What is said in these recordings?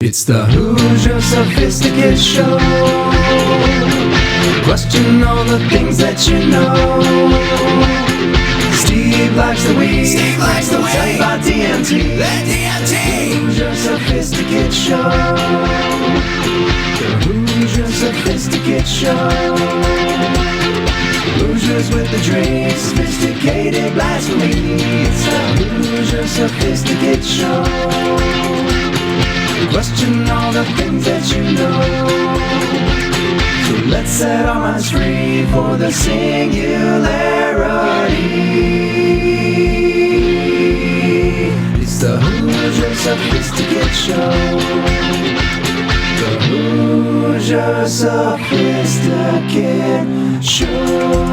It's the Hoosier Sophisticate Show. Question all the things that you know. Steve likes the weed. Steve likes the weed. Tell you about DMT. The DMT. Hoosier Sophisticate Show. The Hoosier Sophisticate Show. Hoosiers with the drink, sophisticated blasphemy. It's the Hoosier Sophisticate Show. Question all the things that you know. So let's set our minds free for the singularity. It's the Hoosier Sophisticate Show. The Hoosier Sophisticate Show.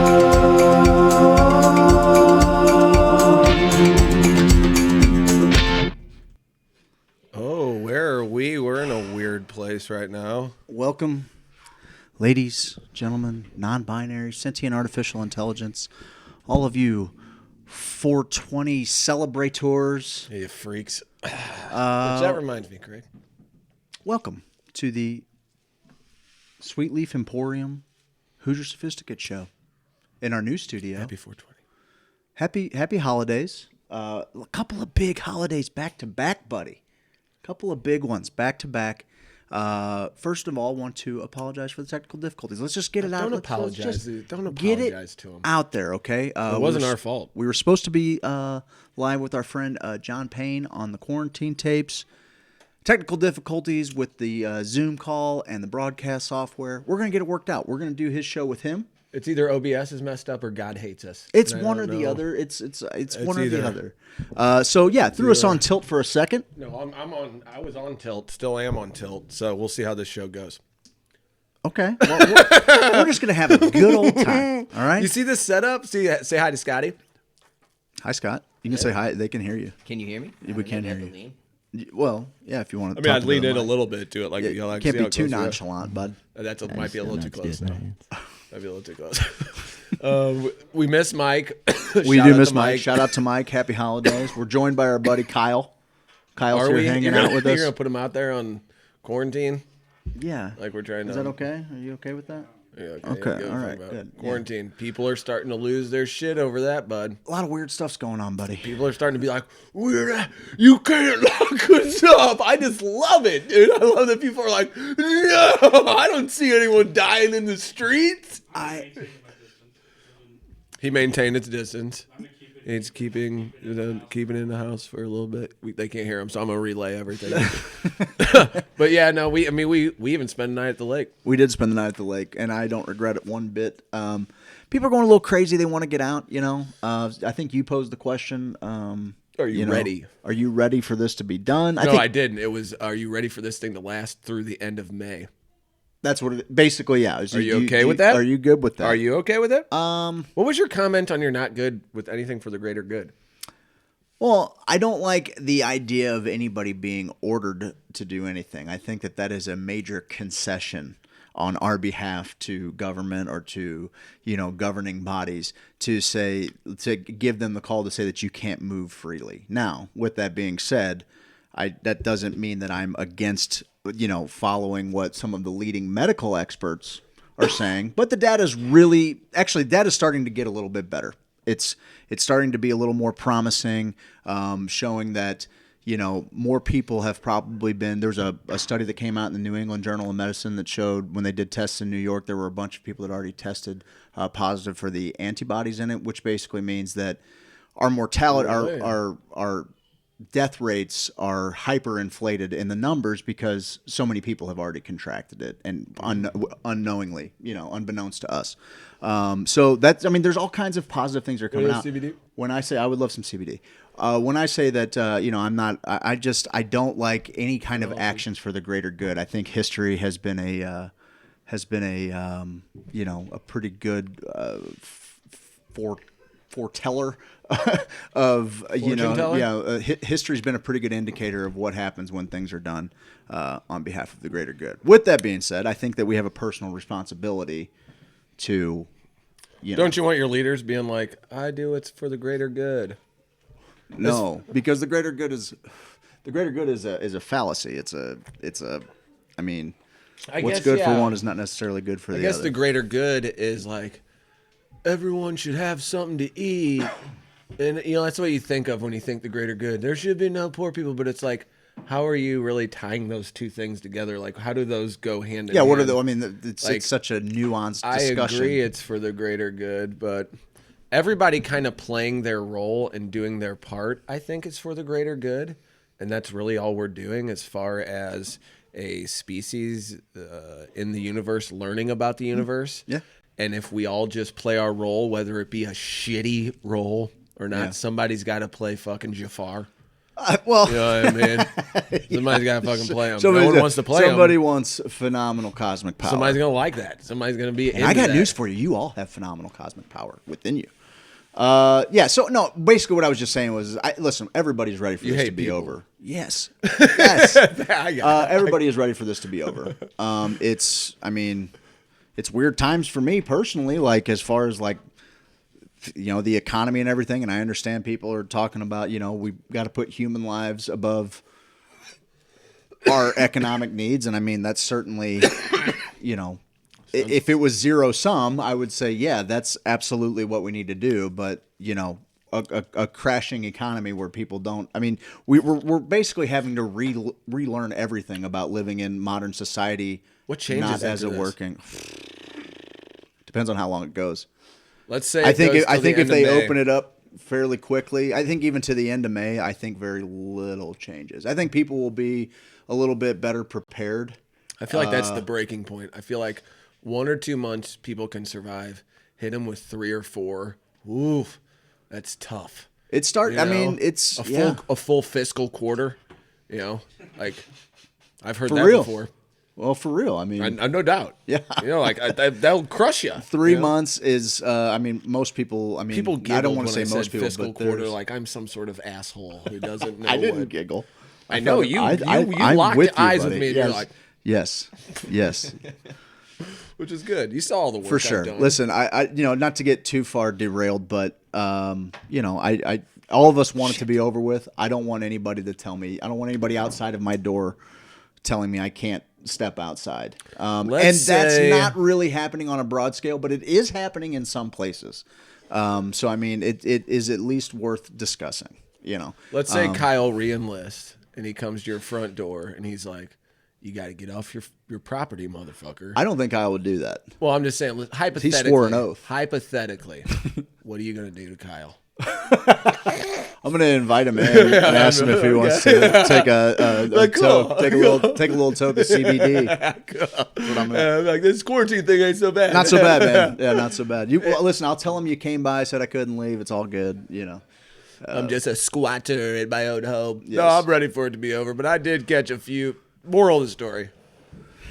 We're in a weird place right now. Welcome, ladies, gentlemen, non-binary, sentient artificial intelligence, all of you 420 celebrators. Hey, you freaks. That reminds me, Craig. Welcome to the Sweet Leaf Emporium Hoosier Sophisticate Show in our new studio. Happy 420. Happy holidays. A couple of big holidays back to back, buddy. Couple of big ones back to back. First of all, want to apologize for the technical difficulties. Let's just get it out. Don't apologize Get it to him. Out there, okay? It wasn't our fault. We were supposed to be live with our friend John Payne on the quarantine tapes. Technical difficulties with the Zoom call and the broadcast software. We're going to get it worked out. We're going to do his show with him. It's either OBS is messed up or God hates us. It's one or the other. It's one or the other. So yeah, threw us on tilt for a second. No, I'm on. I was on tilt. Still am on tilt. So we'll see how this show goes. Okay, well, we're just gonna have a good old time. All right. You see this setup? Say hi to Scotty. Hi, Scott. You can say hi. They can hear you. Can you hear me? We can hear you. Well, yeah, if you want to. I mean, I'd lean in a little bit to it, like you can't be too nonchalant, bud. That might be a little too close. Might be a little too close. We miss Mike. We do miss Mike. Shout out to Mike. Happy holidays. We're joined by our buddy Kyle. Kyle's here hanging out with us. You're gonna put him out there on quarantine? Yeah. Like we're trying to. Is that okay? Are you okay with that? Yeah, okay. All right. Good. Quarantine. Yeah. People are starting to lose their shit over that, bud. A lot of weird stuff's going on, buddy. People are starting to be like, you can't lock us up. I just love it, dude. I love that people are like, no, I don't see anyone dying in the streets. He maintained its distance. He's keeping it in the house for a little bit. They can't hear him, so I'm gonna relay everything. But yeah, no, we even spent the night at the lake. We did spend the night at the lake, and I don't regret it one bit. People are going a little crazy. They want to get out. You know, I think you posed the question. Are you ready? Are you ready for this to be done? I didn't. It was, are you ready for this thing to last through the end of May? That's what it basically, yeah. Are you okay with that? Are you good with that? Are you okay with it? What was your comment on you're not good with anything for the greater good? Well, I don't like the idea of anybody being ordered to do anything. I think that is a major concession on our behalf to government or to, governing bodies to give them the call to say that you can't move freely. Now, with that being said, that doesn't mean that I'm against following what some of the leading medical experts are saying. But the data's starting to get a little bit better. It's starting to be a little more promising, showing that, more people have probably been. There's a study that came out in the New England Journal of Medicine that showed when they did tests in New York, there were a bunch of people that already tested positive for the antibodies in it, which basically means that our mortality, our death rates are hyperinflated in the numbers because so many people have already contracted it and unknowingly, unbeknownst to us. So there's all kinds of positive things that are coming out. CBD? When I say I would love some CBD, when I say that, I'm not, I don't like any kind of actions for the greater good. I think history has been a pretty good foreteller of history's been a pretty good indicator of what happens when things are done on behalf of the greater good. With that being said, I think that we have a personal responsibility to Don't you want your leaders being like, I do it's for the greater good? No, because the greater good is the greater good is a fallacy. It's a. I mean, I what's guess, good for yeah. one is not necessarily good for the I guess other. the greater good is like everyone should have something to eat. And, that's what you think of when you think the greater good. There should be no poor people, but it's like, how are you really tying those two things together? Like, how do those go hand in hand? What are the? I mean, it's Like, it's such a nuanced discussion. I agree it's for the greater good, but everybody kind of playing their role and doing their part, I think, is for the greater good. And that's really all we're doing as far as a species in the universe learning about the universe. Yeah. And if we all just play our role, whether it be a shitty role or not, Yeah. somebody's got to play fucking Jafar. Well, You know what I mean? Somebody's got to fucking play him. No somebody one wants to play Somebody him. wants phenomenal cosmic power. Somebody's going to like that. Somebody's going to be And I got that. news for you. You all have phenomenal cosmic power within you. So no, basically what I was just saying was, listen, everybody's ready for You this hate to be people. over. Yes. Yes. I got it. Everybody is ready for this to be over. It's weird times for me personally, like as far as like, the economy and everything. And I understand people are talking about, we got to put human lives above our economic needs. And I mean, that's certainly, if it was zero sum, I would say, yeah, that's absolutely what we need to do. But, a crashing economy where people don't, I mean, we're basically having to relearn everything about living in modern society. What changes not as after it this? working. Depends on how long it goes. Let's say I think I if they open it up fairly quickly, I think even to the end of May, I think very little changes. I think people will be a little bit better prepared. I feel like that's the breaking point. I feel like 1 or 2 months people can survive. Hit them with 3 or 4. Oof, that's tough. I mean, it's a full fiscal quarter. Like I've heard For that real. before. Well, for real. I mean, I no doubt. Yeah. That'll crush you. 3 months is. I mean, most people. I mean, People giggled I don't want to say when I most said people, fiscal but quarter there's- like I'm some sort of asshole who doesn't know. I didn't what, giggle. I know you. I'm locked with you, eyes with buddy. me, and yes. you're like, yes, which is good. You saw all the work for I've sure. done. Listen, I not to get too far derailed, but I all of us want it to be over with. I don't want anybody to tell me. I don't want anybody outside of my door telling me I can't step outside. And Let's that's say- not really happening on a broad scale, but it is happening in some places. So I mean, it is at least worth discussing. Let's say Kyle re-enlists and he comes to your front door and he's like, "You got to get off your property, motherfucker." I don't think I would do that. Well, I'm just saying, hypothetically. He swore an oath. Hypothetically, what are you gonna do to Kyle? I'm gonna invite him in and ask him if he wants to take take a little toke of CBD. That's what I'm gonna- Like this quarantine thing ain't so bad. Not so bad, man. Yeah, not so bad. Listen, I'll tell him you came by, said I couldn't leave. It's all good. I'm just a squatter in my own home. No, Yes. I'm ready for it to be over. But I did catch a few. Moral of the story: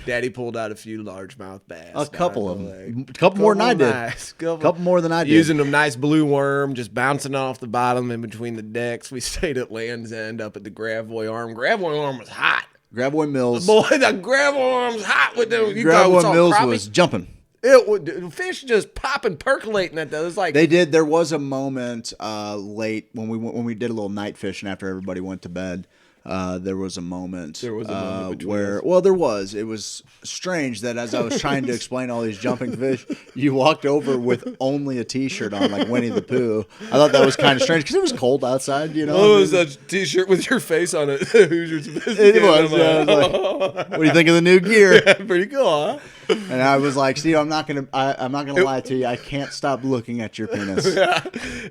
Daddy pulled out a few largemouth bass. A couple down of the them. lake. A couple more than I did. Nice. Couple more than I did. Using them nice blue worm, just bouncing off the bottom in between the decks. We stayed at Land's End up at the Gravois Arm. Gravois Arm was hot. Gravois Mills. Boy, the Gravois Arm's hot with them. You Gravois Mills was jumping. It would fish just popping, percolating at those. Like They did. There was a moment late when we did a little night fishing after everybody went to bed. There was a moment. There was a moment between where, us. well, there was. It was strange that as I was trying to explain all these jumping fish, you walked over with only a T-shirt on, like Winnie the Pooh. I thought that was kind of strange because it was cold outside. Oh, it was a T-shirt with your face on it. Hoosier Sophisticate. It was. Yeah, I was like, what do you think of the new gear? Pretty cool, huh? And I was like, Steve, I'm not gonna lie to you. I can't stop looking at your penis. Yeah.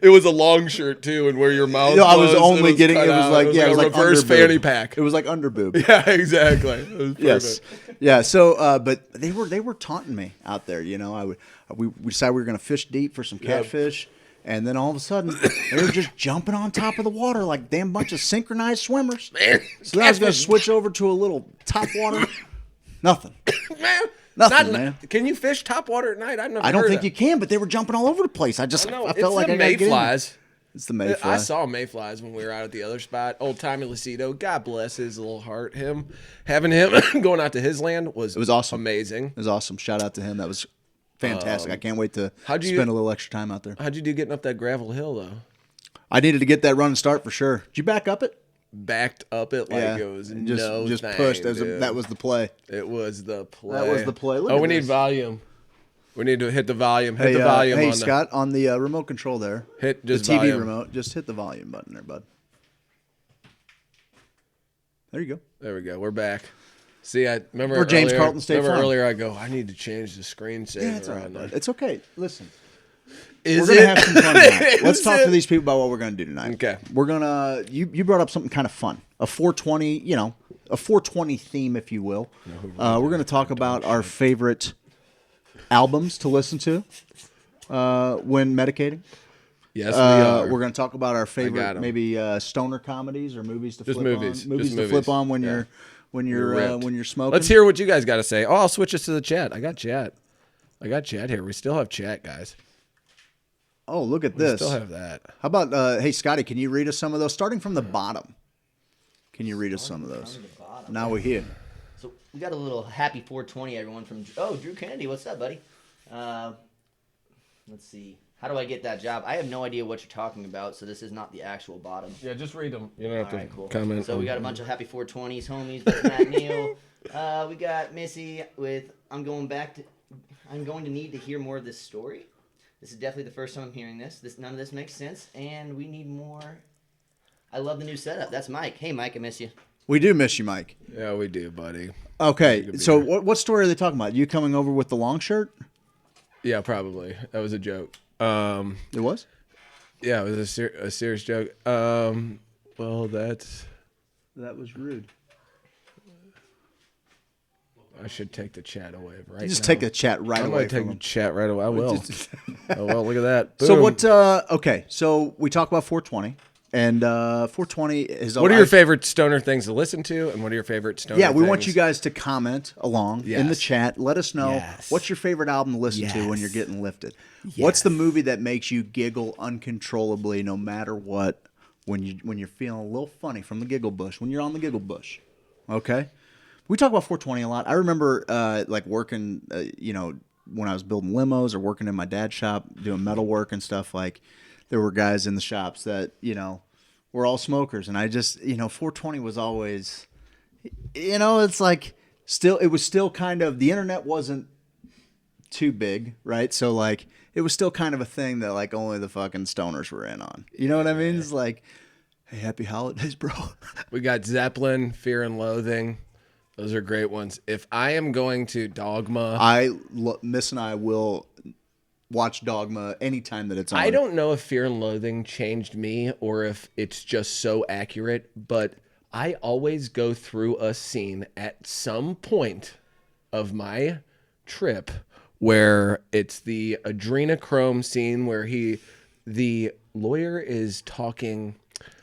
It was a long shirt too, and where your mouth. I was only cut getting. It was out. like it yeah, it was like like a reverse underboob. fanny pack. It was like underboob. Yeah, exactly. It was perfect. Yes. Yeah. So, but they were taunting me out there. We decided we were going to fish deep for some catfish, and then all of a sudden they were just jumping on top of the water like a damn bunch of synchronized swimmers. Man, So then I was going to catfish- switch over to a little top water. Nothing. Man, Nothing, man. Can you fish top water at night? I've never. I don't heard think that. you can, but they were jumping all over the place. I No, felt like the I got to get in. mayflies. It's the mayfly. I saw mayflies when we were out at the other spot. Old Tommy Lucido, God bless his little heart. Having him going out to his land was awesome. amazing. It was awesome. Shout out to him. That was fantastic. I can't wait to how'd you- spend a little extra time out there. How'd you do getting up that gravel hill though? I needed to get that run and start for sure. Did you back up it? backed up it like it was and just pushed. dude. That was the play. It was the play. That was the play. Look oh, at we need this. volume. We need to hit the volume. Hit Hey, the volume hey on Scott, on the remote control there. Hit just the TV volume. remote. Just hit the volume button there, bud. There you go. There we go. We're back. See, I remember Or James earlier, Carlton State remember Farm. earlier I go, I need to change the screensaver Yeah, it's all on right, there. bud. It's okay. Listen. Is We're gonna it? have some fun tonight. Let's Is talk it? to these people about what we're gonna do tonight. Okay. We're gonna you brought up something kind of fun. A 420, a 420 theme, if you will. We're gonna talk about our favorite albums to listen to when medicating. Yes, we are. We're gonna talk about our got favorite 'em. maybe stoner comedies or movies to Just flip movies. on. Movies Just to movies. flip on when Yeah. you're ripped. when you're smoking. Let's hear what you guys got to say. Oh, I'll switch us to the chat. I got chat. here. We still have chat, guys. Oh, look at We this. still have that. How about hey Scotty, can you read us some of those? Starting from the bottom. Can you read us some of those? Now we're here. So we got a little happy 420, everyone, from Drew Kennedy. What's up, buddy? Let's see. How do I get that job? I have no idea what you're talking about, so this is not the actual bottom. Yeah, just read them. You don't have All to right, cool. comment. So we got a bunch of happy 420s, homies. Matt Neal. We got Missy with I'm going to need to hear more of this story. This is definitely the first time I'm hearing this. None of this makes sense, and we need more. I love the new setup. That's Mike. Hey, Mike, I miss you. We do miss you, Mike. Yeah, we do, buddy. Okay, so what story are they talking about? You coming over with the long shirt? Yeah, probably. That was a joke. It was? Yeah, it was a serious joke. Well, That was rude. I should take the chat away right now. Just take the chat right I'm away going to take from the him. chat right away. I will. Oh, well, look at that. So Boom. what? Okay, so we talk about 420, and 420 is. What are your favorite stoner things to listen to, and what are your favorite stoner Yeah, we want things? you guys to comment along in the Yes. chat. Let us know Yes. what's your favorite album to listen to when you're getting lifted. What's the movie that makes you giggle uncontrollably, no matter what, when you're feeling a little funny from the giggle bush, when you're on the giggle bush? Okay, we talk about 420 a lot. I remember like working, when I was building limos or working in my dad's shop doing metal work and stuff. Like there were guys in the shops that were all smokers, and I just 420 was always. It's like it was still kind of, the internet wasn't too big, right? So like it was still kind of a thing that like only the fucking stoners were in on. You know what I mean? It's like, hey, happy holidays, bro. We got Zeppelin, Fear and Loathing. Those are great ones. If I am going to Dogma, Miss and I will watch Dogma anytime that it's on. I don't know if Fear and Loathing changed me or if it's just so accurate, but I always go through a scene at some point of my trip where it's the adrenochrome scene where the lawyer is talking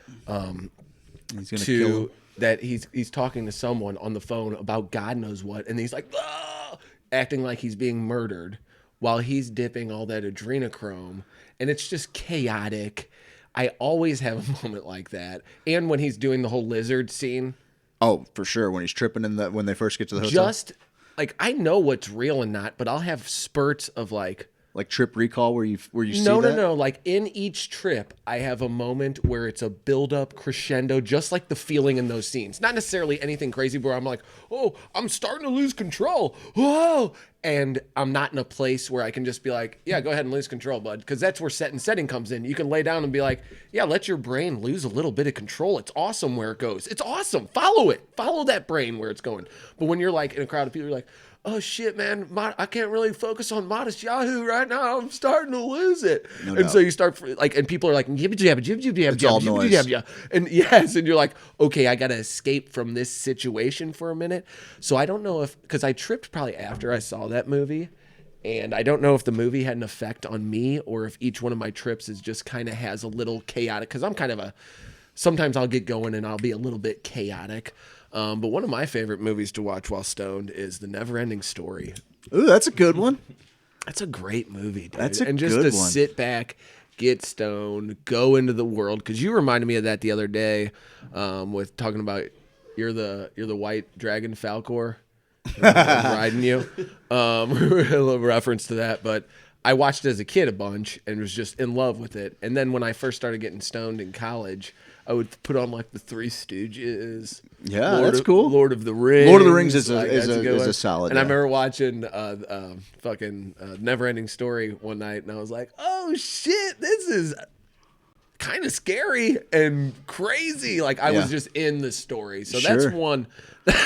He's gonna kill him. that he's talking to someone on the phone about God knows what, and he's like, "Ah!" acting like he's being murdered while he's dipping all that adrenochrome, and it's just chaotic. I always have a moment like that, and when he's doing the whole lizard scene, Oh, for sure. When he's tripping when they first get to the hotel, just like I know what's real and not, but I'll have spurts of like. like Trip Recall, where you see No. that? Like in each trip, I have a moment where it's a build-up crescendo, just like the feeling in those scenes. Not necessarily anything crazy where I'm like, oh, I'm starting to lose control. Whoa. And I'm not in a place where I can just be like, yeah, go ahead and lose control, bud. Because that's where set and setting comes in. You can lay down and be like, yeah, let your brain lose a little bit of control. It's awesome where it goes. It's awesome. Follow it. Follow that brain where it's going. But when you're like in a crowd of people, you're like, oh shit, man, I can't really focus on Modest Yahoo right now. I'm starting to lose it. And so you start like, and people are like, jibba jabba, jibba jibba jabba, It's all jibba noise. jabba, jabba. And yes, and you're like, okay, I got to escape from this situation for a minute. So I don't know because I tripped probably after I saw that movie. And I don't know if the movie had an effect on me or if each one of my trips is just kind of has a little chaotic, because I'm kind of sometimes I'll get going and I'll be a little bit chaotic. But one of my favorite movies to watch while stoned is The Never-Ending Story. Ooh, that's a good one. That's a great movie, dude. That's a and just good to one. sit back, get stoned, go into the world. Because you reminded me of that the other day with talking about you're the white dragon Falcor riding you. A little reference to that, but I watched it as a kid a bunch and was just in love with it. And then when I first started getting stoned in college, I would put on like the Three Stooges. Yeah, that's cool. Lord of the Rings. Lord of the Rings is Like, is that's good a one. solid. And I yeah. remember watching fucking Neverending Story one night, and I was like, "Oh shit, this is kind of scary and crazy." Like I was just in the story. So that's Sure. one.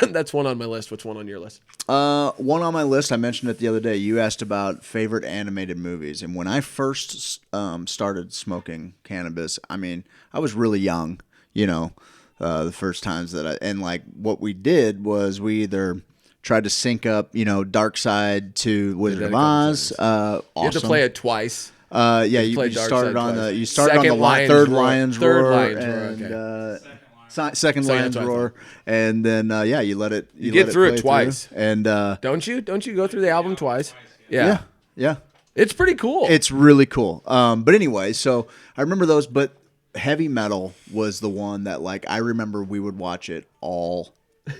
That's one on my list. What's one on your list? One on my list. I mentioned it the other day. You asked about favorite animated movies, and when I first started smoking cannabis, I mean, I was really young. You know, the first times and like what we did was we either tried to sync up, Dark Side to Wizard of Oz. Awesome. You have to play it twice. Yeah, you played Dark started Side on twice. the Second Lion's third Roar. Lion's Third Roar, Lion's Roar, and okay. second Lion's that's what I Roar, and then you let it. You get let through it play twice. and Don't you? Don't you go through the album twice? Yeah. yeah. It's pretty cool. It's really cool. But anyway, so I remember those, but heavy metal was the one that like I remember we would watch it all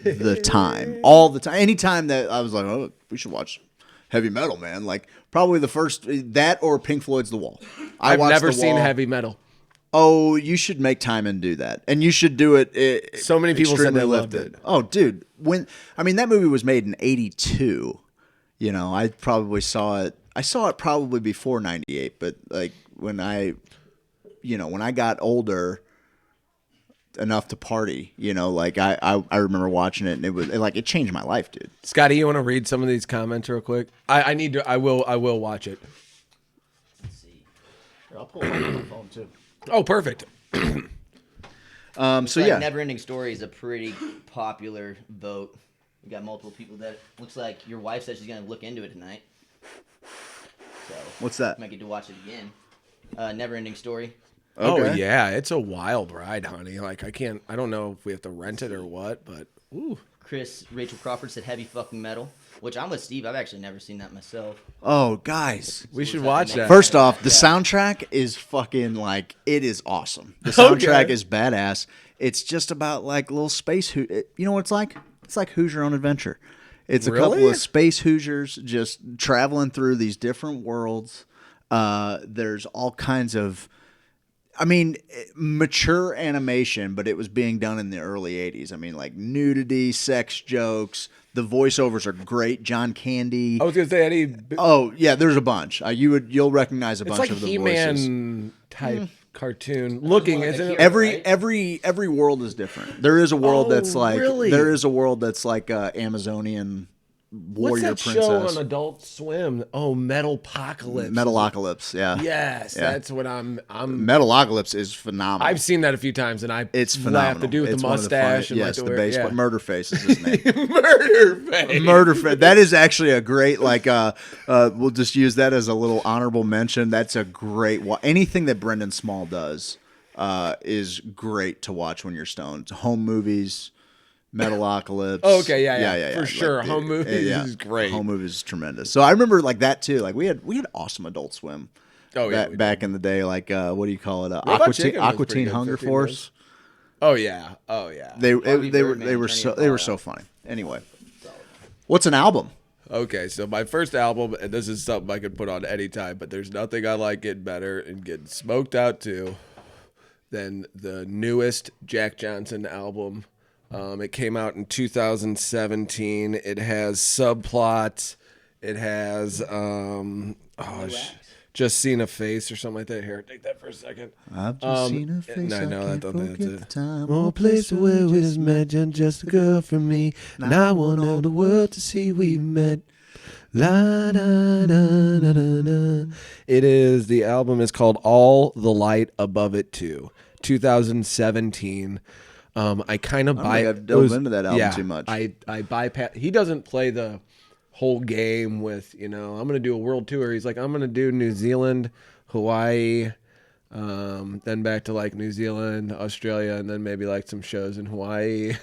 the time. All the time. Anytime that I was like, oh, we should watch heavy metal, man. Like probably the first that or Pink Floyd's The Wall. I've watched never The seen Wall. heavy metal. Oh, you should make time and do that. And you should do it. So many people said extremely they loved lifted. it. Oh, dude. That movie was made in 82. I probably saw it. I saw it probably before 98, but like when I got older enough to party, like I remember watching it and it was like it changed my life, dude. Scotty, you want to read some of these comments real quick? I need to. I will watch it. Let's see. I'll pull it on my phone too. Oh, perfect. So yeah. Neverending Story is a pretty popular vote. We got multiple people that looks like your wife said she's gonna look into it tonight. So What's that? might get to watch it again. Neverending Story. Oh Okay. yeah, it's a wild ride, honey. Like I don't know if we have to rent it or what, but ooh. Rachel Crawford said heavy fucking metal, which I'm with Steve. I've actually never seen that myself. Oh, guys. We should watch that. First off, the soundtrack is fucking like it is awesome. The soundtrack Okay. is badass. It's just about like little space. You know what it's like? It's like Hoosier on Adventure. It's a couple Really? of space Hoosiers just traveling through these different worlds. There's all kinds of, mature animation, but it was being done in the early 80s. I mean, like nudity, sex jokes. The voiceovers are great. John Candy. I was gonna say any. Oh yeah, there's a bunch. You'll recognize a It's bunch like of the He-Man voices. type cartoon looking, isn't it? Every world is different. There is a world that's like really? there is a world that's like Amazonian What's warrior that princess. show on Adult Swim? Oh, Metalopocalypse. Metalocalypse, yeah. Yes, Yeah. that's what I'm. Metalocalypse is phenomenal. I've seen that a few times, and it's laugh phenomenal. to do with It's the one of mustache funny- and yes, like the the base, yeah. but Murderface is his name. Murder face. Murderface. That is actually a great we'll just use that as a little honorable mention. That's a great anything that Brendan Small does is great to watch when you're stoned. Home movies, Metalocalypse. Oh, okay, yeah. For sure. Like, Home movies is great. Home movies is tremendous. So I remember like that too. Like we had awesome Adult Swim. Oh yeah. Back in the day, like what do you call it? Robot Chicken was Aqua pretty Teen good, Hunger 15 Force. minutes. Oh yeah. Oh yeah. They Bobby were Birdman, they were Attorney so of they were Colorado. so funny. Anyway, what's an album? Okay, so my first album, and this is something I could put on any time, but there's nothing I like getting better and getting smoked out to than the newest Jack Johnson album. It came out in 2017. It has subplots. It has just seen a face or something like that. Here, take that for a second. I've just seen a face. no, I no, can't I don't think forget that's the it. time Oh, or place where we just met, just a girl from me. And I want all the world to see we met. La da da da da da. The album is called All the Light Above It Too, 2017. I kind of I've delved into that album too much. I bypass. He doesn't play the whole game with I'm going to do a world tour. He's like, I'm going to do New Zealand, Hawaii, then back to like New Zealand, Australia, and then maybe like some shows in Hawaii,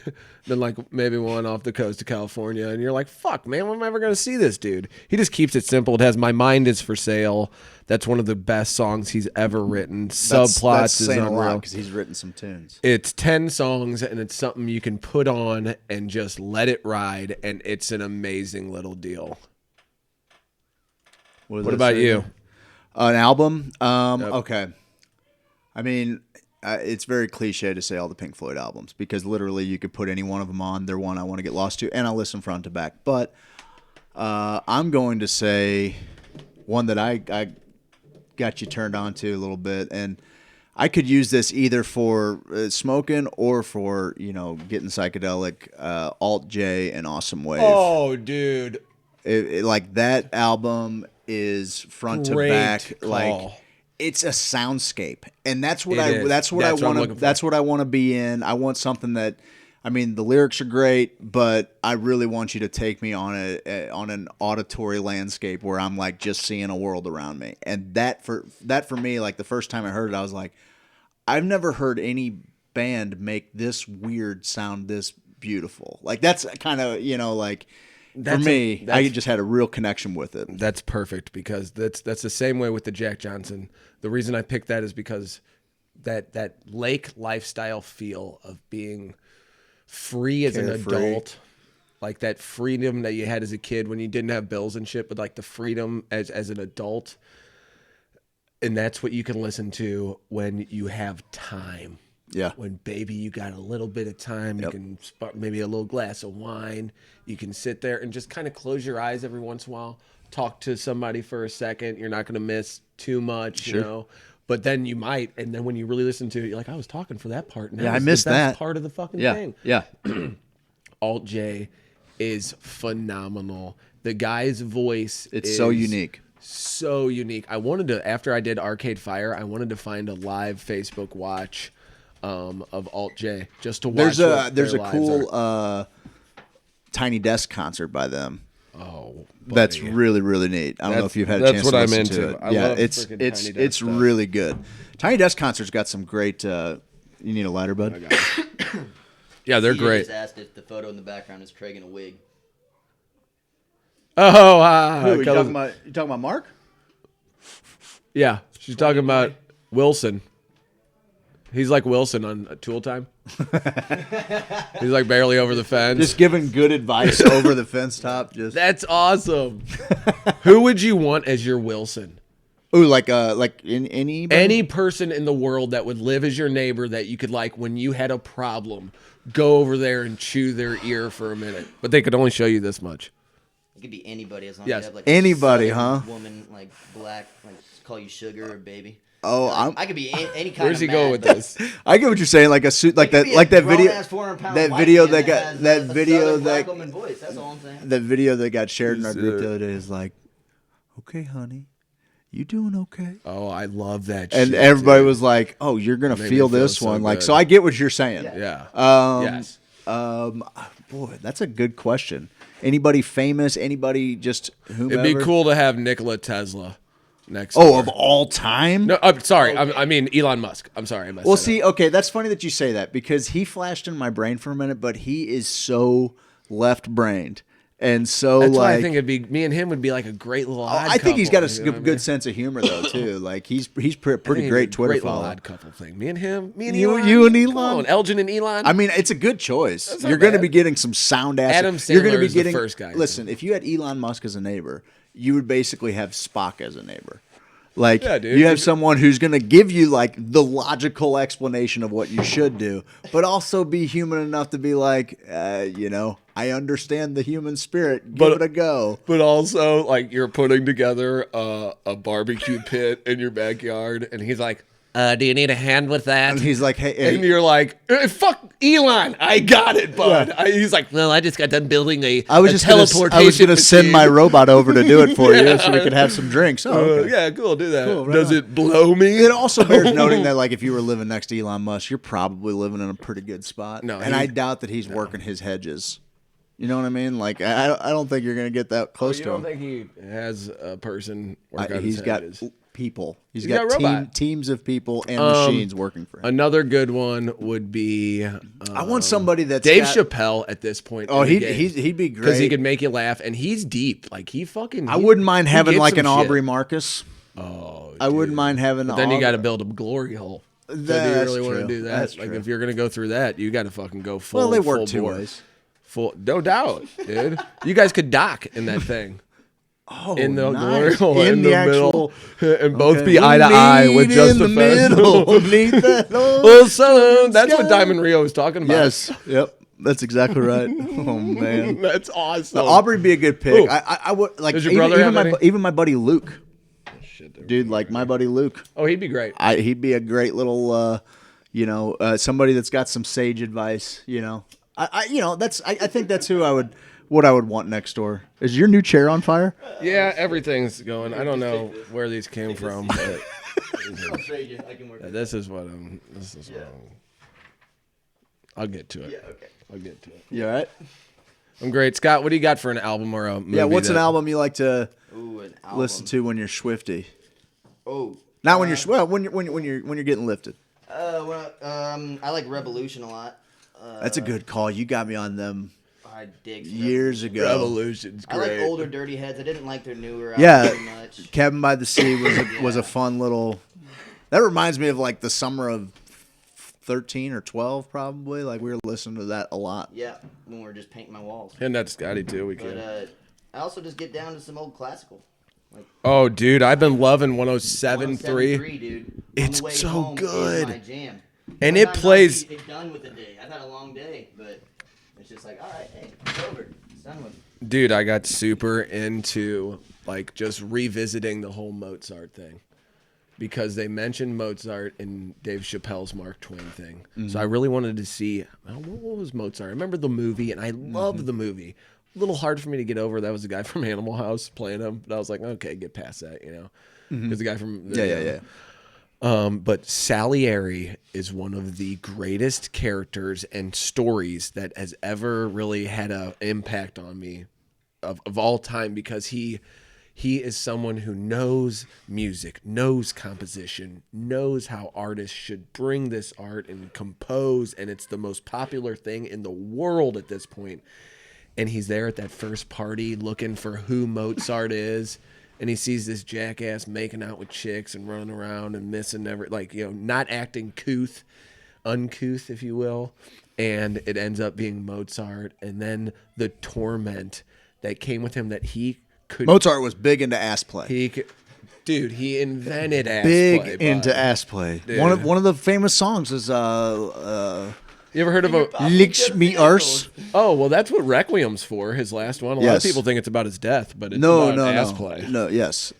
then like maybe one off the coast of California. And you're like, fuck, man, when am I ever going to see this dude? He just keeps it simple. It has My Mind Is For Sale. That's one of the best songs he's ever written. Subplots that's is saying a lot unreal. because he's written some tunes. It's 10 songs, and it's something you can put on and just let it ride, and it's an amazing little deal. What about you? An album? Okay. I mean, it's very cliche to say all the Pink Floyd albums because literally you could put any one of them on. They're one I want to get lost to, and I'll listen front to back. But I'm going to say one that I got you turned on to a little bit, and I could use this either for smoking or for, getting psychedelic. Alt J and Awesome Wave. Oh, dude. Like that album is front to Great back. call. Like it's a soundscape, and that's what It is. that's what That's I what I'm want looking to. for. That's what I want to be in. I want something that. I mean, the lyrics are great, but I really want you to take me on on an auditory landscape where I'm like just seeing a world around me. And that for me, like the first time I heard it, I was like, I've never heard any band make this weird sound this beautiful. Like that's kind of like for me, I just had a real connection with it. That's perfect because that's the same way with the Jack Johnson. The reason I picked that is because that lake lifestyle feel of being free as an adult, like that freedom that you had as a kid when you didn't have bills and shit, but like the freedom as an adult. And that's what you can listen to when you have time. Yeah. When baby, you got a little bit of time, you can spark maybe a little glass of wine. You can sit there and just kind of close your eyes every once in a while, talk to somebody for a second. You're not going to miss too much, but then you might. And then when you really listen to it, you're like, I was talking for that part. And that was I missed the best that part of the fucking Yeah. thing. Yeah. Alt J is phenomenal. The guy's voice It's so unique. So unique. I wanted to, after I did Arcade Fire, I wanted to find a live Facebook watch of Alt J just to watch. There's a cool Tiny Desk concert by them. Oh, that's really, really neat. I don't know if you've had a chance to listen to it. I yeah, love it's freaking Tiny Desk it's stuff. really good. Tiny Desk concert's got some great. You need a lighter, bud? Yeah, they're He great. just asked if the photo in the background is Craig in a wig. Oh, Who, you talking about Mark? yeah, she's talking about Wilson. He's like Wilson on Tool Time. He's like barely over the fence. Just giving good advice over the fence top. That's awesome. Who would you want as your Wilson? Ooh, like in Any person in the world that would live as your neighbor that you could, like, when you had a problem, go over there and chew their ear for a minute. But they could only show you this much. It could be anybody as long Yes. as you have like Anybody, a southern huh? woman, like black, like call you sugar or baby. Oh, I could be any kind Where's of he mad, going with but this? I get what you're saying. Like a suit, like it could that, be like a that video, grown-ass 400-pound that white video man that got has that a video southern black that woman voice. That's all I'm saying. that video that got shared in our group the other day is like, okay, honey, you doing okay? Oh, I love that And shit, everybody dude. was like, "Oh, you're gonna Made me feel feel this so one." Like, good. so I get what you're saying. Yeah. Yes. Boy, that's a good question. Anybody famous? Anybody just whomever? It'd be cool to have Nikola Tesla next. Oh, door. of all time? No, I'm sorry. I mean Elon Musk. I'm sorry. I messed Well, that see, up. okay, that's funny that you say that because he flashed in my brain for a minute, but he is so left-brained and so That's why I like. think it'd be me and him would be like a great little odd I think he's got a couple, you know what I good mean? sense of humor though too. Like he's pretty I think great it'd be a Twitter great little follower. odd couple thing. Me and him. Me and You- Elon. you and Come Elon? on, Elgin and Elon. I mean, it's a good choice. not You're going to bad. be getting some sound ass. Adam You're going to Sandler be is the getting first guy. Listen, if you had Elon Musk as a neighbor, you would basically have Spock as a neighbor. Like Yeah, dude. you have someone who's going to give you like the logical explanation of what you should do, but also be human enough to be like, I understand the human spirit. Give it a go. But also, like, you're putting together a barbecue pit in your backyard, and he's like, do you need a hand with that? And he's like, hey, And you're like, fuck Elon, I got it, bud. He's like, well, I just got done building I was teleportation going to send machine." my robot over to do it for you Yeah. so we could have some drinks. Oh, okay. Yeah, cool, do that. Cool, right Does on. it blow me? It also bears noting that, like, if you were living next to Elon Musk, you're probably living in a pretty good spot. No, and I doubt that he's working his hedges. You know what I mean? Like, I don't think you're going to get that close You to don't him. think he has a person work on He's his got hedges? people. He's got a robot. teams of people and machines working for him. Another good one would be I want somebody that's Dave got, Chappelle at this point. Oh, he'd be great. because he could make you laugh, and he's deep. Like he fucking. I wouldn't mind he having gets like some an Aubrey shit. Marcus. Oh, I wouldn't mind having. But then you got to build a glory hole. So do you That's really want to true. do that? That's Like true. if you're gonna go through that, you got to fucking go full. Well, they work full two bore. ways. Full, no doubt, dude. You guys could dock in that thing. Oh, in the nice. middle, in the actual, middle, and both be Okay. eye to eye with Meet just in the the middle. Neath that Well, son, that's what sky. Diamond Rio was talking about. Yes. Yep. That's exactly right. Oh man. That's awesome. Now, Aubrey'd be a good pick. Ooh. I would like Does your even, brother even have my any? even my buddy Luke, Shit, dude. Like my buddy Luke. Oh, he'd be great. He'd be a great little, somebody that's got some sage advice. I think that's what I would want next door. Is your new chair on fire? Yeah, everything's going. I don't know where these came from, but I'll trade you. I can work. this is what I'm. I'll get to it. Yeah. Okay. I'll get to it. You all right? I'm great, Scott. What do you got for an album or a movie? Yeah. What's an album you like to Ooh, an album. listen to when you're swifty? Oh. Not when you're when you're getting lifted. I like Revolution a lot. That's a good call. You got me on them I dig years ago. Revolution's I great. like older Dirty Heads. I didn't like their newer Yeah. album too much. Cabin by the Sea was a fun little. That reminds me of like the summer of 13 or 12, probably. Like we were listening to that a lot. Yeah, when we were just painting my walls. And that's Scotty too. We But can. I also just get down to some old classical. Oh, dude, I've been loving 107.3. 107.3, dude. On It's the way so home good. is my jam. And I'm it not plays. done with the day. I've had a long day, but it's just like, all right, hey, it's over. It's done with. Dude, I got super into like just revisiting the whole Mozart thing because they mentioned Mozart in Dave Chappelle's Mark Twain thing. So I really wanted to see what was Mozart. I remember the movie, and I loved the movie. A little hard for me to get over. That was the guy from Animal House playing him, but I was like, okay, get past that, because the guy from Yeah. But Salieri is one of the greatest characters and stories that has ever really had an impact on me of all time, because he is someone who knows music, knows composition, knows how artists should bring this art and compose, and it's the most popular thing in the world at this point. And he's there at that first party looking for who Mozart is. And he sees this jackass making out with chicks and running around and missing not acting uncouth, if you will. And it ends up being Mozart. And then the torment that came with him that he could. Mozart was big into ass play. He invented ass Big play. into ass play. Dude. One of the famous songs is You ever heard of a? Licks Me Arse. Oh, well, that's what Requiem's for. His last one. A lot of people think it's about his death, but it's about ass play. No, yes.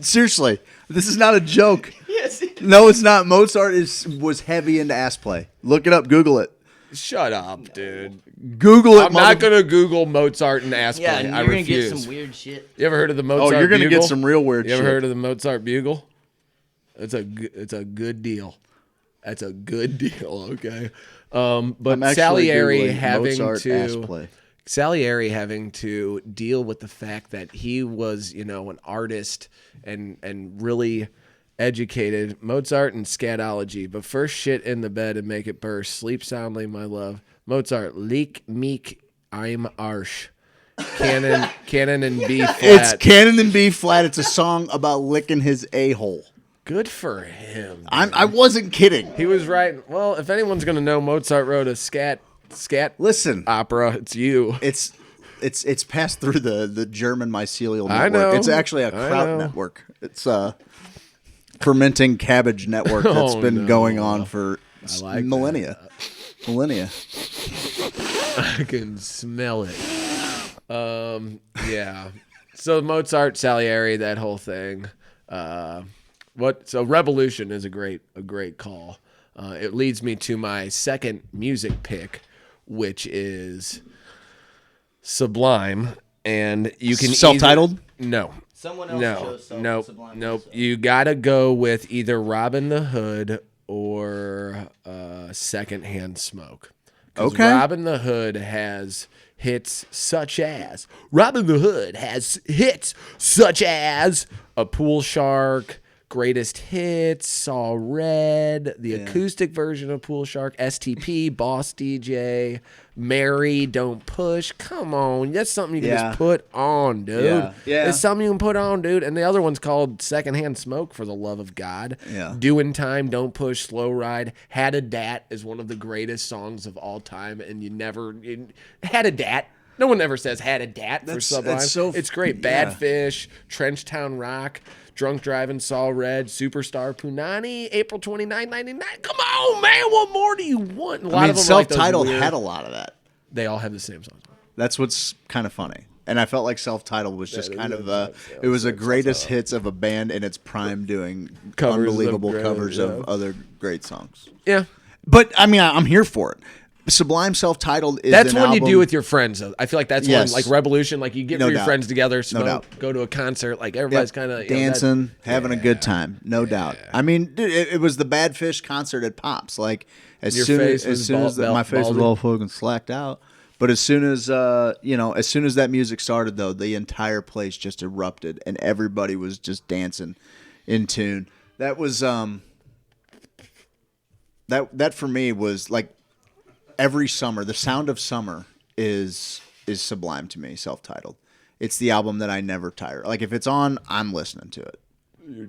Seriously, this is not a joke. Yes. No, it's not. Mozart was heavy into ass play. Look it up. Google it. Shut up, dude. Google it. I'm not gonna Google Mozart and ass Yeah, play. and I you're gonna refuse. get some weird shit. You ever heard of the Oh, Mozart? you're gonna Bugle? get some real weird You ever shit. heard of the Mozart Bugle? It's a good deal. That's a good deal. Okay. But I'm actually Salieri Googling having Mozart ass to play. Salieri having to deal with the fact that he was, an artist and really educated. Mozart and scatology, but first shit in the bed and make it burst. Sleep soundly, my love. Mozart, leak meek, I'm arsh. Canon and B flat. It's Canon in B flat. It's a song about licking his a-hole. Good for him. I wasn't kidding. He was right. Well, if anyone's gonna know Mozart wrote a scat Listen, opera, it's you. it's passed through the German mycelial network. I know. It's actually a I kraut know. network. It's a fermenting cabbage network that's Oh, been no. going on for like millennia. Millennia. I can smell it. Yeah. So Mozart, Salieri, that whole thing. So Revolution is a great call. It leads me to my second music pick, which is Sublime, and you can Self-titled? No. Someone else chose Sublime. Nope. also. You gotta go with either Robin the Hood or Secondhand Smoke. 'Cause Okay. Robin the Hood has hits such as A Pool Shark, Greatest Hits, Saw Red, the acoustic version of Pool Shark, STP, Boss DJ, Mary, Don't Push. Come on, that's something you can Yeah. just put on, dude. Yeah. It's something you can put on, dude. And the other one's called Secondhand Smoke, for the love of God. Yeah. Doing Time, Don't Push, Slow Ride. Had a Dat is one of the greatest songs of all time, and Had a Dat. No one ever says had a dat for Sublime. It's great. yeah. Bad Fish, Trenchtown Rock, Drunk Driving, Saw Red, Superstar, Punani, April 29, 99. Come on, man. What more do you want? A lot of them Self-Titled are like had a lot of that. They all have the same songs. That's what's kind of funny. And I felt like Self-Titled was just kind of it was a greatest hits of a band in its prime doing unbelievable covers of other great songs. Yeah. But, I mean, I'm here for it. Sublime Self-Titled is That's an one album, you do with your friends, though. I feel like that's Yes. one, like Revolution, like you get No your doubt. friends together, smoke, doubt. go to a concert, like everybody's Yep. kind of dancing, having a good time, no doubt. I mean, dude, it was the Bad Fish concert at Pops. Like as Your soon face as was soon as my face was balding. all fucking slacked out. But as soon as as soon as that music started, though, the entire place just erupted and everybody was just dancing in tune. That was that for me was like every summer. The sound of summer is sublime to me. Self-Titled. It's the album that I never tire. Like if it's on, I'm listening to it.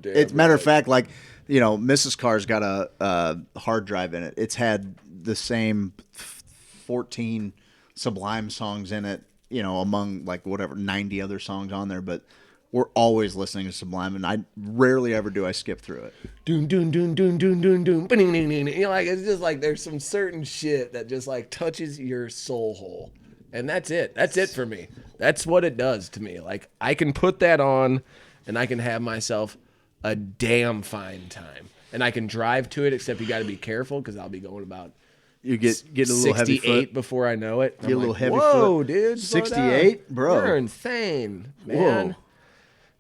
It's matter of fact, like Mrs. Carr's got a hard drive in it. It's had the same 14 Sublime songs in it, among like whatever 90 other songs on there. But we're always listening to Sublime, and I rarely ever do I skip through it. Doom, doom, doom, doom, doom, doom, doom. Like it's just like there's some certain shit that just like touches your soul hole, and that's it. That's it for me. That's what it does to me. Like I can put that on, and I can have myself a damn fine time, and I can drive to it. Except you got to be careful because I'll be going about. You get a little heavy 68 foot. before I know it. Get a little heavy Whoa, foot. dude. slow down. 68, bro. You're insane, man.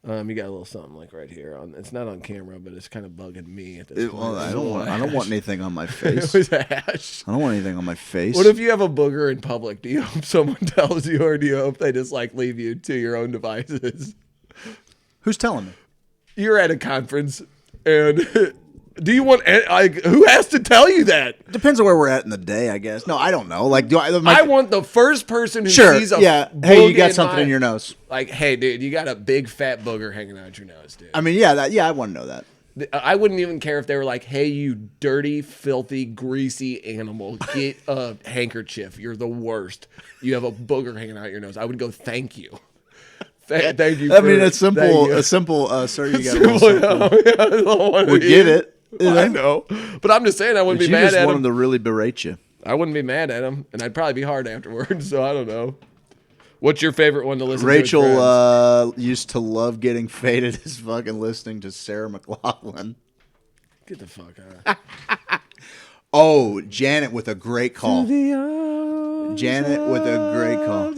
You got a little something like right here. It's not on camera, but it's kind of bugging me at this point. Well, I don't want anything on my face. It was ash. I don't want anything on my face. What if you have a booger in public? Do you hope someone tells you, or do you hope they just like leave you to your own devices? Who's telling me? You're at a conference, and do you want? Like, who has to tell you that? Depends on where we're at in the day, I guess. No, I don't know. Like, I want the first person who sure, sees a yeah. Hey, you booger got something in your nose. Like, hey, dude, you got a big fat booger hanging out your nose, dude. I mean, yeah, I want to know that. I wouldn't even care if they were like, hey, you dirty, filthy, greasy animal, get a handkerchief. You're the worst. You have a booger hanging out your nose. I would go, thank you. Thank you. I mean, it's simple. Sir, you got to we get it. I know, but I'm just saying I wouldn't be You mad just at want him. him to really berate you. I wouldn't be mad at him, and I'd probably be hard afterwards. So I don't know. What's your favorite one to listen to? Rachel used to love getting faded as fucking listening to Sarah McLachlan. Get the fuck out. Oh, Janet with a great call. Janet with a great call.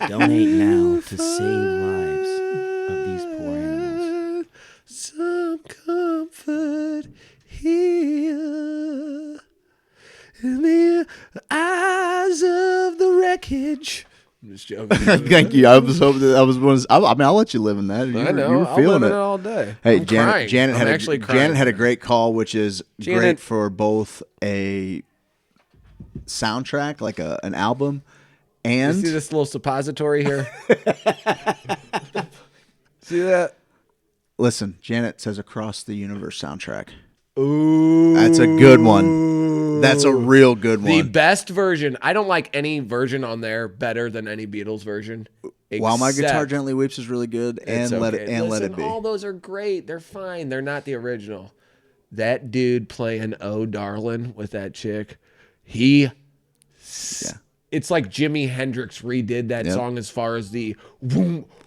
Donate now to save lives of these poor animals. Some comfort here in the eyes of the wreckage. I'm just joking. Thank you. I was hoping that I mean, I'll let you live in that. You were I'll feeling live in it it all day. Hey, I'm crying. Janet I'm had actually crying. Janet had a great call, which is Janet. great for both a soundtrack, like an album, and You see this little suppository here? See that? listen. Janet says "Across the Universe" soundtrack. Ooh. That's a good one. That's a real good The one. best version. I don't like any version on there better than any Beatles version. While My Guitar except- Gently Weeps is really good, and It's Let okay. It Listen, Be. all those are great. They're fine. They're not the original. That dude playing "Oh Darlin'" with that chick, Yeah. it's like Jimi Hendrix redid that Yep. song as far as the.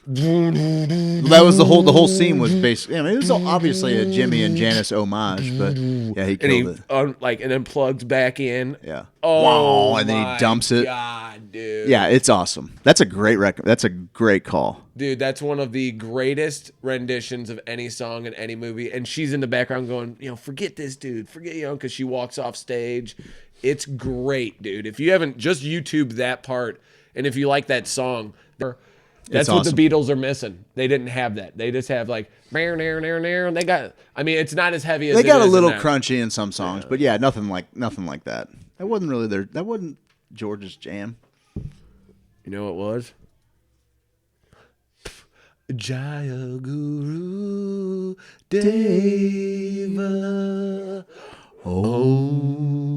That was the whole scene was basically. I mean, it was obviously a Jimmy and Janice homage, but yeah, he And killed he it. and then plugs back in. Yeah. Oh, Wow, and then he my dumps it. God, dude. Yeah, it's awesome. That's a great record. That's a great call. Dude, that's one of the greatest renditions of any song in any movie. And she's in the background going, forget this dude. Forget, because she walks off stage. It's great, dude. If you haven't, just YouTube that part. And if you like that song, that's what awesome. the Beatles are missing. They didn't have that. They just have like, and they got, it's not as heavy as They it got a is in little that. crunchy in some songs, but yeah, nothing like that. That wasn't really that wasn't George's jam. You know what it was? Jaya Guru Deva. Om.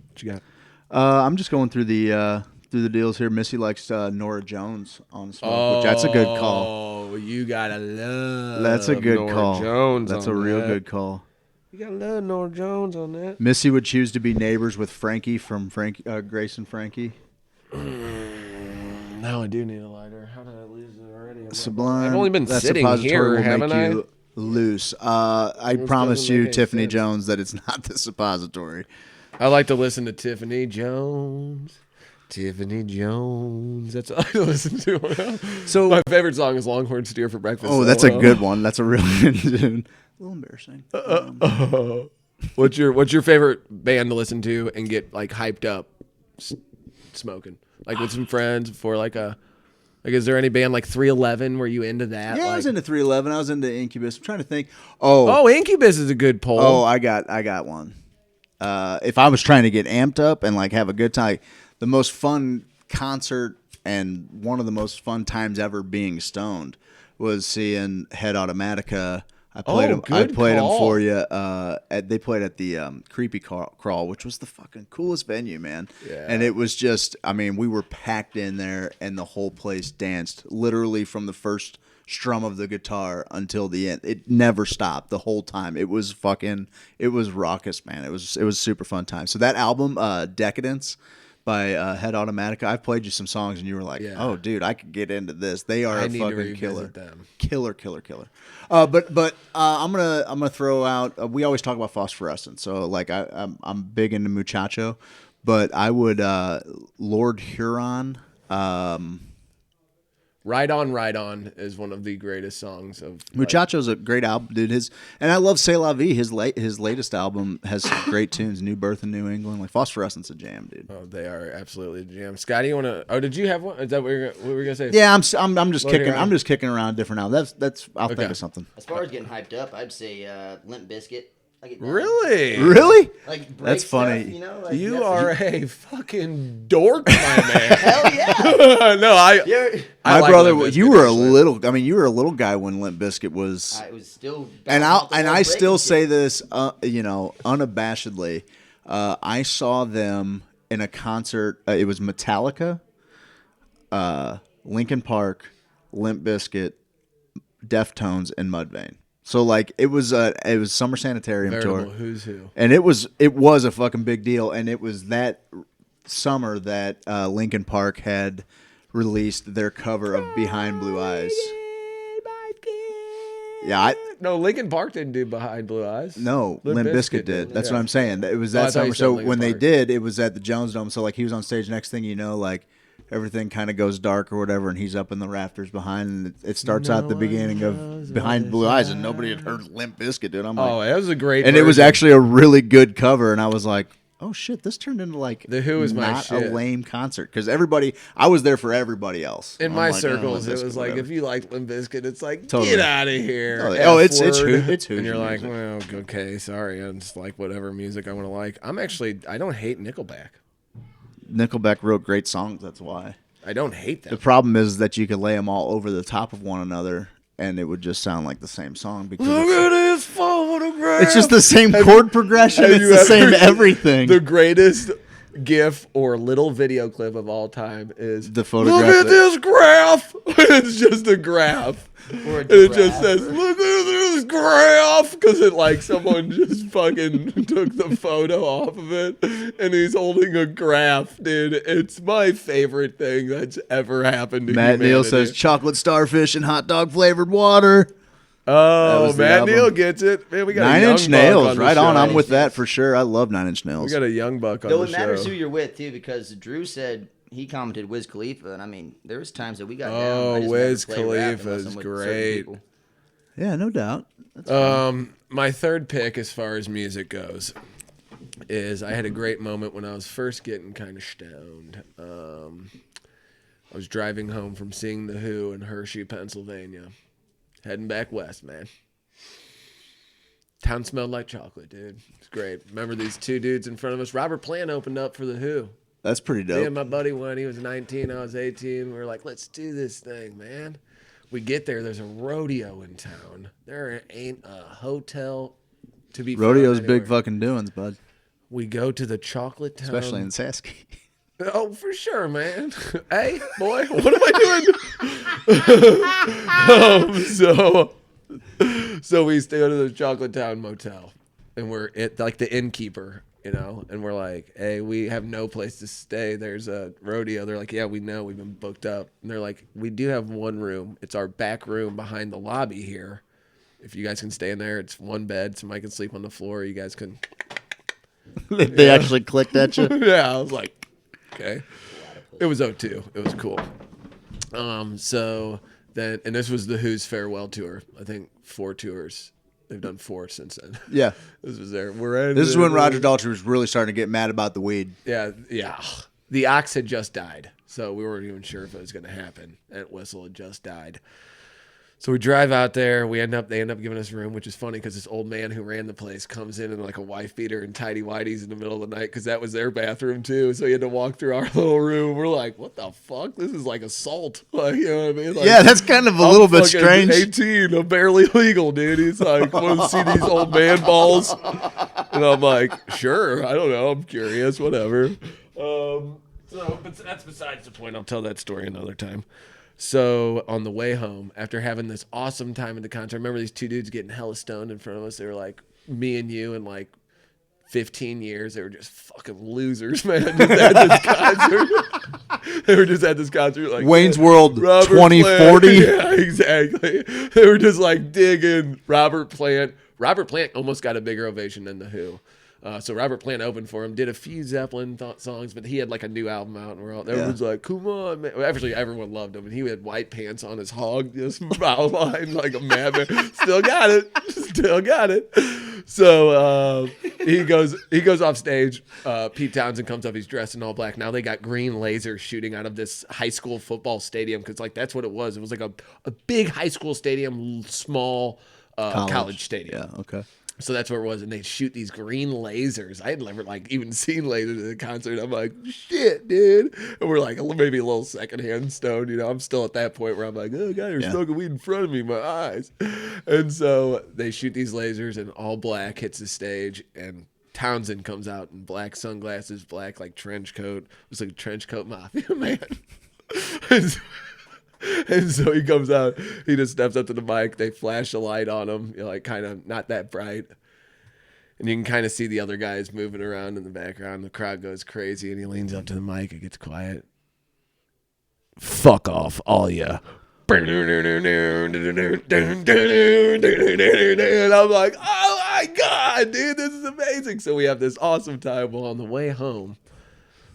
What you got? I'm just going through the deals here. Missy likes Nora Jones on Smoke, which that's a good call. Oh, you gotta love. That's a good Nora call. Jones. That's on a real that. good call. You gotta love Nora Jones on that. Missy would choose to be neighbors with Frankie from Grace and Frankie. Now I do need a lighter. How did I lose it already? Sublime. I've only been that sitting suppository here, will haven't make I? you loose. I This promise doesn't you, make any Tiffany sense. Jones, that it's not the suppository. I like to listen to Tiffany Jones. Tiffany Jones. That's all I listen to. So My favorite song is Longhorn Steer for Breakfast. Oh, that's a good one. That's a real good tune. A little embarrassing. What's your favorite band to listen to and get like hyped up smoking? Like with some friends for like is there any band like 311 where you into that? Yeah, like, I was into 311. I was into Incubus. I'm trying to think. Oh, Incubus is a good poll. Oh, I got one. If I was trying to get amped up and like have a good time, the most fun concert and one of the most fun times ever being stoned was seeing Head Automatica. I played them. I good played them call. for you. They played at the Creepy Crawl, which was the fucking coolest venue, man. Yeah. And it was just, I mean, we were packed in there, and the whole place danced literally from the first strum of the guitar until the end. It never stopped the whole time. It was raucous, man. It was super fun time. So that album, Decadence by Head Automatica, I've played you some songs and you were like, Yeah. oh dude, I could get into this. They are I a need to fucking revisit killer. them. Killer. But I'm gonna throw out. We always talk about phosphorescence, so like I'm big into Muchacho, but I would Lord Huron. Ride On is one of the greatest songs of Muchacho's a great album, dude. And I love C'est La Vie. His latest album has some great tunes. New Birth in New England, like Phosphorescence, a jam, dude. Oh, they are absolutely a jam. Scotty, you want to? Oh, did you have one? Is that what what were you gonna say? Yeah, I'm just Lord kicking. Huron. I'm just kicking around different albums. I'll think Okay. of something. As far as getting hyped up, I'd say Limp Bizkit. I get Really? Really? like break That's funny. stuff, you know? Like, You that's- are a fucking dork, my man. Hell yeah. No, I My like brother, Limp Bizkit, you were a actually. little. I mean, you were a little guy when Limp Bizkit was. I was still. And bouncing off the I walls, still breaking say shit. this, unabashedly. I saw them in a concert. It was Metallica, Linkin Park, Limp Bizkit, Deftones, and Mudvayne. So like it was Summer Sanitarium Veritable tour, who's who. and it was a fucking big deal. And it was that summer that Linkin Park had released their cover of Behind Blue Eyes. Yeah, No, Linkin Park didn't do Behind Blue Eyes. No, Limp Bizkit did. That's Yeah. what I'm saying. It was Oh, I that thought you summer. said So Linkin when they Park. did, it was at the Jones Dome. So like he was on stage. Next thing you know, like everything kind of goes dark or whatever, and he's up in the rafters behind, and it starts out the beginning of Behind Blue Eyes, and nobody had heard Limp Bizkit, dude. I'm like, Oh, that was a great. and it was version. actually a really good cover, and I was like, oh shit, this turned into like The Who is my not shit. a lame concert because I was there for everybody else. In I'm my like, oh, circles, Limp it was Bizkit, like whatever. if you like Limp Bizkit, it's like Totally. get out of here. Oh, it's F-word. it's Hoosier And you're like, music. well, okay, sorry, I just like whatever music I want to like. I don't hate Nickelback. Nickelback wrote great songs. That's why. I don't hate them. The problem is that you could lay them all over the top of one another, and it would just sound like the same song because Look at this photograph. it's just the same chord progression. Have It's you the same ever seen everything. The greatest GIF or little video clip of all time is The photograph Look at that- this graph. It's just a graph. Or a And it just giraffe. says, "Look at this graph," because it like someone just fucking took the photo off of it, and he's holding a graph, dude. It's my favorite thing that's ever happened to Matt Neal humanity. says chocolate starfish and hot dog flavored water. "Oh, was the Matt album. Neal gets it. Man, we got Nine a young Inch buck Nails, the right on. show. I'm with that for sure. I love Nine Inch We Nails. got a young buck on Though the it matters show. who you're with too, because Drew said he commented Wiz Khalifa, and I mean, there was times that we got down. Oh, I just Wiz never play rap Khalifa unless is I'm with certain great. people. Yeah, no doubt. That's My third pick, as far as music goes, is I had a great moment when I was first getting kind of stoned. I was driving home from seeing The Who in Hershey, Pennsylvania, heading back west, man. Town smelled like chocolate, dude. It's great. Remember these two dudes in front of us? Robert Plant opened up for The Who. That's pretty Me and dope. my buddy went. He was 19. I was 18. We were like, let's do this thing, man. We get there. There's a rodeo in town. There ain't a hotel to be Rodeo's found big anywhere. fucking doings, bud. We go to the chocolate town. Especially in Sasky. Oh, for sure, man. Hey, boy, what am I doing? So we stay to the Chocolate Town Motel, and we're at like the innkeeper, and we're like, hey, we have no place to stay. There's a rodeo. They're like, yeah, we know. We've been booked up. And they're like, we do have one room. It's our back room behind the lobby here. If you guys can stay in there, it's one bed. Somebody can sleep on the floor. You guys can. They actually clicked at you. Yeah, I was like, okay. It was 02. It was cool. So then, and this was the Who's farewell tour. I think 4 tours. They've done 4 since then. Yeah. This was there. This is when Roger Daltrey was really starting to get mad about the weed. Yeah. The ox had just died, so we weren't even sure if it was going to happen. Aunt Whistle had just died. So we drive out there. They end up giving us a room, which is funny because this old man who ran the place comes in like a wife beater and tidy whities in the middle of the night because that was their bathroom too. So he had to walk through our little room. We're like, what the fuck? This is like assault. Like, you know what I mean? Like, Yeah, that's kind of a little bit strange. 18, I'm barely legal, dude. He's like, want to see these old man balls? And I'm like, sure. I don't know. I'm curious. Whatever. But that's besides the point. I'll tell that story another time. So on the way home, after having this awesome time at the concert, I remember these 2 dudes getting hella stoned in front of us. They were like, me and you in like 15 years. They were just fucking losers, man. Just at this concert. They were just at this concert like Wayne's World Robert 2040. Plant. Yeah, exactly. They were just like digging Robert Plant. Robert Plant almost got a bigger ovation than The Who. So Robert Plant opened for him, did a few Zeppelin songs, but he had like a new album out, and everyone's like, "Come on, man!" Well, actually, everyone loved him, and he had white pants on his hog, just outlined like a madman. Still got it. So he goes off stage. Pete Townsend comes up. He's dressed in all black. Now they got green lasers shooting out of this high school football stadium because like that's what it was. It was like a big high school stadium, small college stadium. Yeah, okay. So that's where it was, and they shoot these green lasers. I had never even seen lasers at a concert. I'm like, shit, dude. And we're like maybe a little secondhand stoned. I'm still at that point where I'm like, oh god, you're smoking weed in front of me, my eyes. And so they shoot these lasers, and all black hits the stage, and Townsend comes out in black sunglasses, black like trench coat. It was like a trench coat mafia man. And so he comes out, he just steps up to the mic, they flash a light on him, like kind of not that bright. And you can kind of see the other guys moving around in the background. The crowd goes crazy, and he leans up to the mic, it gets quiet. Fuck off, all ya. And I'm like, oh my God, dude, this is amazing. So we have this awesome time. Well, on the way home,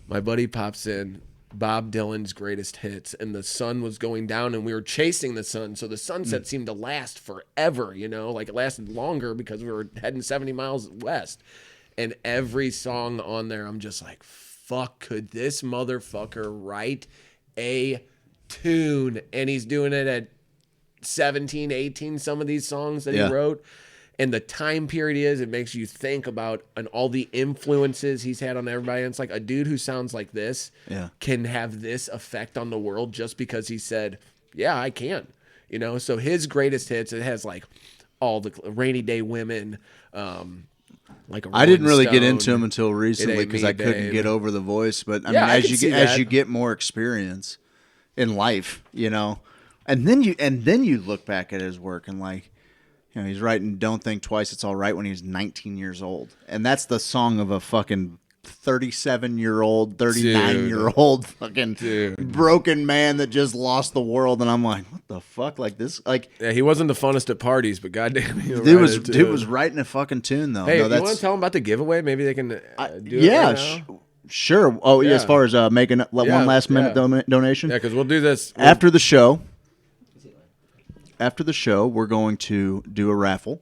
my buddy pops in Bob Dylan's greatest hits, and the sun was going down, and we were chasing the sun, so the sunset seemed to last forever, like it lasted longer because we were heading 70 miles west. And every song on there, I'm just like, fuck, could this motherfucker write a tune? And he's doing it at 17, 18, some of these songs that he wrote. And the time period it makes you think about and all the influences he's had on everybody. And it's like a dude who sounds like this can have this effect on the world just because he said, yeah, I can. So his greatest hits, it has like all the Rainy Day Women, like I didn't really get into him until recently because I couldn't get over the voice. But I mean, as you get more experience in life, and then you look back at his work and like, he's writing "Don't Think Twice, It's All Right" when he was 19 years old, and that's the song of a fucking 37-year-old, 39-year-old fucking broken man that just lost the world. And I'm like, what the fuck? Like this? Like, yeah, he wasn't the funnest at parties, but goddamn, dude was writing a fucking tune though. Hey, you want to tell him about the giveaway? Maybe they can do it. Yeah, right now? Sure. Oh, yeah. As far as making one last minute donation. Yeah, because we'll do this after the show. After the show, we're going to do a raffle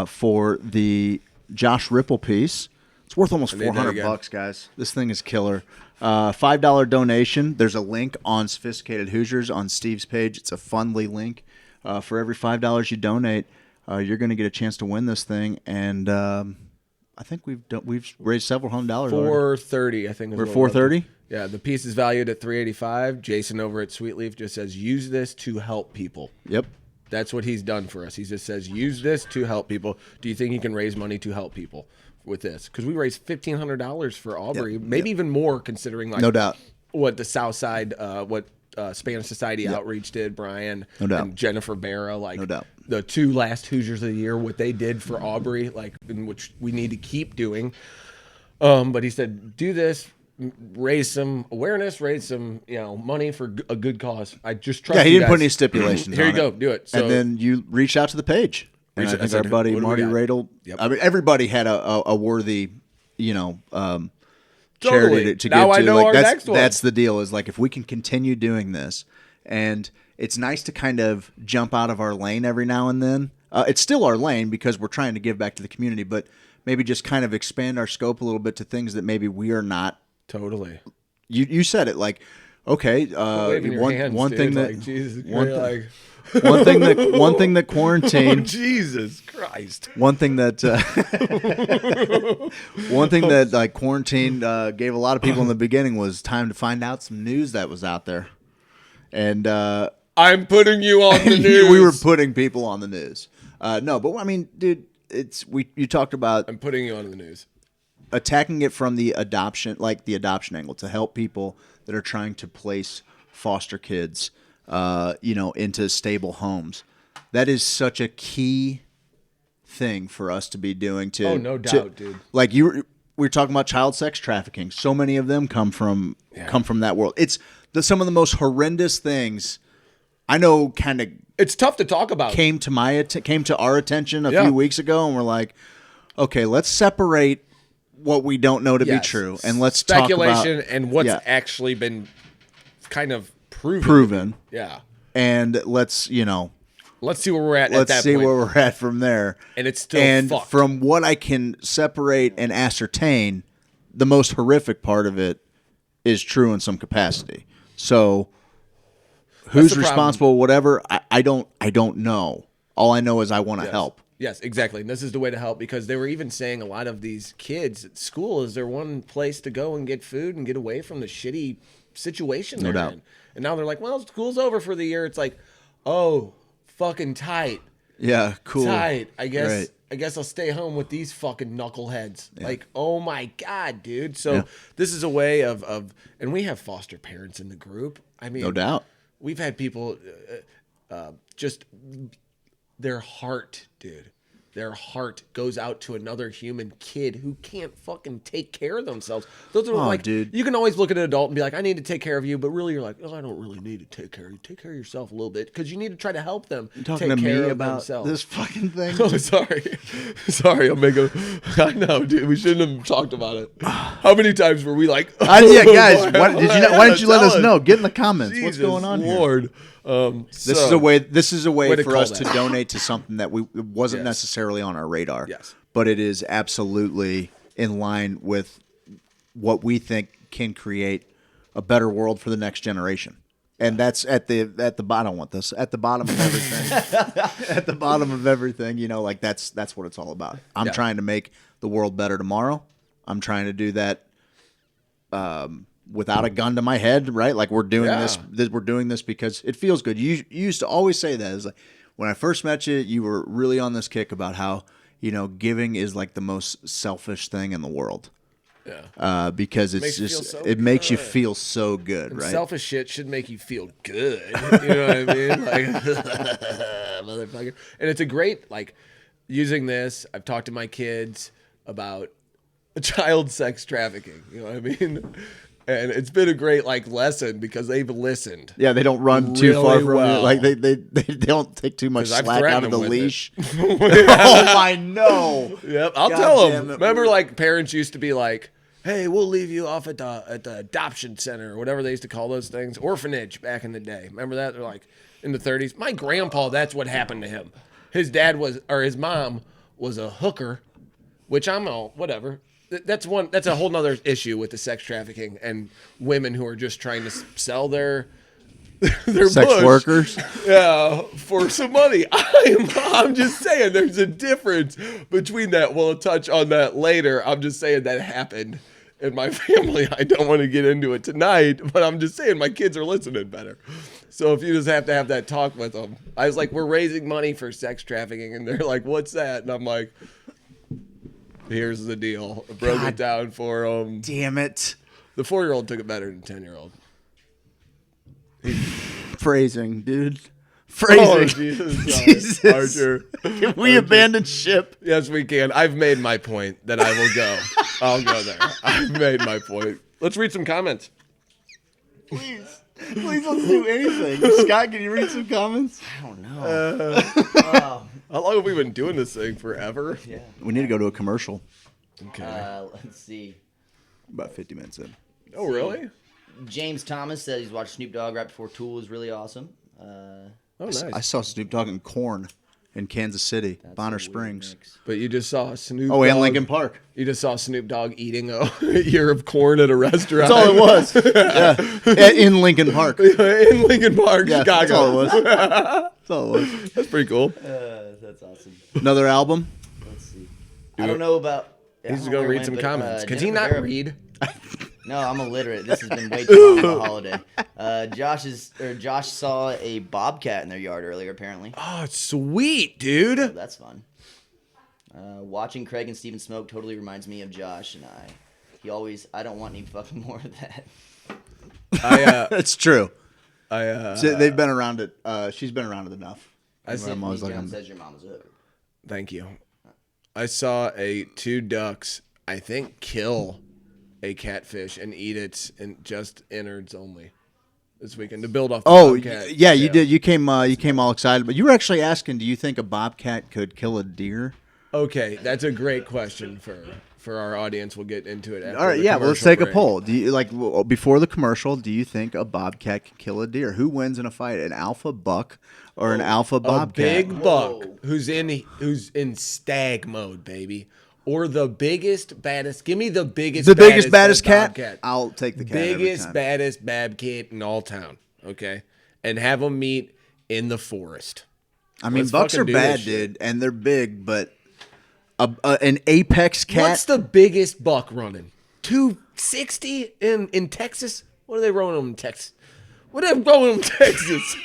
for the Josh Ripple piece. It's worth almost $400, guys. This thing is killer. $5 donation. There's a link on Sophisticated Hoosiers on Steve's page. It's a Fundly link. For every $5 you donate, you're going to get a chance to win this thing. And I think we've raised several $100s. $430, I think. We're $430. Yeah, the piece is valued at $385. Jason over at Sweetleaf just says, use this to help people. Yep. That's what he's done for us. He just says, use this to help people. Do you think he can raise money to help people with this? Because we raised $1,500 for Aubrey, maybe even more considering like no doubt what the South Side, Spanish Society Outreach did, Brian and Jennifer Barra, like no doubt. The 2 last Hoosiers of the year, what they did for Aubrey, like in which we need to keep doing. But he said, do this, raise some awareness, raise some money for a good cause. I just trust. Yeah, he you didn't guys. put any stipulations. Here on you go, it. do it. So, and then you reach out to the page. And I think our buddy Marty Radel. Yep. I mean, everybody had a worthy, Totally. charity to Now give I to. know Like our next one. that's the deal. Is like if we can continue doing this, and it's nice to kind of jump out of our lane every now and then. It's still our lane because we're trying to give back to the community, but maybe just kind of expand our scope a little bit to things that maybe we are not. Totally. You said it like, okay, one thing that quarantine. Oh, Jesus Christ. One thing that like quarantine gave a lot of people in the beginning was time to find out some news that was out there, and I'm putting you on the news. we were putting people on the news. No, but I mean, dude, you talked about I'm putting you on the news. Attacking it from the adoption angle to help people that are trying to place foster kids, into stable homes. That is such a key thing for us to be doing. Oh, no doubt, dude. Like we were talking about child sex trafficking. So many of them come from that world. It's some of the most horrendous things. I know, kind of. It's tough to talk about. Came to our attention a few weeks ago, and we're like, okay, let's separate what we don't know to be true, and let's speculation talk about, and what's actually been kind of proven. Yeah, and let's see where we're at. Let's at that see point. where we're at from there. And it's still fucked. From what I can separate and ascertain, the most horrific part of it is true in some capacity. So, who's responsible? Whatever. I don't know. All I know is I want to help. Yes, exactly. And this is the way to help, because they were even saying a lot of these kids at school is their one place to go and get food and get away from the shitty situation they're in. And now they're like, well, school's over for the year. It's like, oh, fucking tight. Yeah, cool. Tight. I guess I'll stay home with these fucking knuckleheads. Yeah. Like, oh my God, dude. So this is a way of and we have foster parents in the group. I mean, no doubt. We've had people just their heart, dude. Their heart goes out to another human kid who can't fucking take care of themselves. Those are dude. You can always look at an adult and be like, I need to take care of you. But really, you're like, oh, I don't really need to take care of you. Take care of yourself a little bit, because you need to try to help them talking take to care me of about themselves. This fucking thing. Oh, sorry. Sorry, Omega. I know, dude. We shouldn't have talked about it. How many times were we like, guys, why didn't you let us know? Get in the comments. Jesus What's going on Lord. here? This is a way for us to donate to something that wasn't necessarily on our radar. Yes. But it is absolutely in line with what we think can create a better world for the next generation. And that's at the bottom. I don't want this at the bottom of everything. At the bottom of everything, like that's what it's all about. I'm trying to make the world better tomorrow. I'm trying to do that without a gun to my head, right? Like we're doing this. We're doing this because it feels good. You used to always say that. It's like when I first met you, you were really on this kick about how giving is like the most selfish thing in the world. Yeah. Because it makes you feel so good, and right? Selfish shit should make you feel good. You know what I mean? Like, motherfucker. And it's a great, using this. I've talked to my kids about child sex trafficking. You know what I mean? And it's been a great lesson because they've listened. Yeah, they don't run too far from you. Like they don't take too much slack out of the leash. Oh, I know. Yep, I'll tell them. Remember, parents used to be like, "Hey, we'll leave you off at the adoption center or whatever they used to call those things, orphanage back in the day." Remember that? They're like in the 30s. My grandpa, that's what happened to him. His his mom was a hooker, which I'm all whatever. That's a whole nother issue with the sex trafficking and women who are just trying to sell their They're Sex bush. workers. Yeah, for some money. I'm just saying there's a difference between that. We'll touch on that later. I'm just saying that happened in my family. I don't want to get into it tonight, but I'm just saying my kids are listening better. So if you just have to have that talk with them. I was like, we're raising money for sex trafficking. And they're like, what's that? And I'm like, here's the deal. I broke it down for them. Damn it. The 4-year-old took it better than the 10-year-old. Phrasing, dude. Phrasing. Oh, Jesus. Sorry. Jesus. Archer. Can we abandon ship? Yes, we can. I've made my point that I will go. I'll go there. I've made my point. Let's read some comments. Please. Please let's do anything. Scott, can you read some comments? I don't know. How long have we been doing this thing? Forever? Yeah. We need to go to a commercial. Okay. Let's see. About 50 minutes in. Oh, really? James Thomas said he's watched Snoop Dogg right before Tool was really awesome. Oh, nice. I saw Snoop Dogg in Corn in Kansas City, That's Bonner a weird Springs. mix. But you just saw Snoop Oh, Dogg. and Lincoln Park. You just saw Snoop Dogg eating a ear of corn at a restaurant. That's all it was. Yeah. In Lincoln Park. In Lincoln Park, Yeah, Chicago. that's all it was. That's all it was. That's pretty cool. That's awesome. Another album? Let's see. I don't know about. I He's don't know going to where it read some went, but, comments. Can he Jennifer not Vera- read? No, I'm illiterate. This has been way too long of a holiday. Josh saw a bobcat in their yard earlier, apparently. Oh, sweet, dude. So that's fun. Watching Craig and Steven smoke totally reminds me of Josh and I. I don't want any fucking more of that. That's true. So They've been around it. She's been around it enough. Sidney Jones says your mama's a hooker. Thank you. I saw two ducks, I think, kill a catfish and eat it in just innards only this weekend to build off the bobcat. Yeah, you did. You came all excited, but you were actually asking, do you think a bobcat could kill a deer? Okay, that's a great question for our audience. We'll get into it after All right, the yeah. Well, let's commercial take a break. poll. Do you before the commercial? Do you think a bobcat can kill a deer? Who wins in a fight, an alpha buck or an alpha A bobcat? big buck Whoa. who's in stag mode, baby. Or the biggest, baddest. Give me the biggest, baddest cat. bobcat. I'll take the cat. every Biggest, time. baddest bobcat in all town. Okay, and have them meet in the forest. I mean, Let's bucks fucking are do bad, this shit. dude, and they're big, but an apex cat. What's the biggest buck running? 260 in Texas? What are they running in Texas? What are they running in Texas?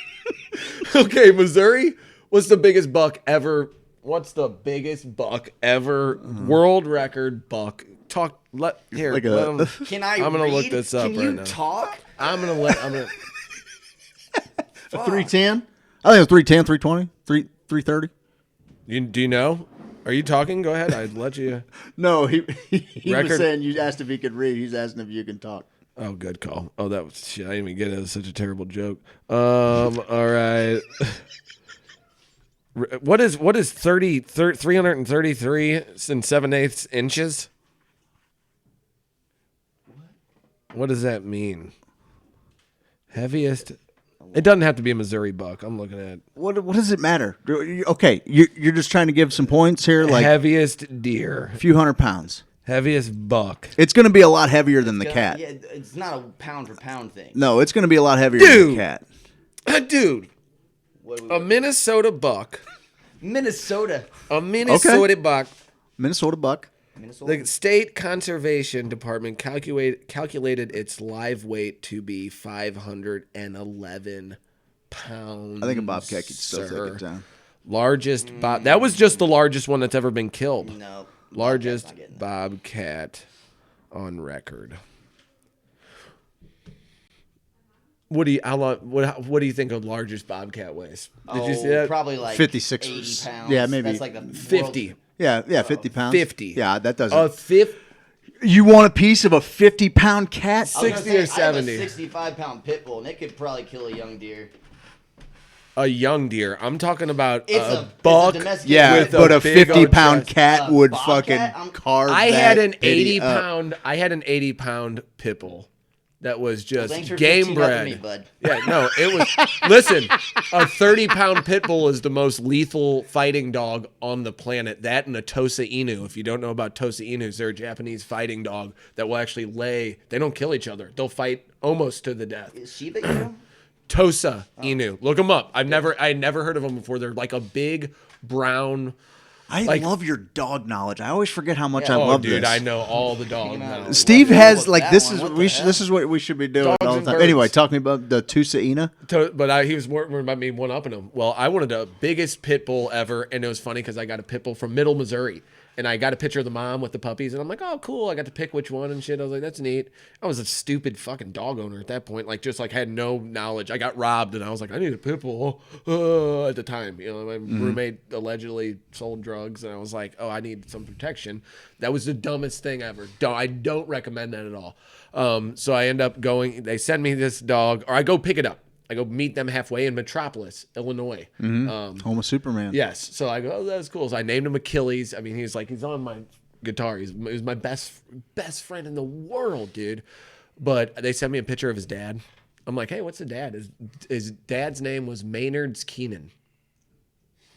Okay, Missouri. What's the biggest buck ever? What's the biggest buck ever? World record buck. Here. Like let 'em- Can I I'm gonna read? look this up Can right you now. talk? I'm gonna. A 310? I think it was 310, 320, 330. Do you know? Are you talking? Go ahead. I'd let you. No, he was Record- saying you asked if he could read. He's asking if you can talk. Oh, good call. Oh, that was shit. I didn't even get it. It was such a terrible joke. All right. What is 333 and 7/8 inches? What does that mean? Heaviest. It doesn't have to be a Missouri buck. I'm looking at What does it matter? Okay, you're just trying to give some points here, like heaviest deer, a few 100 pounds. heaviest buck. It's going to be a lot heavier than the Yeah, cat. Yeah, it's not a pound for pound thing. No, it's going to be a lot heavier than Dude. the cat. Dude, What do we a got? Minnesota buck. Minnesota. A Minnesota buck. Minnesota buck. Minnesota. The state conservation department calculated its live weight to be 511 pounds. I think a bobcat could still sir. take it down. Largest that was just the largest one that's ever been killed. No. Largest Bobcat's not getting that. bobcat on record. What do you think a largest bobcat weighs? Did you see that? Probably like 56. 80 pounds. Yeah, maybe. That's like the 50. Yeah, 50 pounds. 50. Yeah, that doesn't. A fifth. You want a piece of a 50-pound cat? 60 or 70. I have a 65-pound pit bull, and it could probably kill a young deer. A young deer. I'm talking about It's a a buck. domesticated Yeah, with but a big old 50-pound chest. cat A would bobcat? fucking carve I that had an bitty 80 up. pound. I had an 80-pound pit bull that was just Thanks for game fixing up bred. with me, bud. Yeah, no, it was. Listen, a 30-pound pit bull is the most lethal fighting dog on the planet. That and a Tosa Inu. If you don't know about Tosa Inus, they're a Japanese fighting dog that will actually lay. They don't kill each other. They'll fight almost to the death. Is Shiba Inu? Tosa Inu. Look them up. I had never heard of them before. They're like a big brown. I love your dog knowledge. I always forget how much I love dude, this. I know all the dog now. Steve has like that this one. is What we the should, hell? this is what we should be doing Dogs all the and time. birds. Anyway, talking about the Tusaina. But he was more about me one-upping him. Well, I wanted the biggest pit bull ever, and it was funny because I got a pit bull from Middle Missouri, and I got a picture of the mom with the puppies, and I'm like, oh, cool. I got to pick which one and shit. I was like, that's neat. I was a stupid fucking dog owner at that point, like just like had no knowledge. I got robbed, and I was like, I need a pit bull at the time. You know, my roommate allegedly sold drugs, and I was like, oh, I need some protection. That was the dumbest thing ever. I don't recommend that at all. So I end up going. They send me this dog, or I go pick it up. I go meet them halfway in Metropolis, Illinois. Home of Superman. Yes. So I go, oh, that's cool. So I named him Achilles. I mean, he's on my guitar. He was my best friend in the world, dude. But they sent me a picture of his dad. I'm like, hey, what's the dad? His dad's name was Maynard's Keenan.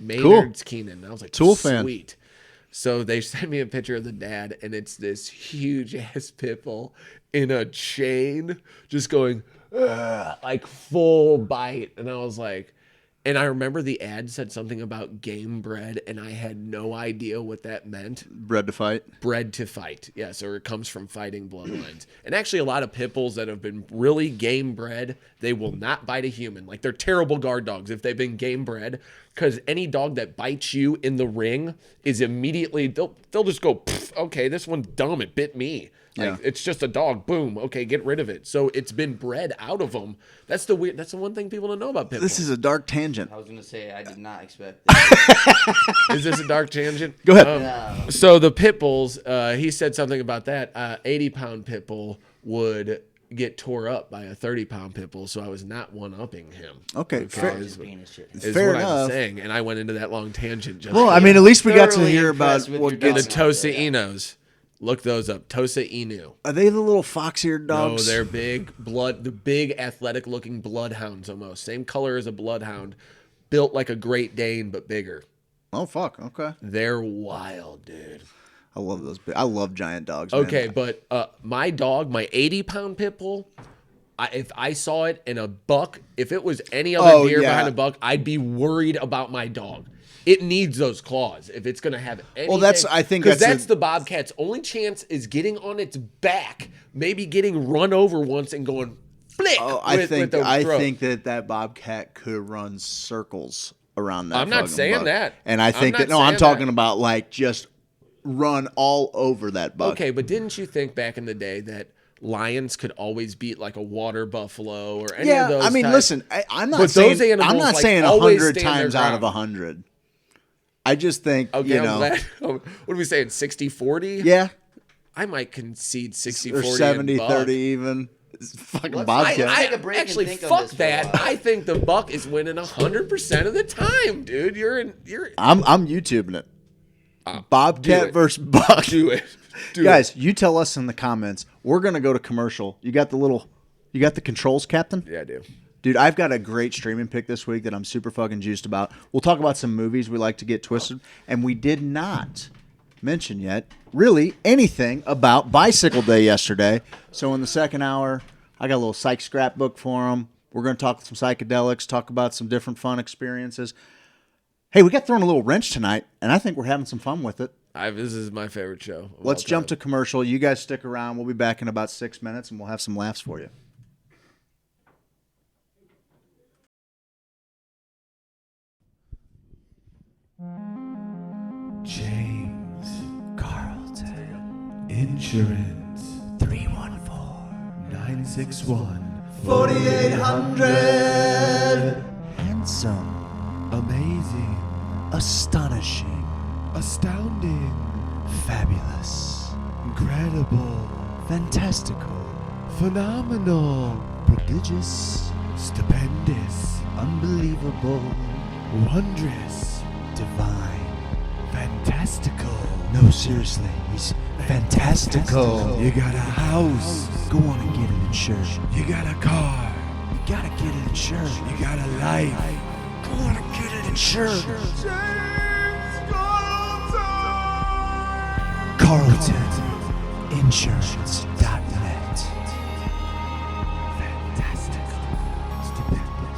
Maynard's Keenan. I was like, Tool fan. Sweet. So they sent me a picture of the dad, and it's this huge ass pit bull in a chain, just going, like full bite. And I was like, and I remember the ad said something about game bred, and I had no idea what that meant. Bred to fight. Bred to fight. Yes, or it comes from fighting bloodlines. And actually a lot of pit bulls that have been really game bred, they will not bite a human. Like they're terrible guard dogs if they've been game bred, because any dog that bites you in the ring is immediately, they'll just go, okay, this one's dumb, it bit me. Like, it's just a dog. Boom. Okay, get rid of it. So it's been bred out of them. That's the one thing people don't know about pit bulls. This is a dark tangent. I was going to say, I did not expect this. Is this a dark tangent? Go ahead. So the pit bulls, he said something about that. 80-pound pit bull would get tore up by a 30-pound pit bull, so I was not one-upping him. Okay, fair, Is fair what enough. I'm saying, and I went into that long tangent. Just Well, I mean, at least we got to Thoroughly hear about impressed with what your the gets. dog. Tosa Inos. Look those up. Tosa Inu. Are they the little fox-eared dogs? No, they're the big athletic-looking bloodhounds almost. Same color as a bloodhound, built like a Great Dane but bigger. Oh fuck. Okay. They're wild, dude. I love those. I love giant dogs. Man. Okay, but my dog, my 80-pound pit bull, if I saw it in a buck, if it was any other deer behind a buck, I'd be worried about my dog. It needs those claws if it's going to have anything. Well, I think that's the bobcat's only chance is getting on its back, maybe getting run over once and going flick. Oh, I with think the throat. that bobcat could run circles around that. I'm not fucking saying buck. that. And I think I'm that I'm saying talking that. about like just run all over that buck. Okay, but didn't you think back in the day that lions could always beat like a water buffalo or any of those? I mean, types? listen, I'm not But saying those animals, I'm not like, saying always 100 stand their times out of ground. 100. I just think Okay, you know, I'm glad. What are we saying? 60-40? yeah, I might concede 60-40 or and 70-30 buck. even. It's fucking Let's- bobcat. Take a break and actually think of fuck this for a that. while. I think the buck is winning 100% of the time, dude. You're I'm YouTubing it. do Bobcat it. versus buck. do it. Do Guys, it. you tell us in the comments. We're gonna go to commercial. You got the controls, Captain? Yeah, I do. Dude, I've got a great streaming pick this week that I'm super fucking juiced about. We'll talk about some movies we like to get twisted, and we did not mention yet really anything about Bicycle Day yesterday. So in the second hour, I got a little psych scrapbook for them. We're going to talk some psychedelics, talk about some different fun experiences. Hey, we got thrown a little wrench tonight, and I think we're having some fun with it. This is my favorite show. Let's jump to commercial. You guys stick around. We'll be back in about 6 minutes, and we'll have some laughs for you. James Carlton Insurance 314-961-4800. Handsome, Amazing, astonishing, astounding, fabulous, incredible, fantastical, phenomenal, prodigious, stupendous, unbelievable, wondrous, divine. fantastical. No, seriously, he's fantastical. You got a house, Go on and get it insured. you got a car, You gotta get it insured. you got a life. Go on and get it insured. CarltonInsurance.net. Fantastical, stupendous,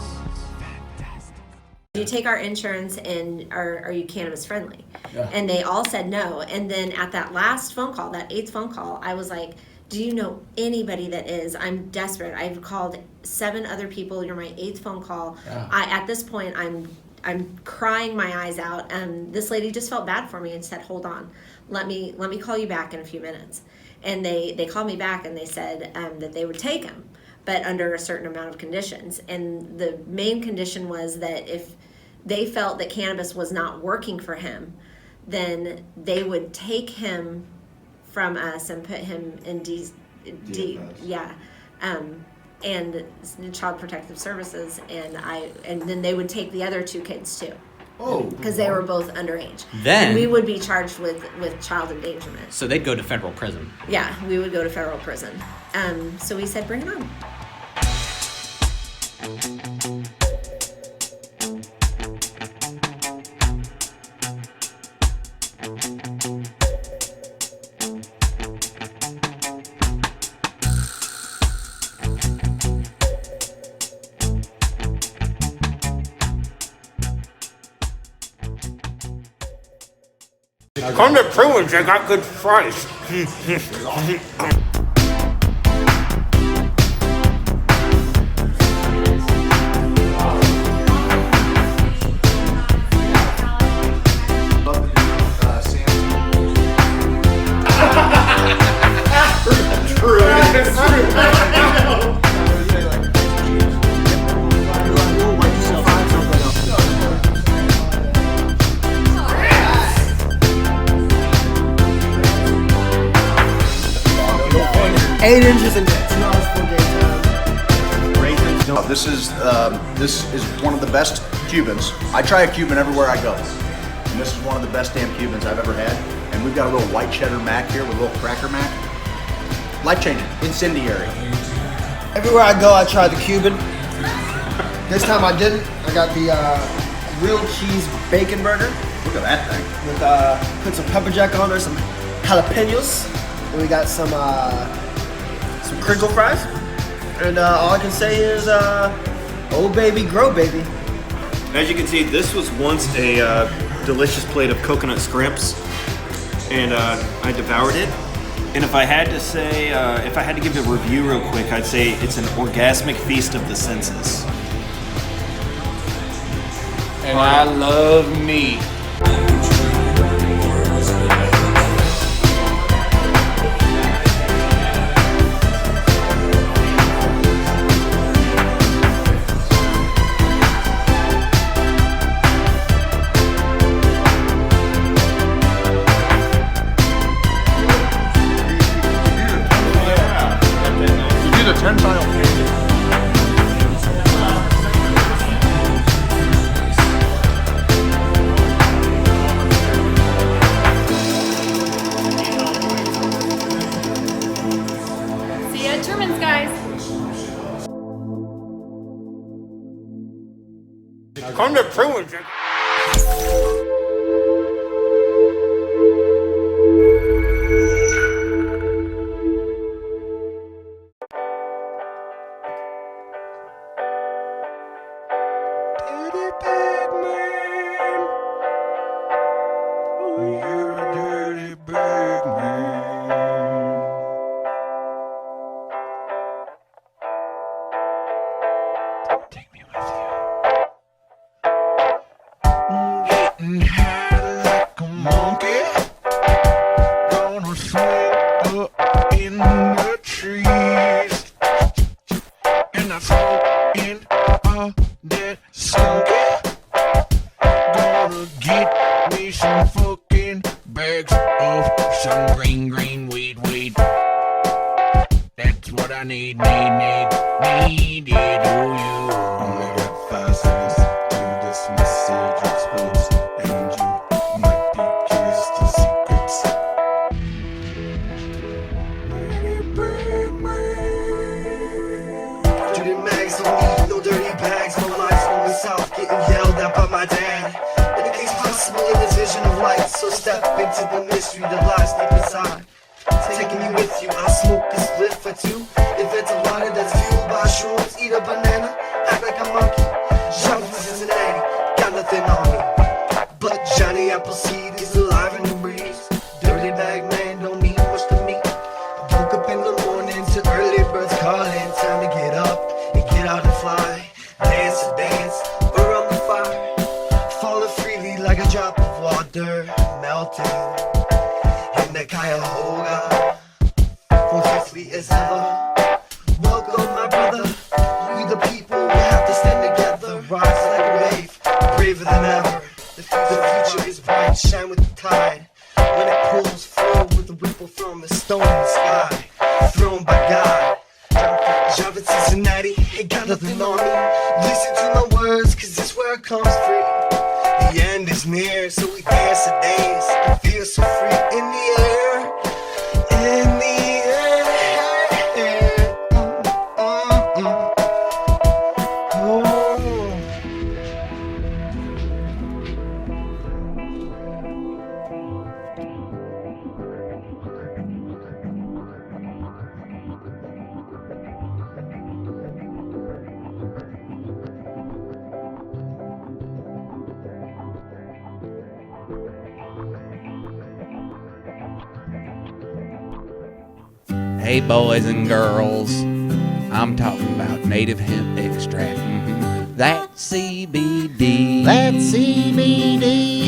Do you take our insurance and are you cannabis friendly? Yeah. And they all said no. And then at that last phone call, that 8th phone call, I was like, do you know anybody that is? I'm desperate. I've called 7 other people. You're my 8th phone call. Yeah. At this point, I'm crying my eyes out. And this lady just felt bad for me and said, hold on, let me call you back in a few minutes. And they called me back and they said that they would take him, but under a certain amount of conditions. And the main condition was that if they felt that cannabis was not working for him, then they would take him from us and put him in and Child Protective Services, and then they would take the other 2 kids too. Oh. Because they were both underage. Then- and we would be charged with child endangerment. So they'd go to federal prison. Yeah, we would go to federal prison. So we said, bring it on. Come to privilege, I got good price. No, this is one of the best Cubans. I try a Cuban everywhere I go, and this is one of the best damn Cubans I've ever had. And we've got a little white cheddar mac here with a little cracker mac. Life changing, incendiary. Everywhere I go, I try the Cuban. This time I didn't. I got the grilled cheese bacon burger. Look at that thing. With put some pepper jack on there, some jalapenos, and we got some crinkle fries. And all I can say is, oh baby, grow baby. As you can see, this was once a delicious plate of coconut scrimps, and I devoured it. And if I had to say, if I had to give a review real quick, I'd say it's an orgasmic feast of the senses. And I love meat. See ya at Truman's, guys. Come to privilege. Cincinnati, got ever. Welcome, my brother. We the people, we have to stand together. Rise like a wave, braver than ever. The future is bright, shine with the tide. When it pulls forward with the ripple from the stone in the sky. Thrown by God. Driving Cincinnati, ain't got nothing on me. Listen to my words, cause this where it comes free. The end is near, so we dance to dance and feel so free in the air. In the air. Oh. Hey boys and girls, I'm talking about native hemp extract. That CBD,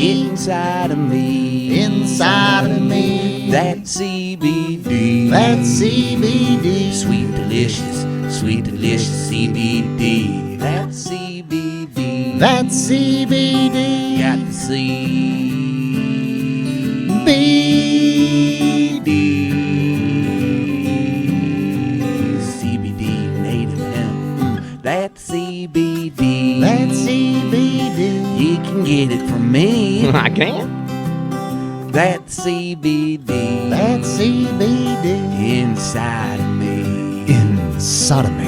inside of me, That CBD, sweet delicious CBD. That CBD, got the CBD, native hemp. That CBD, you can get it from me. I can. That CBD, inside of me. Inside of me.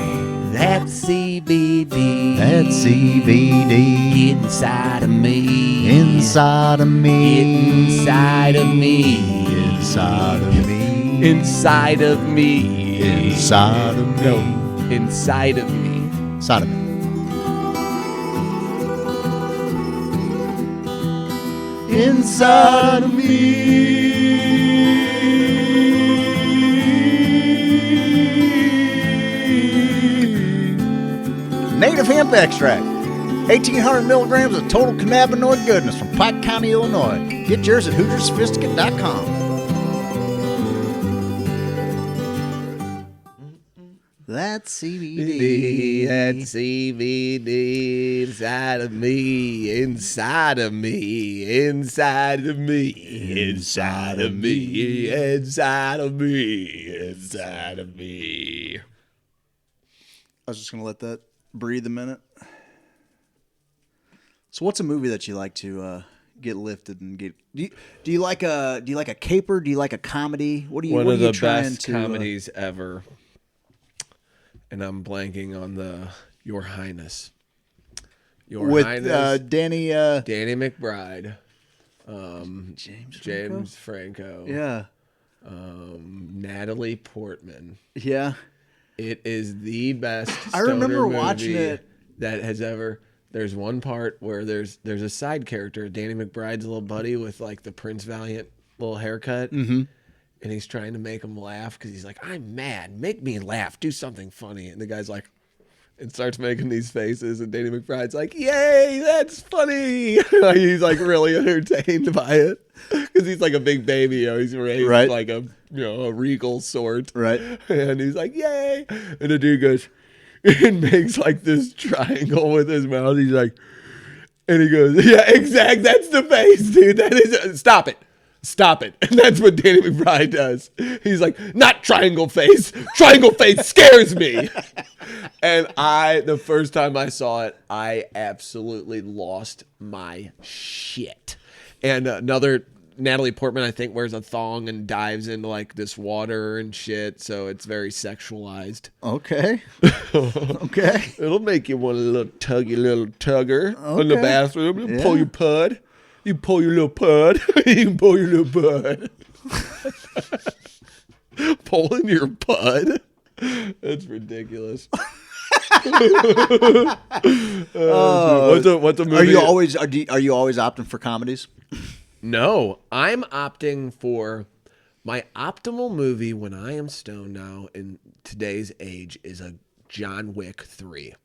That CBD, inside of me. Inside of me. Inside of me. Inside of me. Inside of me. Inside of me. No, inside of me. Inside of me. Inside of me. Native hemp extract. 1,800 milligrams of total cannabinoid goodness from Pike County, Illinois. Get yours at HoosierSophisticate.com. That's CBD. That's CBD inside of me, inside of me, inside of me, inside of me, inside of me, inside of me. I was just gonna let that breathe a minute. So, what's a movie that you like to get lifted and get? Do you like a caper? Do you like a comedy? What do you? One what of are you the trying best to, comedies ever, and I'm blanking on Your Highness. Your with Highness, Danny McBride, James Franco, Yeah, Natalie Portman. yeah. It is the best. I remember stoner watching movie it. that has ever. There's one part where there's a side character, Danny McBride's little buddy with like the Prince Valiant little haircut, and he's trying to make him laugh because he's like, "I'm mad, make me laugh, do something funny," and the guy's like, and starts making these faces, and Danny McBride's like, "Yay, that's funny!" Like, he's like really entertained by it because he's like a big baby, he's raised Right. like a a regal sort, Right. And he's like, "Yay!" And the dude goes and makes like this triangle with his mouth. He's like, and he goes, "Yeah, exact. That's the face, dude. That is. Stop it. Stop it." And that's what Danny McBride does. He's like, "Not triangle face. Triangle face scares me." And the first time I saw it, I absolutely lost my shit. And another, Natalie Portman, I think, wears a thong and dives into like this water and shit. So it's very sexualized. Okay. Okay. It'll make you want a little tugger in the Okay. bathroom. You Yeah. pull your pud. You pull your little pud. You can pull your little pud. Pulling your pud. That's ridiculous. What's a movie? Are you always opting for comedies? No, I'm opting for my optimal movie when I am stoned now in today's age is a John Wick 3.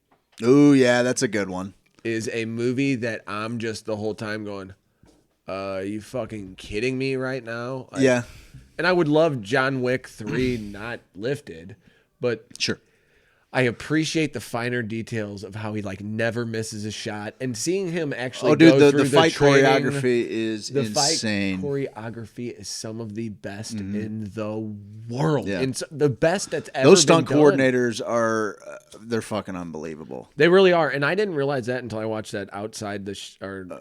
Ooh, yeah, that's a good one. Is a movie that I'm just the whole time going, are you fucking kidding me right now? Like, Yeah. and I would love John Wick 3 not lifted, but Sure. I appreciate the finer details of how he like never misses a shot, and seeing him actually. Oh, dude, go the through fight training, choreography is insane. Fight choreography is some of the best in the world. Yeah. And the best that's ever Those stunt been done. coordinators are they're fucking unbelievable. They really are, and I didn't realize that until I watched that Outside the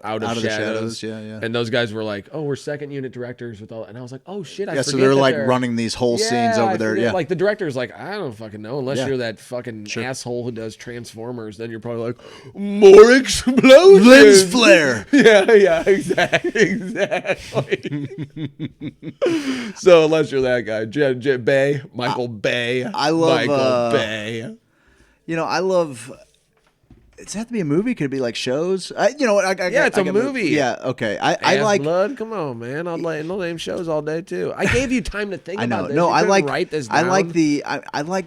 Out of the Shadows. Shadows, yeah. And those guys were like, "Oh, we're second unit directors with all," and I was like, "Oh shit!" I Yeah, forget so they're that like running these whole scenes over there. Yeah, like the director's like, "I don't fucking know," unless Yeah. you're that fucking asshole who does Transformers. Then you're probably like, "More explosions, lens flare." yeah, exactly. So unless you're that guy, Bay, Michael Bay, I love Michael Bay. You know, I love. Does it have to be a movie? Could it be like shows? You know what? It's a movie. Yeah, okay. I like Blood. Come on, man. I'll name shows all day too. I gave you time to think I know. about this. No, You I couldn't like. write this I down. like I like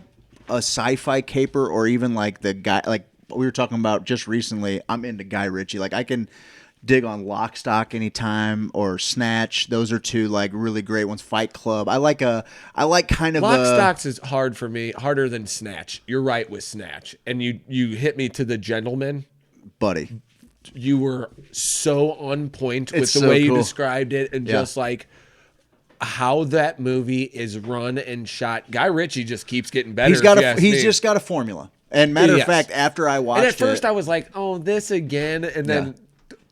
a sci-fi caper, or even like the guy. Like we were talking about just recently. I'm into Guy Ritchie. Like I can dig on Lock, Stock anytime, or Snatch. Those are two like really great ones. Fight Club. I like kind of Lock, Stocks is hard for me, harder than Snatch. You're right with Snatch, and you hit me to The Gentleman. buddy. You were so on point with It's the so way you cool. described it, and just like how that movie is run and shot. Guy Ritchie just keeps getting better. He's just got a formula. And matter of Yes. fact, after I watched And at first it, I was like, "Oh, this again," and then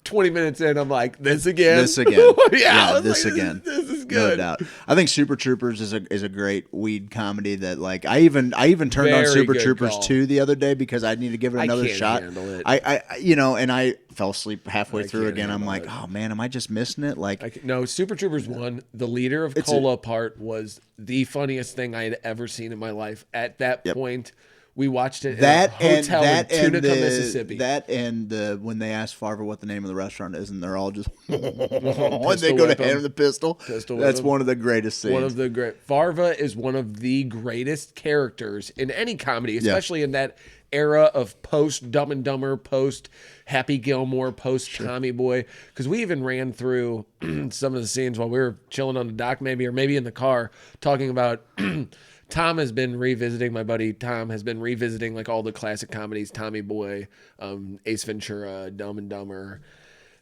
20 minutes in, I'm like, "This again, this again, yeah, I was this like, again, This is no good." doubt. I think Super Troopers is a great weed comedy that like I even turned on Very Super good Troopers call. 2 the other day because I need to give it another can't shot. handle it. I and I fell asleep halfway I through can't again. I'm handle like, it. oh man, am I just missing it? Like, No, Super Troopers 1, the leader of Cola part was the funniest thing I had ever seen in my life. At that point, we watched it that in a and hotel that in and Tunica, the, Mississippi. that and the when they ask Farva what the name of the restaurant is, and they're all just when they Pistol go whip to hand him. him the pistol. Pistol whip That's him. one of the greatest scenes. One of the great. Farva is one of the greatest characters in any comedy, especially in that era of post Dumb and Dumber, post Happy Gilmore, post Tommy Boy. Because we even ran through some of the scenes while we were chilling on the dock, maybe, or maybe in the car, talking about. Tom has been revisiting, my buddy Tom has been revisiting like all the classic comedies, Tommy Boy, Ace Ventura, Dumb and Dumber.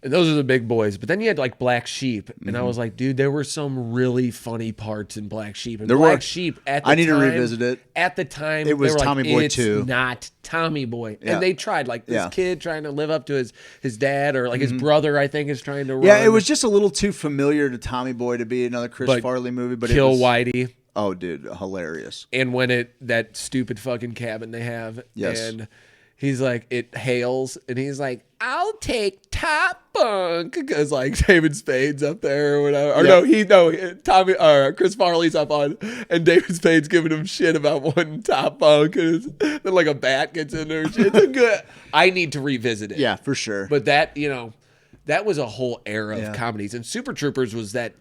And those are the big boys. But then you had like Black Sheep. And I was like, dude, there were some really funny parts in Black Sheep. And There Black were. Sheep at the I need to time, revisit it. At the time, It was they were Tommy like, Boy it's 2. not Tommy Boy. Yeah. And they tried, like this Yeah. kid trying to live up to his dad, or like his brother, I think, is trying to run. Yeah, it was just a little too familiar to Tommy Boy to be another Chris But Farley movie. But Kill it was, Whitey. Oh, dude, hilarious. And when that stupid fucking cabin they have, Yes. and he's like, it hails, and he's like, "I'll take top bunk," because like David Spade's up there or whatever. Or Tommy or Chris Farley's up on, and David Spade's giving him shit about wanting top bunk, and then like a bat gets in there. And shit. It's a good. I need to revisit it. Yeah, for sure. But that that was a whole era Yeah. of comedies, and Super Troopers was that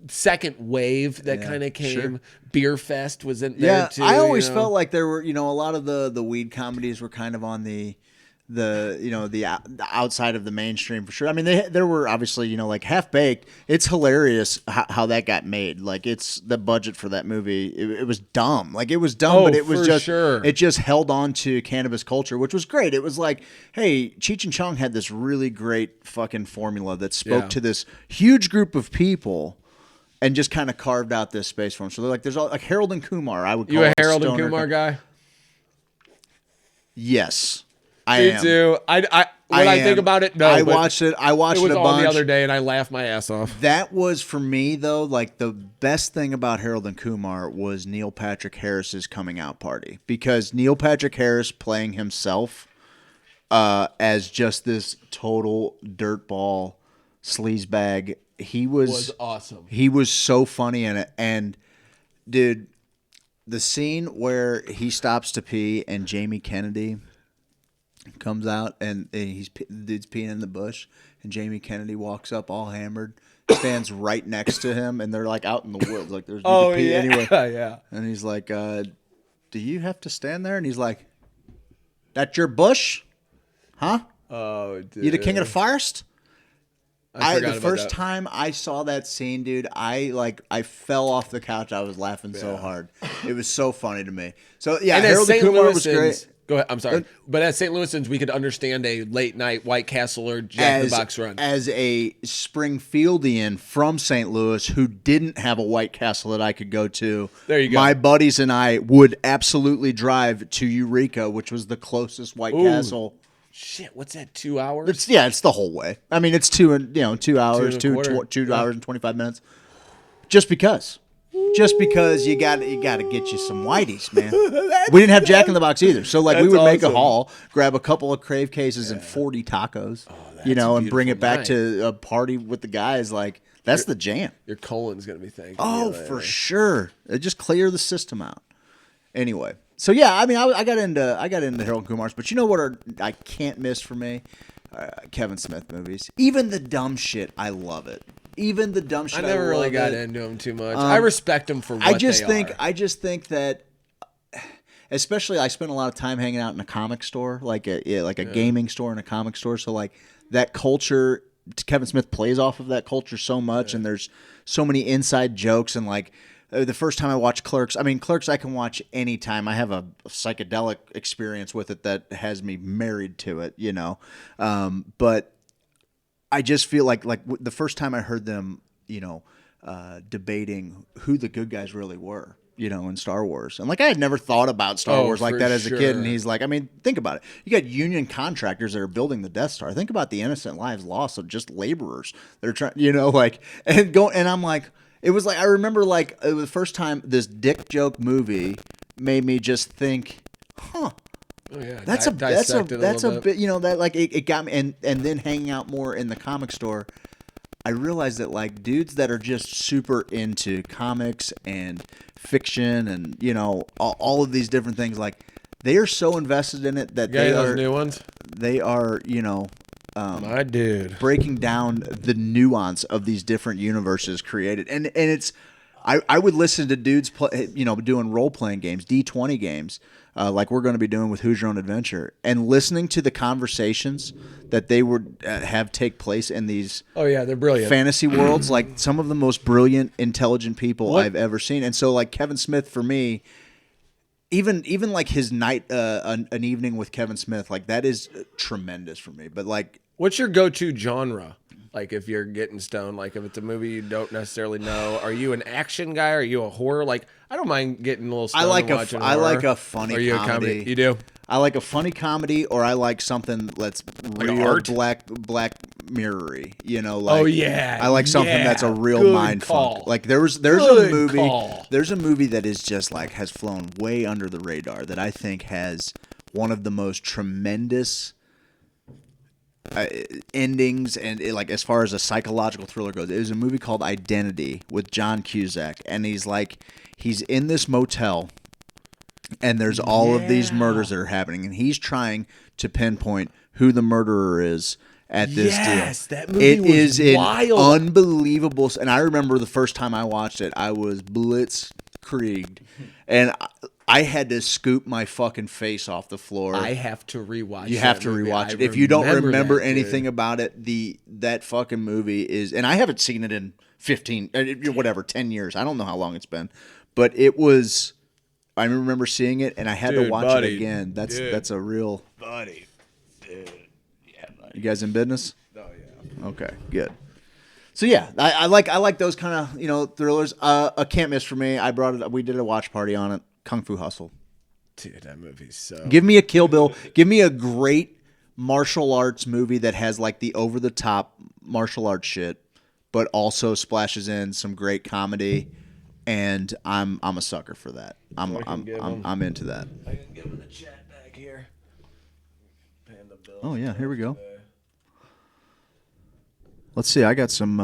second wave that kind of came. sure. Beer Fest was in there Yeah, too. I always you know? felt like there were, a lot of the weed comedies were kind of on the outside of the mainstream for sure. I mean, there were obviously, like Half Baked. It's hilarious how that got made. Like it's the budget for that movie. It was dumb. Like it was dumb, but it was for just sure. it just held on to cannabis culture, which was great. It was like, hey, Cheech and Chong had this really great fucking formula that spoke Yeah. to this huge group of people. And just kind of carved out this space for him. So they're like, there's all like Harold and Kumar. I would call You a it Harold and stoner Kumar guy? Yes, I Me am. too. When I think am. about it, no. I but watched it. I watched it was it a on bunch the other day, and I laughed my ass off. That was for me though. Like the best thing about Harold and Kumar was Neil Patrick Harris's coming out party, because Neil Patrick Harris playing himself as just this total dirtball sleazebag. He was awesome. He was so funny in it. And dude, the scene where he stops to pee and Jamie Kennedy comes out and the dude's peeing in the bush, and Jamie Kennedy walks up all hammered, stands right next to him, and they're like out in the woods, like there's no pee anyway. Yeah. And he's like, "Do you have to stand there?" And he's like, "That's your bush, huh? Oh, dude. You the king of the forest?" I forgot the about first that. time I saw that scene, dude, I fell off the couch. I was laughing so hard. It was so funny to me. So yeah, And Harold as St. Kumar was Louisans, great. go ahead. I'm sorry, but as St. Louisans, we could understand a late night White Castle or Jack in the Box run. As a Springfieldian from St. Louis who didn't have a White Castle that I could go to, There you go. my buddies and I would absolutely drive to Eureka, which was the closest White Castle. Shit, what's that? 2 hours? It's the whole way. I mean, it's 2 hours, 2 hours and 25 minutes. Just because you got to get you some Whiteys, man. We didn't have Jack in the Box either, so like we would make a haul, grab a couple of crave cases and 40 tacos, and bring it back to a party with the guys. Like that's the jam. Your colon's gonna be thanking Oh, you for later. sure. It just clear the system out. Anyway, so yeah, I mean, I got into Harold Kumar's, but you know what? I can't miss for me, Kevin Smith movies. Even the dumb shit, I love it. Even the dumb shit, I never really love got it. into him too much. I respect him for what I just they are. I just think that, especially, I spent a lot of time hanging out in a comic store, like a gaming store and a comic store. So like that culture, Kevin Smith plays off of that culture so much, and there's so many inside jokes. And like the first time I watched Clerks, I mean Clerks I can watch anytime. I have a psychedelic experience with it that has me married to it, but I just feel like the first time I heard them, debating who the good guys really were, in Star Wars. And like I had never thought about Star Wars like for that as a kid. And sure. he's like, I mean, think about it. You got union contractors that are building the Death Star. Think about the innocent lives lost of just laborers that are trying, and I'm like, it was like I remember like it was the first time this dick joke movie made me just think, huh. Oh, yeah. That's a bit, that like it got me, and then hanging out more in the comic store, I realized that like dudes that are just super into comics and fiction and all of these different things, like they are so invested in it that they those are new ones. They are My dude, breaking down the nuance of these different universes created, and it's I would listen to dudes doing role playing games, D20 games. Like we're going to be doing with Hoosier on Adventure, and listening to the conversations that they would have take place in these they're brilliant fantasy worlds, like some of the most brilliant, intelligent people I've ever seen. And so like Kevin Smith for me, even like his night, an evening with Kevin Smith, like that is tremendous for me. But like, what's your go-to genre? Like if you're getting stoned, like if it's a movie you don't necessarily know, are you an action guy? Are you a horror? Like I don't mind getting a little stoned and watching horror. I like a funny Are you comedy. a comedy? You do? I like a funny comedy, or I like something that's real art? black mirror-y. Oh, yeah. I like something Yeah. that's a real Good mind call. funk. Like there's Good a movie. call. There's a movie that is just like has flown way under the radar that I think has one of the most tremendous endings, and like as far as a psychological thriller goes. It was a movie called Identity with John Cusack, and he's in this motel, and there's all of these murders that are happening, and he's trying to pinpoint who the murderer is at this deal. That movie was wild. An unbelievable. And I remember the first time I watched it, I was blitzkrieged, and I had to scoop my fucking face off the floor. I have to rewatch. You have to rewatch it. If you don't remember anything about it, that fucking movie is, and I haven't seen it in 10 years. I don't know how long it's been, but it was. I remember seeing it, and I had to watch it again. That's a real buddy. Dude. Yeah, buddy. You guys in business? Oh yeah. Okay, good. So yeah, I like those kind of thrillers. A can't miss for me. I brought it. We did a watch party on it. Kung Fu Hustle. Dude, that movie's so. Give me a Kill Bill. Give me a great martial arts movie that has like the over the top martial arts shit, but also splashes in some great comedy. And I'm a sucker for that. I'm into that. I can give him the chat back here. Panda Bill. Oh yeah, here we go. Let's see. I got some.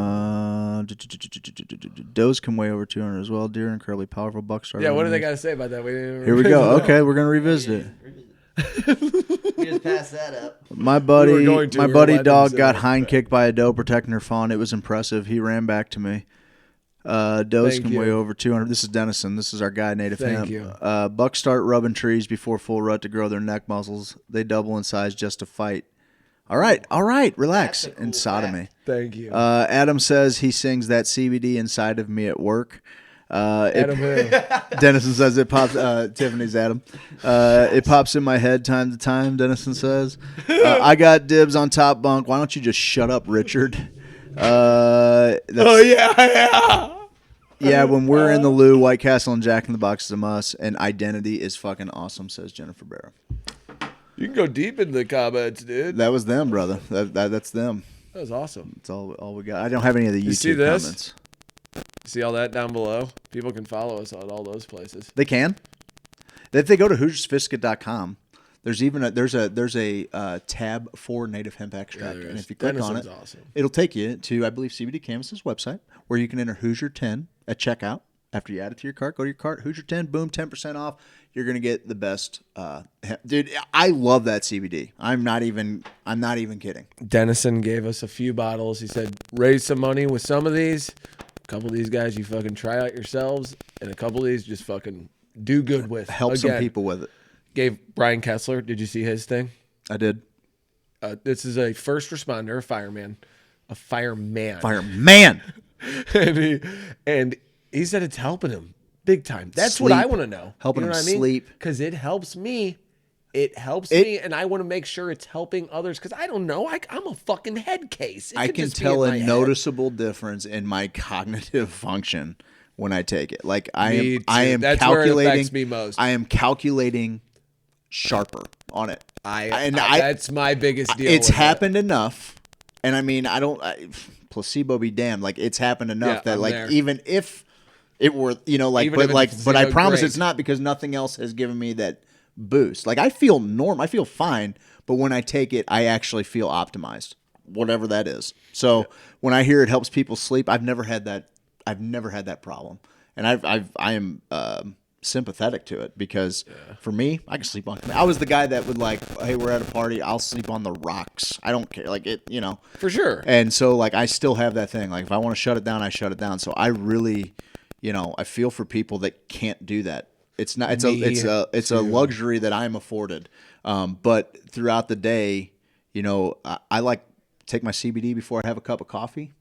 Does come way over 200 as well. Deer, incredibly powerful buckstar. Yeah, what do they got to say about that? Here we go. Okay, we're gonna revisit it. We just passed that up. My buddy, We were going to. my We were buddy letting dog him got say it. hind kicked by a doe protecting her fawn. It was impressive. He ran back to me. Does Thank come you. way over 200. This is Dennison. This is our guy, Native Thank Hemp. you. Bucks start rubbing trees before full rut to grow their neck muscles. They double in size just to fight. All right. Relax. And sodomy. Thank you. Adam says he sings that CBD inside of me at work. Adam who? Dennison says it pops. Tiffany's Adam. It pops in my head time to time. Dennison says, "I got dibs on top bunk. Why don't you just shut up, Richard?" Yeah. Yeah, when we're in the loo, White Castle and Jack in the Box is a must, and Identity is fucking awesome, says Jennifer Barrow. You can go deep into the comments, dude. That was them, brother. That's them. That was awesome. That's all we got. I don't have any of the You see YouTube this? comments. See all that down below? People can follow us on all those places. They can. If they go to HoosierSophisticate.com, there's even a tab for native hemp extract, there and is. if you click on it, Dennison's awesome. it'll take you to, I believe, CBD Canvas's website, where you can enter Hoosier 10 at checkout. After you add it to your cart, go to your cart, Hoosier 10, boom, 10% off. You're gonna get the best. Dude, I love that CBD. I'm not even kidding. Dennison gave us a few bottles. He said, raise some money with some of these. A couple of these guys you fucking try out yourselves, and a couple of these just fucking do good with. Help some people with it. Gave Brian Kessler. Did you see his thing? I did. This is a first responder, a fireman. Fireman. and he said it's helping him big time. That's Sleep. what I want to know. Helping you know him what I mean? sleep. Because it helps me. It helps me, and I want to make sure it's helping others. Because I don't know. I'm a fucking head case. I could can just be tell in a my head. noticeable difference in my cognitive function when I take it. Like I Me am too. calculating. That's where it affects me most. I am calculating sharper on it. That's my biggest deal. It's with happened enough, and I mean, placebo be damned. Like it's happened enough Yeah, that I'm like there. even if it were, Even but if like, it's but I placebo, promise great. it's not because nothing else has given me that boost. Like I feel I feel fine, but when I take it, I actually feel optimized, whatever that is. So when I hear it helps people sleep, I've never had that problem, and I am sympathetic to it because for me, I can sleep on. I was the guy that would like, hey, we're at a party, I'll sleep on the rocks. I don't care, like it, For sure. And so like I still have that thing. Like if I want to shut it down, I shut it down. So I really, I feel for people that can't do that. It's not. It's a luxury that I'm afforded. But throughout the day, I like take my CBD before I have a cup of coffee.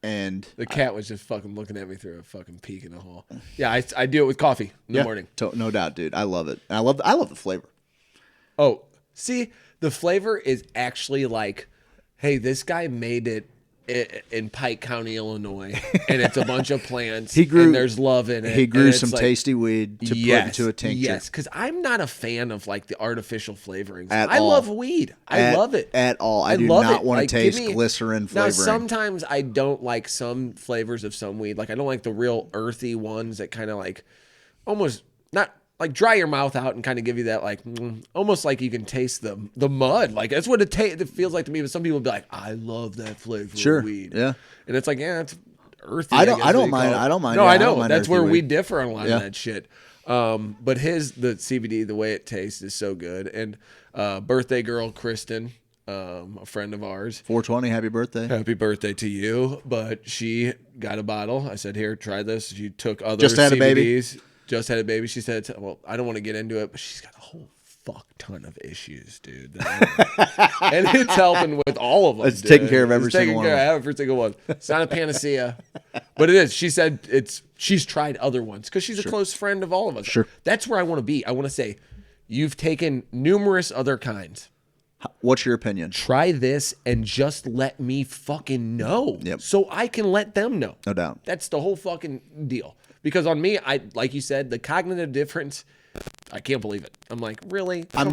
And The cat was just fucking looking at me through a fucking peek in the hole. Yeah, I do it with coffee in the morning. No doubt, dude. I love it. And I love the flavor. Oh, see, the flavor is actually like, hey, this guy made it in Pike County, Illinois, and it's a bunch of plants. And there's love in it. He grew and it's some like, tasty weed to put into a tincture. Yes, because I'm not a fan of like the artificial flavorings. At I all. love weed. I love it At all. I do love not it. want to Like, give taste me- glycerin flavoring. Now, sometimes I don't like some flavors of some weed. Like I don't like the real earthy ones that kind of like almost not like dry your mouth out and kind of give you that like almost like you can taste the mud. Like that's what it feels like to me. But some people be like, I love that flavor of weed. Yeah. And it's like, yeah, it's earthy. I don't guess what you mind- call it. I don't mind- No, yeah, I I know. don't mind That's earthy where we weed. differ on a lot Yeah. of that shit. But the CBD, the way it tastes is so good. And birthday girl Kristen, a friend of ours. 420, happy birthday. Happy birthday to you. But she got a bottle. I said, here, try this. She took other Just had a baby? CBDs. Just had a baby. She said, well, I don't want to get into it, but she's got a whole fuck ton of issues, dude. And it's helping with all of them. It's taking care of every single one. Taking care of every single one. It's not a panacea, but it is. She said she's tried other ones because she's a close friend of all of us. Sure. That's where I want to be. I want to say, you've taken numerous other kinds. What's your opinion? Try this and just let me fucking know. Yep. So I can let them know. No doubt. That's the whole fucking deal. Because on me, like you said, the cognitive difference, I can't believe it. I'm like, really? I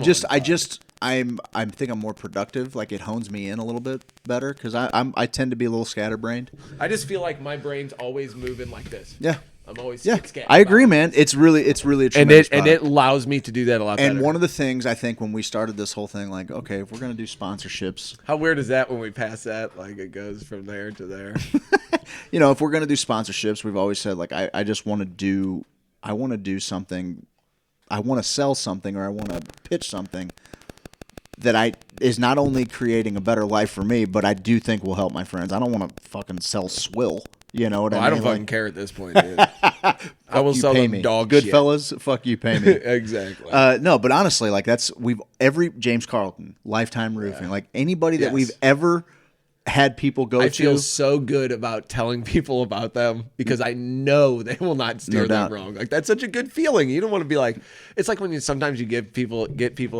think I'm more productive. Like it hones me in a little bit better because I tend to be a little scatterbrained. I just feel like my brain's always moving like this. Yeah. I'm always Yeah. I agree, man. It's really a tremendous and it allows me to do that a lot better. And one of the things I think when we started this whole thing, like, okay, if we're gonna do sponsorships, how weird is that when we pass that? Like it goes from there to there. if we're gonna do sponsorships, we've always said like I just want to do something, I want to sell something or I want to pitch something that is not only creating a better life for me, but I do think will help my friends. I don't want to fucking sell swill. You know what I mean? I don't fucking Like, care at this point, dude. I will you sell pay them me. dog shit. Goodfellas, fuck you, pay me. Exactly. No, but honestly, like every James Carlton, Lifetime Roofing, like anybody that Yes. we've ever had people go I to. feel so good about telling people about them because I know they will not steer them doubt. wrong. Like that's such a good feeling. You don't want to be like, it's like when sometimes you get people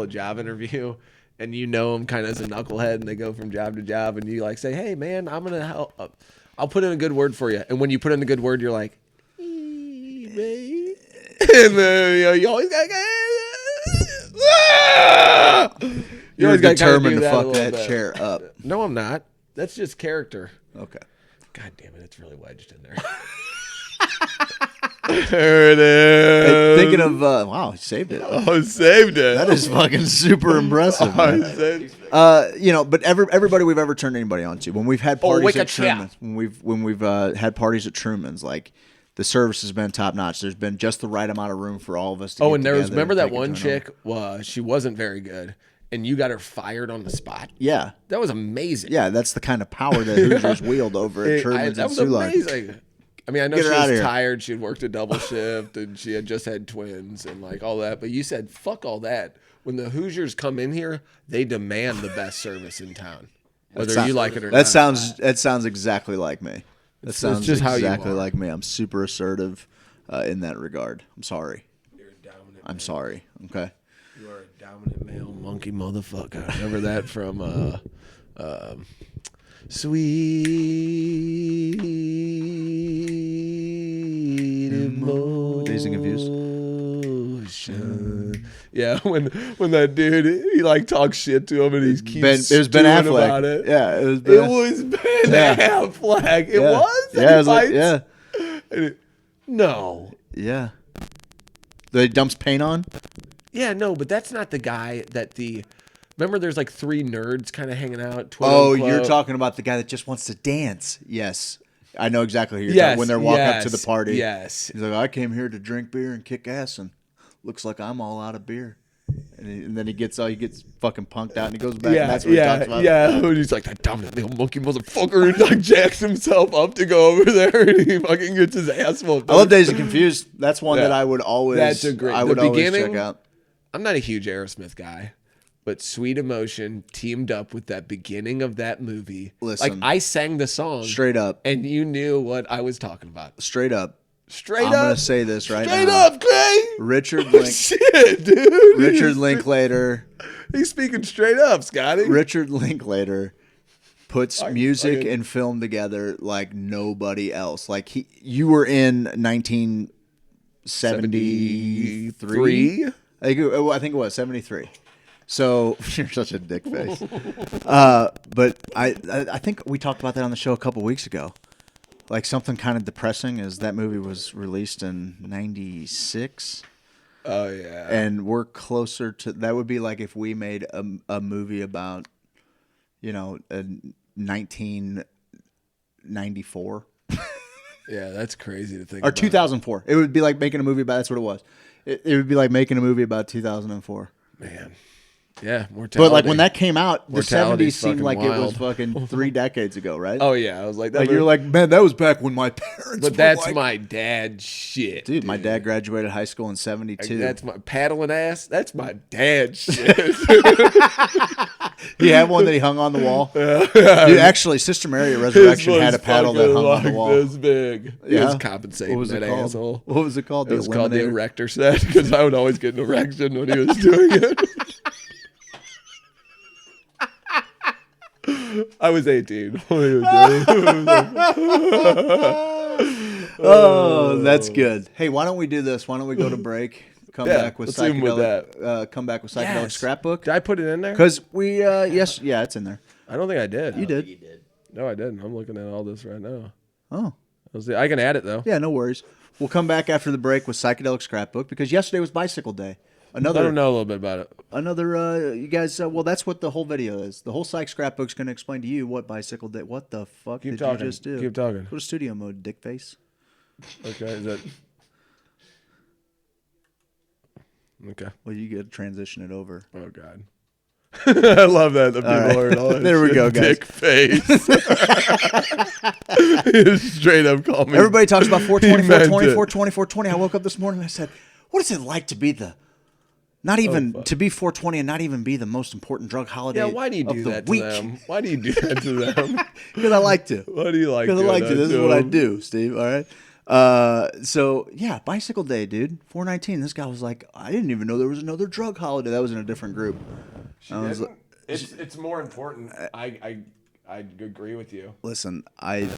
a job interview and you know them kind of as a knucklehead and they go from job to job and you like say, hey man, I'm gonna help. I'll put in a good word for you. And when you put in a good word, you're like, mate. And then you always got. You're always gotta kinda determined do to that a fuck little that bit. chair up. No, I'm not. That's just character. Okay. God damn it, it's really wedged in there. There it is. Hey, thinking of wow, he saved it. Oh, saved it. That is fucking super impressive. Man. But everybody we've ever turned anybody on to, when we've had parties wicked at Truman's, when we've had parties at Truman's, like the service has been top notch. There's been just the right amount of room for all of us to. Oh, get and there was together remember and that take it one to chick? She wasn't very good, and you got her fired on the spot. Yeah, That was amazing. yeah, that's the kind of power that Hoosiers wield over at Truman's that and was Sulak. amazing. I mean, I know Get she her outta was here. tired. She had worked a double shift, and she had just had twins and like all that. But you said, "Fuck all that." When the Hoosiers come in here, they demand the best service in town, whether you like it or That not. sounds exactly like me. That sounds just how you exactly are. like me. I'm super assertive in that regard. I'm sorry. You're a dominant. I'm sorry. Okay. You are a dominant male monkey motherfucker. Remember that from Sweet Dazed and Confused? Emotion. Yeah, when that dude he like talks shit to him and he keeps It was Ben stewing Affleck. about it. Yeah, it was It Ben. was Ben Yeah. Affleck. It Yeah. was. And Yeah, he it was like, fights. yeah, And no. yeah. That he dumps paint on. Yeah, no, but that's not the guy that the. Remember, there's like three nerds kind of hanging out. Quote, Oh, unquote. you're talking about the guy that just wants to dance. Yes, I know exactly who you're Yes, talking. When they're walking up to yes, the party, yes. he's like, "I came here to drink beer and kick ass, and looks like I'm all out of beer." And then he gets fucking punked out, and he goes back, and that's what he talks about. Yeah, and he's like that dominant little monkey motherfucker, and like jacks himself up to go over there, and he fucking gets his ass whooped. I love Dazed and Confused. That's one Yeah. that I would always. That's a great. I would the always beginning, check out. I'm not a huge Aerosmith guy, but Sweet Emotion teamed up with that beginning of that movie. Listen. Like I sang the song Straight up, and you knew what I was talking about. straight up. Straight I'm up. gonna say this right Straight now. up, Gray. Richard Link, Shit, dude. Richard Linklater. He's speaking straight up, Scotty. Richard Linklater puts music fucking- and film together like nobody else. Like you were in 1973. I think it was 73. So you're such a dick face. But I think we talked about that on the show a couple weeks ago. Like something kind of depressing is that movie was released in 96. Oh yeah. And we're closer to that would be like if we made a movie about 1994 Yeah, that's crazy to think or about. 2004. It would be like making a movie about that's what it was. It would be like making a movie about 2004. Man. Yeah, mortality. But like when that came out, the Mortality's 70s seemed fucking like it was wild. fucking 3 decades ago, right? Oh yeah, I was like that. Like you're like, man, that was back when my parents. But were that's like, my dad's shit. dude. My dad graduated high school in '72. That's my paddling ass. That's my dad's shit. He had one that he hung on the wall. Dude, actually, Sister Mary at Resurrection had a paddle that hung on the wall. This big. He Yeah? was compensating What was that it called? asshole. What was it called? It was called the Eliminator? erector set because I would always get an erection when he was doing it. I was 18 when he was doing it. Oh, that's good. Hey, why don't we do this? Why don't we go to break? Come Yeah, back with let's end with psychedelic. Come back with psychedelic Yes. scrapbook. Did I put it in there? Because we, yes, yeah, it's in there. I don't think I did. You did. You did. No, I didn't. I'm looking at all this right now. Oh, I can add it though. yeah, no worries. We'll come back after the break with psychedelic scrapbook because yesterday was Bicycle Day. I don't know a little bit about it. You guys. Well, that's what the whole video is. The whole psych scrapbook's going to explain to you what Bicycle Day. What the fuck Keep did talking. you just do? Keep talking. Go to studio mode, dick face. Okay, is that okay? Well, you got to transition it over. Oh God. I love that. The people right. heard all that. There we shit. go, guys. Dick face. Straight up call me. Everybody talks about 420, He meant 420, it. 420, 420. I woke up this morning and I said, what is it like to be not even to be 420 and not even be the most important drug holiday? Yeah, why do you do the that week? to them? Why do you do that to them? Because I like to. Why do you like Because I like to. that This is what I them? do, Steve. All right. So yeah, bicycle day, dude. 419. This guy was like, I didn't even know there was another drug holiday. That was in a different group. I was like, It's more important. I agree with you. listen, I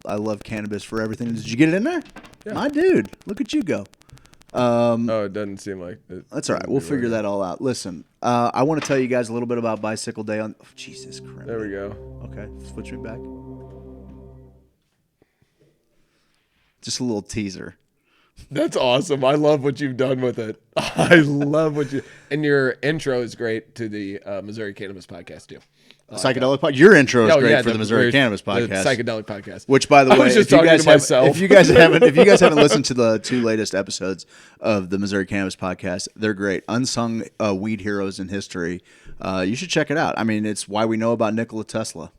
love cannabis for everything. Did you get it in there? Yeah. My dude, look at you go. Oh, it doesn't seem like it. That's all right. We'll figure that all out. Listen, I want to tell you guys a little bit about Bicycle Day. On Jesus Christ. There we go. Okay, switch me back. Just a little teaser. That's awesome. I love what you've done with it. I love what you. And your intro is great to the Missouri Cannabis Podcast too. Psychedelic podcast. Your intro is great for the Missouri Cannabis The Podcast. psychedelic podcast. Which, by the I way, was just if you talking guys to myself. if you guys haven't listened to the 2 latest episodes of the Missouri Cannabis Podcast, they're great. Unsung weed heroes in history. You should check it out. I mean, it's why we know about Nikola Tesla.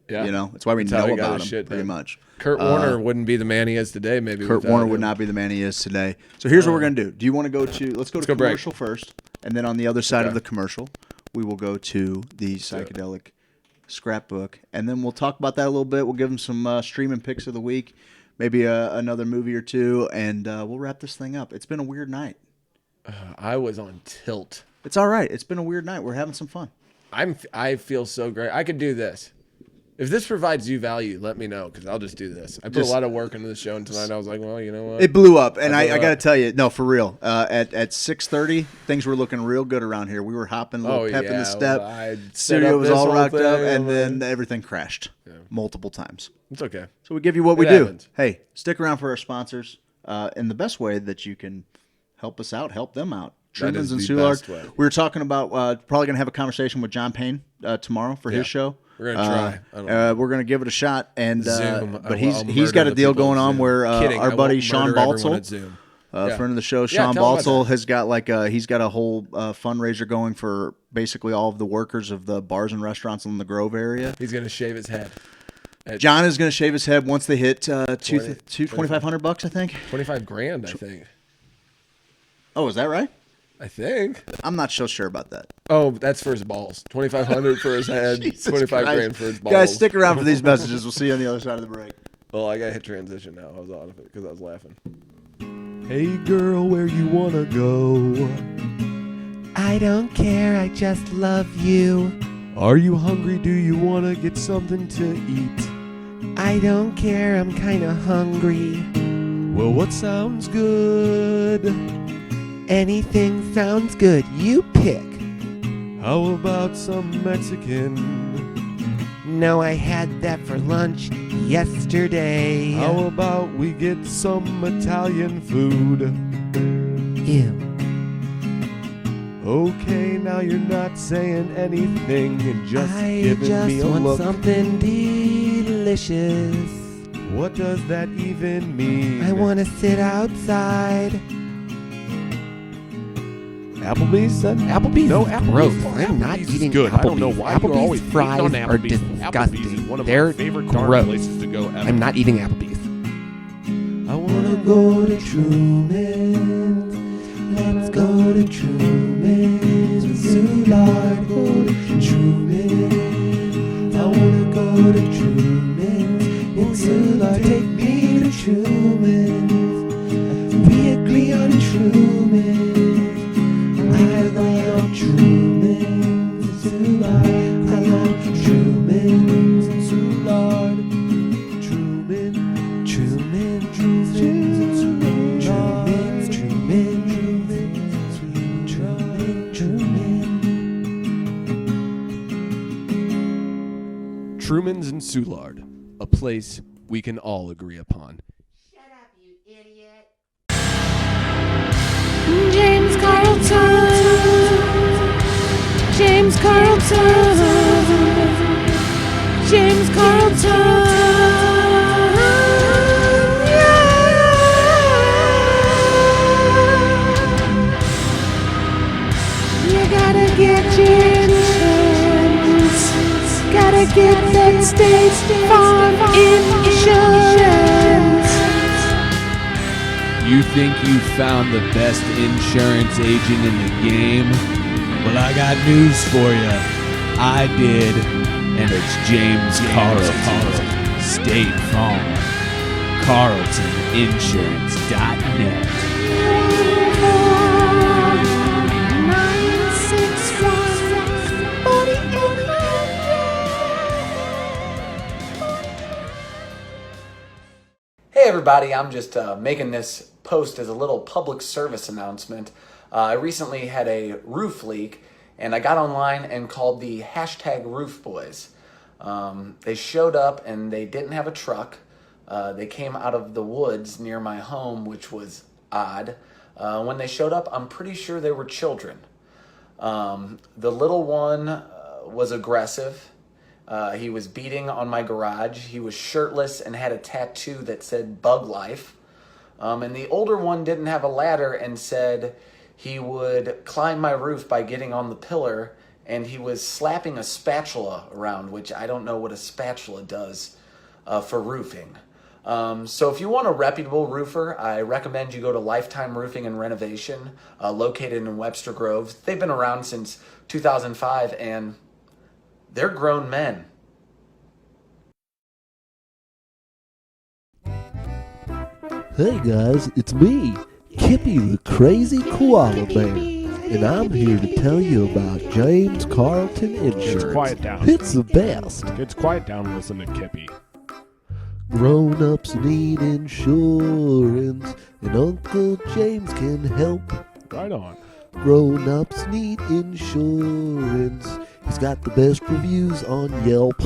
Yeah. You know, it's why we That's how know he got about his him shit pretty done. much. Kurt Warner wouldn't be the man he is today. Maybe Kurt without Warner him. would not be the man he is today. So here's what we're gonna do. Do you want to go to? Let's go to go break. commercial first, and then on the other side of Okay. the commercial, we will go to the psychedelic scrapbook, and then we'll talk about that a little bit. We'll give them some streaming picks of the week, maybe another movie or two, and we'll wrap this thing up. It's been a weird night. I was on tilt. It's all right. It's been a weird night. We're having some fun. I feel so great. I could do this. If this provides you value, let me know because I'll just do this. I put a lot of work into the show, and tonight I was like, well, you know what? It blew up, and I blew got to up. tell you, no, for real. At 6:30, things were looking real good around here. We were hopping, a little pep in the step. Well, I set Studio up was this all whole rocked up, thing, and then everything crashed multiple times. It's okay. So we give you what we It do. happens. Hey, stick around for our sponsors in the best way that you can help us out, help them out. That Truman's is and the Soulard. best way. We were talking about probably going to have a conversation with John Payne tomorrow for his show. We're gonna try. I don't know. We're going to give it a shot, and Zoom. but I'll he's got murder a the deal people on going on Zoom. where Kidding, our I buddy won't Sean murder everyone Baltzel, at Zoom. friend of the show, Yeah, Sean tell him about Baltzel that. has got he's got a whole fundraiser going for basically all of the workers of the bars and restaurants in the Grove area. He's gonna shave his head. John is going to shave his head once they hit $2,500, I think. 25 grand, I think. Oh, is that right? I think. I'm not so sure about that. Oh, that's for his balls. 2,500 for his head. 25 Christ. grand for his balls. Guys, stick around for these messages. We'll see you on the other side of the break. Well, I gotta hit transition now. I was out of it because I was laughing. Hey girl, where you wanna go? I don't care, I just love you. Are you hungry? Do you wanna get something to eat? I don't care, I'm kinda hungry. Well, what sounds good? Anything sounds good, you pick. How about some Mexican? No, I had that for lunch yesterday. How about we get some Italian food? Ew. Okay, now you're not saying anything and just I giving just me a want look. something delicious. What does that even mean? I want to sit outside. Applebee's, son? Applebee's No, is Applebee's. gross. I'm not Applebee's is eating good. Applebee's. I don't know why you're always Applebee's hating on fries are Applebee's. disgusting. Applebee's is one of They're my favorite darn gross. places to go ever. I'm not eating Applebee's. I wanna go to Truman's. Let's go to Truman's. Soulard, go to Truman's. I wanna go to Truman's. And Soulard, take me to Truman's. We agree on Truman's. I love Truman's. Soulard, I love Truman's. Soulard. Truman, Truman, Truman, Truman, Truman, Truman, Truman. Truman's and Soulard, a place we can all agree upon. James Carlton. James Carlton. James Carlton. Yeah. You gotta get your insurance. gotta get that State Farm insurance. You think you found the best insurance agent in the game? Well, I got news for you. I did, and it's James Carlton, State Farm, CarltonInsurance.net. 961-4800. Hey everybody, I'm just making this post as a little public service announcement. I recently had a roof leak, and I got online and called the hashtag Roof Boys. They showed up and they didn't have a truck. They came out of the woods near my home, which was odd. When they showed up, I'm pretty sure they were children. The little one was aggressive. He was beating on my garage. He was shirtless and had a tattoo that said Bug Life. And the older one didn't have a ladder and said he would climb my roof by getting on the pillar, and he was slapping a spatula around, which I don't know what a spatula does for roofing. So if you want a reputable roofer, I recommend you go to Lifetime Roofing and Renovation, located in Webster Groves. They've been around since 2005, and they're grown men. Hey guys, it's me, Kippy the Crazy Koala Bear, and I'm here to tell you about James Carlton Insurance. Kids, quiet down. It's the best. Kids, quiet down and listen to Kippy. Grown-ups need insurance, and Uncle James can help. Right on. Grown-ups need insurance. He's got the best reviews on Yelp.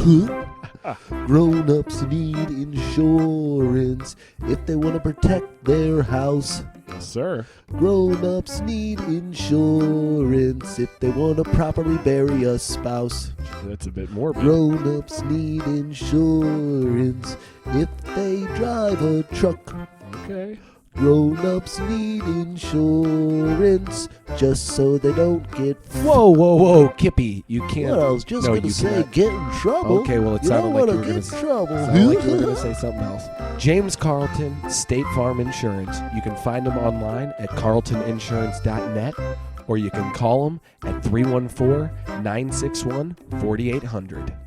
Grown-ups need insurance if they want to protect their house. Yes, sir. Grown-ups need insurance if they want to properly bury a spouse. That's a bit morbid. Grown-ups need insurance if they drive a truck. Okay. Grown-ups need insurance just so they don't get... Whoa, Kippy, you can't... Well, I was just going to say get in trouble. Okay, well, it you sounded don't like want you were to going get to in trouble. like you were going to say something else. James Carlton, State Farm Insurance. You can find him online at CarltonInsurance.net, or you can call him at 314-961-4800.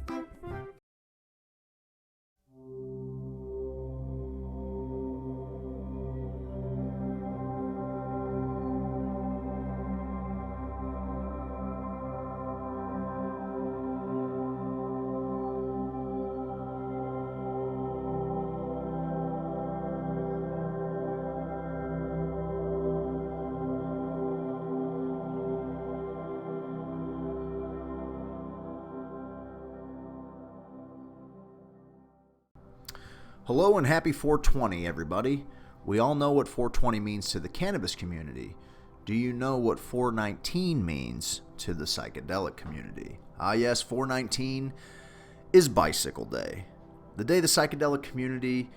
Hello and happy 420, everybody. We all know what 420 means to the cannabis community. Do you know what 419 means to the psychedelic community? Ah yes, 419 is Bicycle Day, the day the psychedelic community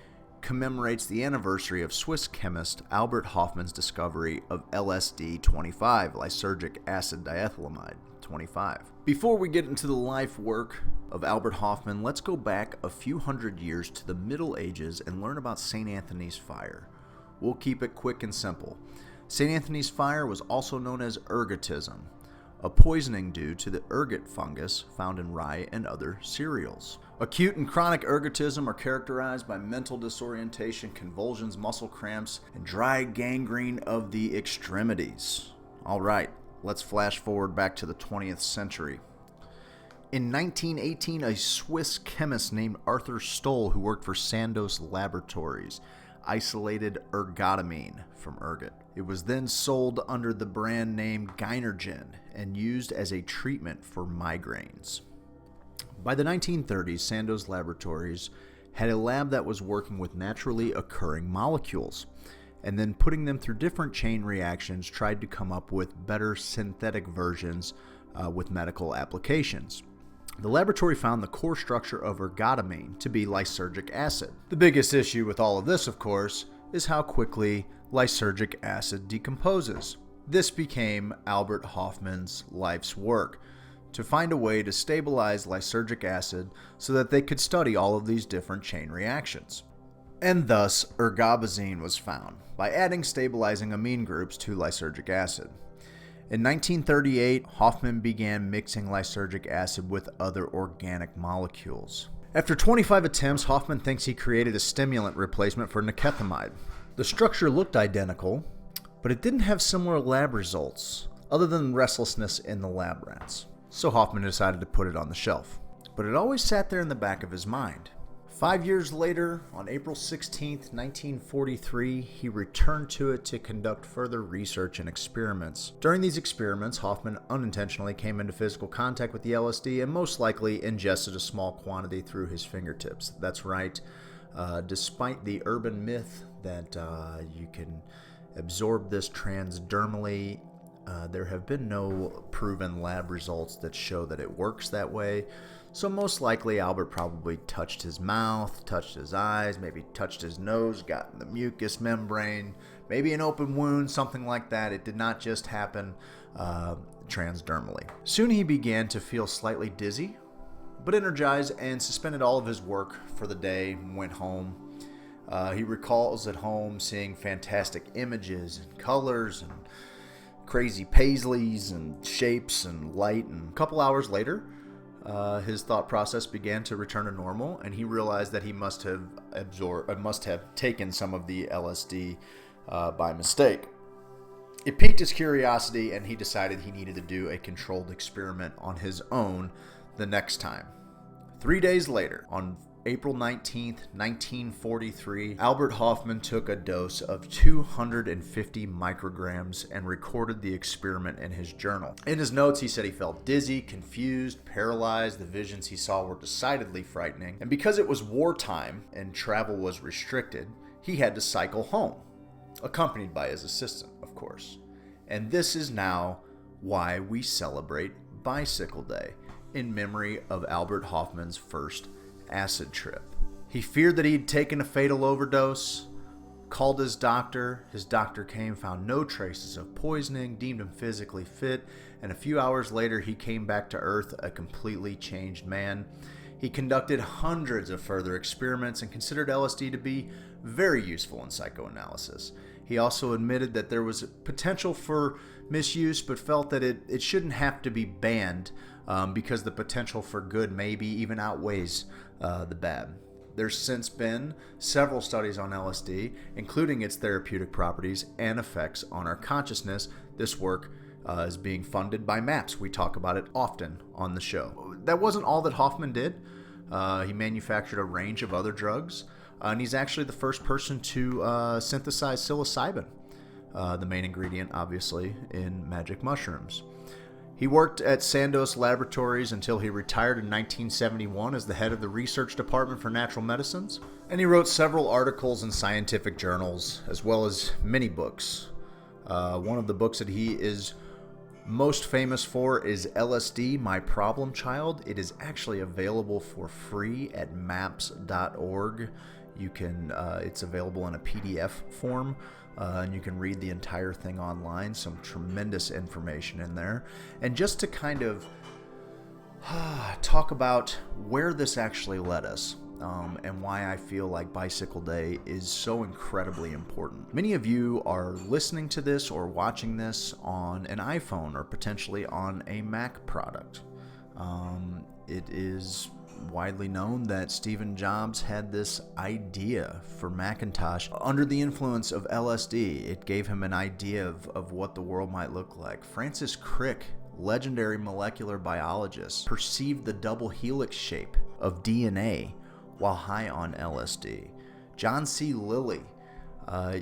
commemorates the anniversary of Swiss chemist Albert Hofmann's discovery of LSD-25, lysergic acid diethylamide 25. Before we get into the life work of Albert Hofmann, let's go back a few hundred years to the Middle Ages and learn about St. Anthony's fire. We'll keep it quick and simple. St. Anthony's fire was also known as ergotism, a poisoning due to the ergot fungus found in rye and other cereals. Acute and chronic ergotism are characterized by mental disorientation, convulsions, muscle cramps, and dry gangrene of the extremities. All right, let's flash forward back to the 20th century. In 1918, a Swiss chemist named Arthur Stoll, who worked for Sandoz Laboratories, isolated ergotamine from ergot. It was then sold under the brand name Gynergen and used as a treatment for migraines. By the 1930s, Sandoz Laboratories had a lab that was working with naturally occurring molecules, and then putting them through different chain reactions tried to come up with better synthetic versions with medical applications. The laboratory found the core structure of ergotamine to be lysergic acid. The biggest issue with all of this, of course, is how quickly lysergic acid decomposes. This became Albert Hofmann's life's work, to find a way to stabilize lysergic acid so that they could study all of these different chain reactions. And thus, ergobenzene was found by adding stabilizing amine groups to lysergic acid. In 1938, Hoffman began mixing lysergic acid with other organic molecules. After 25 attempts, Hoffman thinks he created a stimulant replacement for nicotinamide. The structure looked identical, but it didn't have similar lab results, other than restlessness in the lab rats. So Hoffman decided to put it on the shelf. But it always sat there in the back of his mind. 5 years later, on April 16, 1943, he returned to it to conduct further research and experiments. During these experiments, Hoffman unintentionally came into physical contact with the LSD and most likely ingested a small quantity through his fingertips. That's right, despite the urban myth that you can absorb this transdermally, there have been no proven lab results that show that it works that way. So most likely Albert probably touched his mouth, touched his eyes, maybe touched his nose, got in the mucous membrane, maybe an open wound, something like that. It did not just happen transdermally. Soon he began to feel slightly dizzy, but energized, and suspended all of his work for the day and went home. He recalls at home seeing fantastic images and colors and crazy paisleys and shapes and light, and a couple hours later, his thought process began to return to normal, and he realized that he must have taken some of the LSD by mistake. It piqued his curiosity, and he decided he needed to do a controlled experiment on his own the next time. 3 days later, on April 19th, 1943, Albert Hoffman took a dose of 250 micrograms and recorded the experiment in his journal. In his notes, he said he felt dizzy, confused, paralyzed. The visions he saw were decidedly frightening. And because it was wartime and travel was restricted, he had to cycle home, accompanied by his assistant, of course. And this is now why we celebrate Bicycle Day, in memory of Albert Hoffman's first acid trip. He feared that he'd taken a fatal overdose, called his doctor. His doctor came, found no traces of poisoning, deemed him physically fit, and a few hours later he came back to Earth a completely changed man. He conducted hundreds of further experiments and considered LSD to be very useful in psychoanalysis. He also admitted that there was potential for misuse, but felt that it shouldn't have to be banned because the potential for good maybe even outweighs the bad. There's since been several studies on LSD, including its therapeutic properties and effects on our consciousness. This work is being funded by MAPS. We talk about it often on the show. That wasn't all that Hoffman did. He manufactured a range of other drugs, and he's actually the first person to synthesize psilocybin, the main ingredient, obviously, in magic mushrooms. He worked at Sandoz Laboratories until he retired in 1971 as the head of the research department for natural medicines, and he wrote several articles in scientific journals, as well as many books. One of the books that he is most famous for is LSD, My Problem Child. It is actually available for free at maps.org. You can, it's available in a PDF form. And you can read the entire thing online. Some tremendous information in there. And just to kind of talk about where this actually led us, and why I feel like Bicycle Day is so incredibly important. Many of you are listening to this or watching this on an iPhone or potentially on a Mac product. It is widely known that Steve Jobs had this idea for Macintosh under the influence of LSD. It gave him an idea of what the world might look like. Francis Crick, legendary molecular biologist, perceived the double helix shape of DNA while high on LSD. John C. Lilly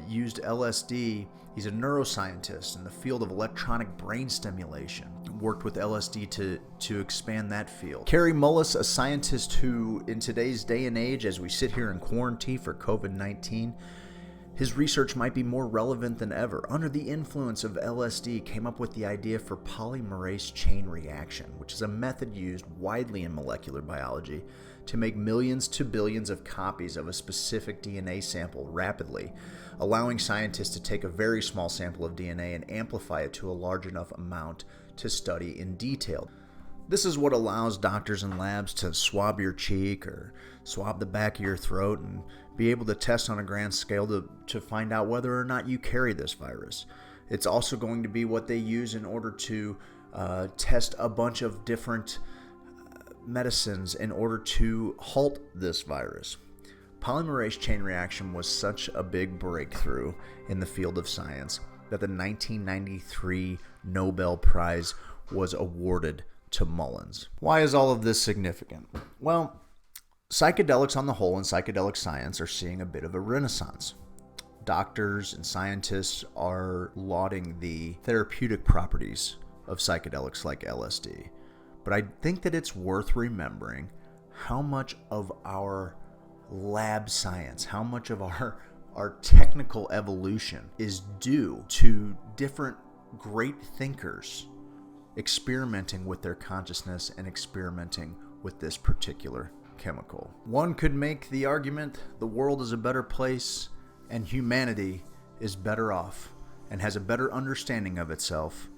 used LSD. He's a neuroscientist in the field of electronic brain stimulation. Worked with LSD to expand that field. Carrie Mullis, a scientist who, in today's day and age, as we sit here in quarantine for COVID-19, his research might be more relevant than ever. Under the influence of LSD, came up with the idea for polymerase chain reaction, which is a method used widely in molecular biology to make millions to billions of copies of a specific DNA sample rapidly, allowing scientists to take a very small sample of DNA and amplify it to a large enough amount to study in detail. This is what allows doctors and labs to swab your cheek or swab the back of your throat and be able to test on a grand scale to find out whether or not you carry this virus. It's also going to be what they use in order to test a bunch of different medicines in order to halt this virus. Polymerase chain reaction was such a big breakthrough in the field of science that the 1993 Nobel Prize was awarded to Mullins. Why is all of this significant? Well, psychedelics on the whole and psychedelic science are seeing a bit of a renaissance. Doctors and scientists are lauding the therapeutic properties of psychedelics like LSD. But I think that it's worth remembering how much of our lab science, how much of our technical evolution is due to different great thinkers experimenting with their consciousness and experimenting with this particular chemical. One could make the argument the world is a better place and humanity is better off and has a better understanding of itself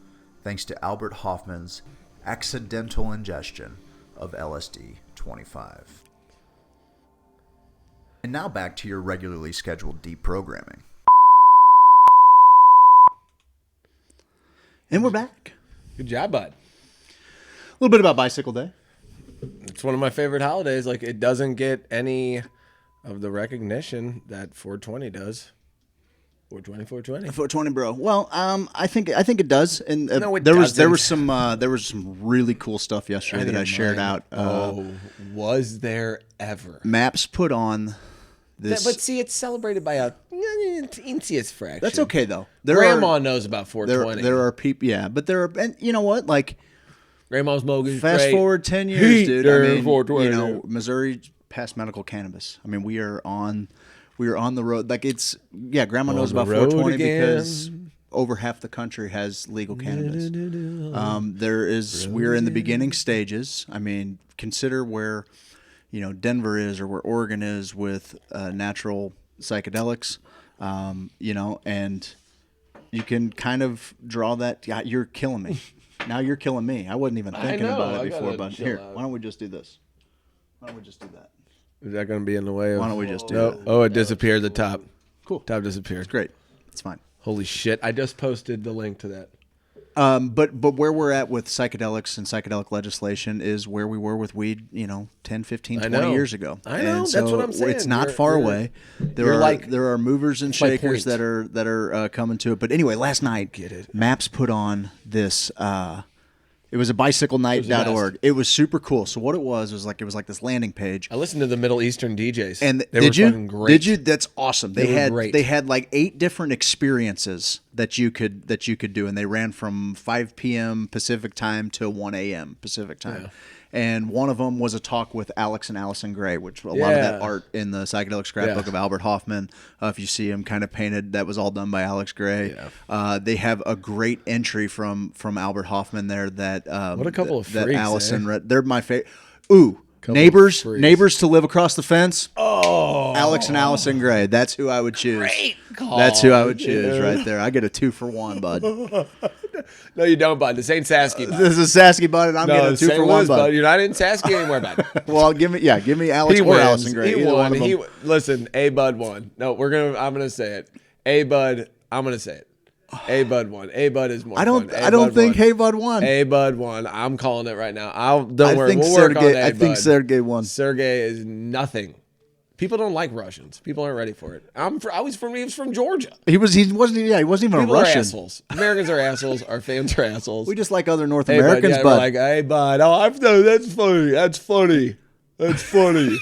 thanks to Albert Hoffman's accidental ingestion of LSD-25. And now back to your regularly scheduled deprogramming. And we're back. Good job, bud. A little bit about Bicycle Day. It's one of my favorite holidays. Like, it doesn't get any of the recognition that 420 does. 420, bro. Well, I think it does. And No, it there was doesn't. there was some really cool stuff yesterday that I shared out. Was there ever? Maps put on this. But see, it's celebrated by a teeniest fraction. That's okay though. Grandma knows about 420. There are people, yeah, but there are, and you know what? Like, Grandma's smoking. Fast forward 10 years, dude. I mean, 420. you know, Missouri passed medical cannabis. I mean, we are on the road. Like, it's, yeah, Grandma knows about 420 because over half the country has legal cannabis. We're in the beginning stages. I mean, consider where, you know, Denver is or where Oregon is with natural psychedelics, you know, and you can kind of draw that. Yeah, you're killing me. Now you're killing me. I wasn't even thinking about it before, but here, why don't we just do this? Why don't we just do that? Is that going to be in the way of? Why don't we just do that? Oh, it disappeared. The top. Cool. Top disappeared. It's great. It's fine. Holy shit! I just posted the link to that. But where we're at with psychedelics and psychedelic legislation is where we were with weed, you know, 10, 15, 20 years ago. I know. And That's what I'm saying. It's not far away. There are movers and shakers that are coming to it. But anyway, last night, Maps put on this. It was a bicyclenight.org. It was super cool. So what it was like this landing page. I listened to the Middle Eastern DJs. And they were fucking great. Did you? That's awesome. They were had like 8 different experiences that you could do, and they ran from 5 p.m. Pacific time to 1 a.m. Pacific time. Yeah. And one of them was a talk with Alex and Allison Gray, which a lot of that art in the psychedelic scrapbook of Albert Hoffman, if you see him kind of painted, that was all done by Alex Gray. Yeah. They have a great entry from Albert Hoffman there that what a couple of freaks, that Allison read. They're my favorite. Couple neighbors to live across the fence. Oh, Alex and Allison Gray. That's who I would choose. Great call, That's who I would choose right there. I get a 2-for-1, bud. No, you don't, bud. This ain't Sasky, bud. This is Sasky, bud, and I'm getting a 2-for-1, bud. You're not in Sasky anymore, bud. Well, give me Alex or Allison Gray. He won. Listen, A Bud won. No, I'm gonna say it. A Bud. I'm gonna say it. A Bud won. A Bud is more. I don't think Hey Bud won. A Bud won. I'm calling it right now. Don't worry. We'll work on A I think Sergey won. Sergey is nothing. People don't like Russians. People aren't ready for it. He was from Georgia. He wasn't even People a Russian. Are assholes. Americans are assholes. Our fans are assholes. We just like other North Americans, Bud. But we're like, hey, Bud. Oh, that's funny. That's funny. That's funny.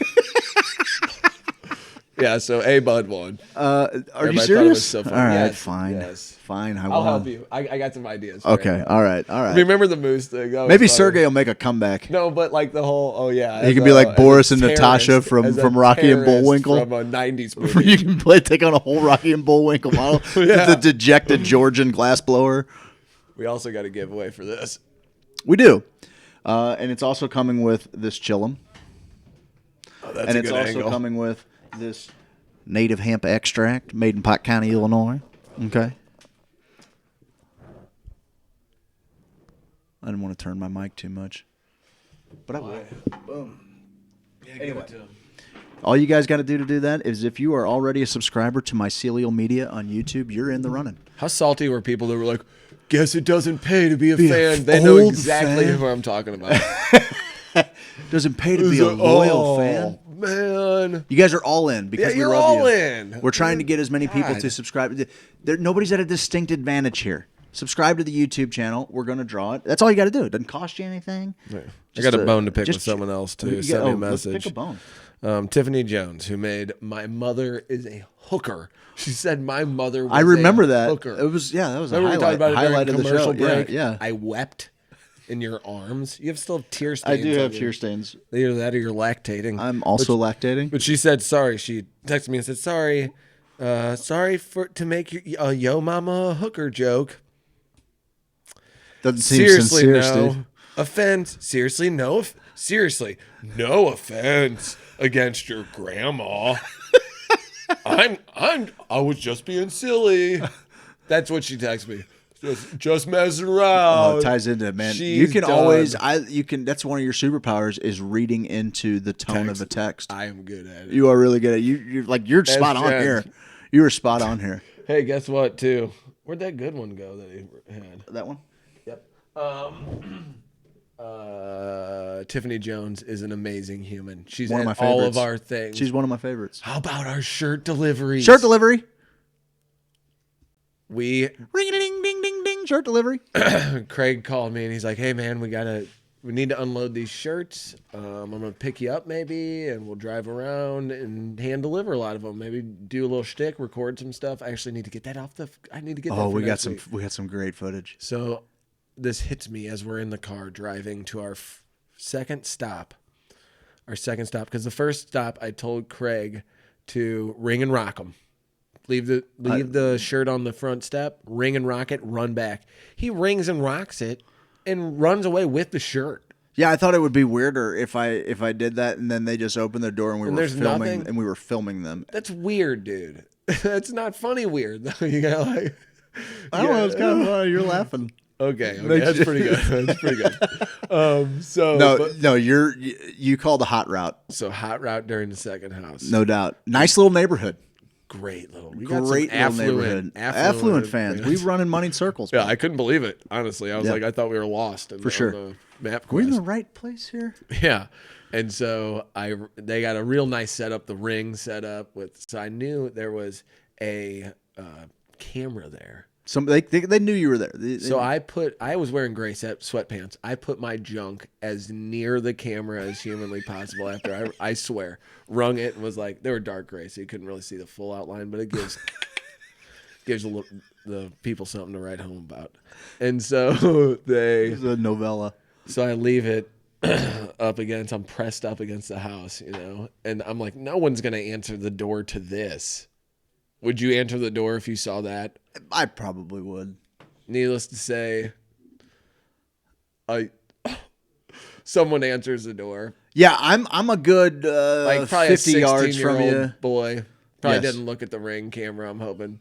Yeah, so A Bud won. Are Everybody you serious? So all right, yes, fine. Yes. Fine. I'll help you. I got some ideas. Okay. All right. Remember the moose thing? Maybe Sergey will make a comeback. No, but like the whole. He can be like Boris and Natasha from Rocky and Bullwinkle. From a '90s movie. You can take on a whole Rocky and Bullwinkle model. The dejected Georgian glassblower. We also got a giveaway for this. We do, and it's also coming with this chillum. Oh, that's and a it's good also angle. coming with this native hemp extract made in Pike County, Illinois. Okay. I didn't want to turn my mic too much. but I will. Boom. Yeah, Anyway. All you guys got to do that is if you are already a subscriber to Mycelial Media on YouTube, you're in the running. How salty were people that were like, guess it doesn't pay to be a fan? They know old exactly fan. who I'm talking about. Doesn't pay to be a loyal fan. Man. You guys are all in because we you're love all you. in. We're trying to get as many people God. to subscribe. Nobody's at a distinct advantage here. Subscribe to the YouTube channel. We're going to draw it. That's all you got to do. It doesn't cost you anything. Yeah. I got a bone to pick with someone else, too. Send me a let's message. pick a bone. Tiffany Jones, who made "My Mother is a Hooker." She said, "My mother was I remember a that. hooker." It was that was a Remember we talked about it highlight during of the commercial show. break? Yeah. I wept in your arms. You still have tear I stains. do on have you. tear stains. Either that or you're lactating. I'm also lactating. But she said sorry. She texted me and said sorry. Sorry to make your yo mama a hooker joke. Doesn't seem Seriously, sincere, no Steve. offense. Seriously, no. Seriously, no offense against your grandma. I was just being silly. That's what she texted me. Just messing around. Oh, it ties into it, man. She's you can done. always, that's one of your superpowers is reading into the tone of a text. I am good at it. You are really good at it. You're That's spot on Jen. here. You were spot on here. Hey, guess what? Too. Where'd that good one go that he had? That one. Yep. Tiffany Jones is an amazing human. She's One of in my favorites. all of our things. She's one of my favorites. How about our shirt deliveries? Shirt delivery. We Ring a ding ding ding ding. Shirt delivery. Craig called me and he's like, "Hey man, we need to unload these shirts. I'm gonna pick you up maybe, and we'll drive around and hand deliver a lot of them. Maybe do a little shtick, record some stuff. I actually need to get that off the. I need to get. that Oh, for we got next some. week. We got some great footage. So this hits me as we're in the car driving to our second stop. Our second stop, because the first stop I told Craig to ring and rock them. Leave the shirt on the front step, ring and rock it, run back. He rings and rocks it and runs away with the shirt. Yeah, I thought it would be weirder if I did that and then they just opened the door and we were filming them. That's weird, dude. That's not funny weird though. You got like I don't know, it's kind of funny. You're laughing. Okay, that's pretty good. That's pretty good. You called the hot route. So hot route during the second house. No doubt. Nice little neighborhood. Great little neighborhood. Affluent fans. We run in money circles. Yeah, man. I couldn't believe it. Honestly, I was Yeah. like, I thought we were lost. For sure. On the map We're in quest. the right place here. Yeah, and so they got a real nice setup. The ring set up with. So I knew there was a camera there. They knew you were there. So I was wearing gray sweatpants. I put my junk as near the camera as humanly possible after I swear, rung it and was like, they were dark gray, so you couldn't really see the full outline, but it gives the people something to write home about. And so It's a novella. So I leave it I'm pressed up against the house, and I'm like, no one's going to answer the door to this. Would you answer the door if you saw that? I probably would. Needless to say, someone answers the door. Yeah, I'm a good Probably 50 a yards from 16-year-old you. boy. Probably Yes. didn't look at the ring camera, I'm hoping.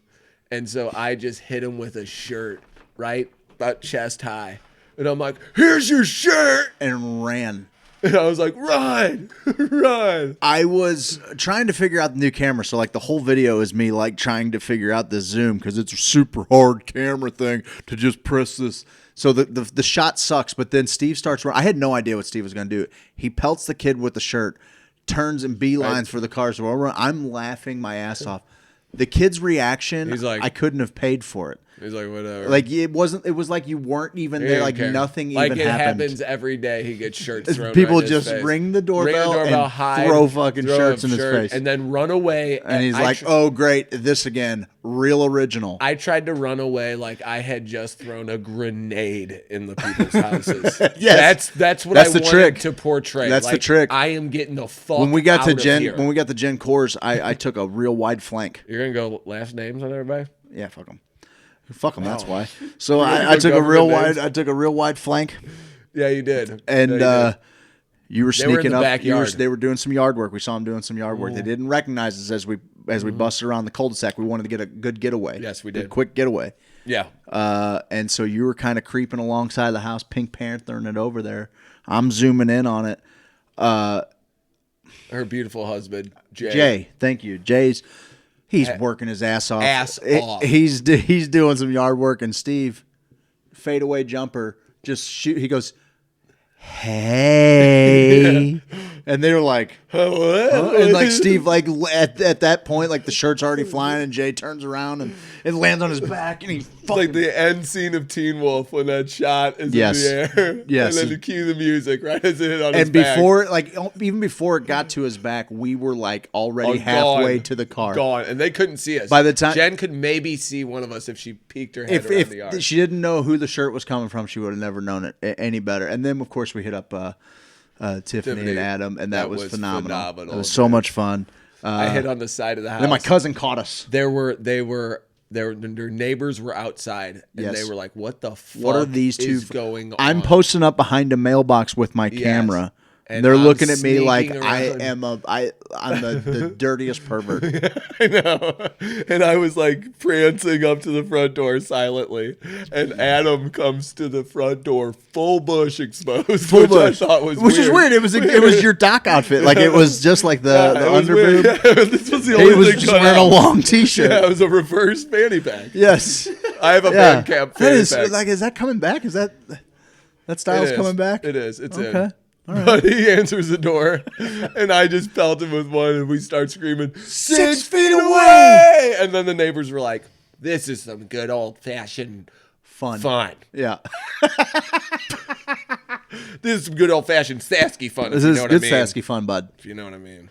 And so I just hit him with a shirt, right? About chest high. And I'm like, here's your shirt! And ran. And I was like, run! Run! I was trying to figure out the new camera, so like the whole video is me like trying to figure out the zoom because it's a super hard camera thing to just press this. So the shot sucks, but then Steve starts running. I had no idea what Steve was going to do. He pelts the kid with the shirt, turns and beelines for the car. So I'm laughing my ass off. The kid's reaction, He's like, I couldn't have paid for it. He's like, whatever. Like it was like you weren't even He there. didn't Like care. nothing like even it happened. happens every day. He gets shirts thrown. People right in his just face. ring the doorbell and hide, throw fucking throw shirts a in his shirt, face. and then run away. And he's like, "Oh, great, this again, real original." I tried to run away like I had just thrown a grenade in the people's houses. Yes. that's what That's I the wanted trick. to portray. That's the Like, trick. I am getting the fuck When we got out to of Gen, here. when we got to Gen Cores, I took a real wide flank. You're gonna go last names on everybody. Yeah, fuck them. Fuck them. That's why. So You're gonna I go took a real government wide. names? I took a real wide flank. Yeah, you did. And Yeah, you did. you were They were in sneaking the up. backyard. They were doing some yard work. We saw them doing some yard work. They Mm-hmm. didn't recognize us as we busted around the cul-de-sac. We wanted to get a good getaway. Yes, we A did. quick getaway. Yeah. And so you were kind of creeping alongside the house, Pink Panthering it over there. I'm zooming in on it. Her beautiful husband, Jay, thank you. He's working his ass off. Off. He's doing some yard work, and Steve, fadeaway jumper, just shoot. He goes, hey. And they were like, what? And like Steve, like at that point, like the shirt's already flying, and Jay turns around and it lands on his back, and he It's like the end scene of Teen Wolf when that shot is Yes. in the air. Yes. And then to cue the music right as it hit on his and back. before, like even before it got to his back, we were like already halfway gone. to the car. Gone. And they couldn't see us. By the time Jen could maybe see one of us if she peeked her head around the yard. If she didn't know who the shirt was coming from, she would have never known it any better. And then, of course, we hit up Tiffany and Adam, and that was phenomenal. It was so much fun. I hit on the side of the house. Then my cousin caught us. Their neighbors were outside, and Yes. they were like, "What the fuck? What are these two is going on?" I'm posting up behind a mailbox with my camera. And they're I'm looking at me like sneaking I'm around. the dirtiest pervert. I know. And I was like prancing up to the front door silently. And Adam comes to the front door, full bush exposed, Full which bush. I thought was Which is weird. It was your doc outfit. Like it was just like the it was underboob. weird. Yeah, this was the He only was thing just cut wearing out. a long t-shirt. Yeah, it was a reverse fanny pack. Yes. I have a Yeah. Bandcamp That fanny is pack. like, is that coming back? Is that style's It is. coming back? It is. It's okay. in. All right. But he answers the door, and I just pelt him with one, and we start screaming, 6 feet away! And then the neighbors were like, this is some good old-fashioned fun. Yeah. This is some good old-fashioned Sasky fun, This if you is know what good I mean. Sasky fun, bud. If you know what I mean.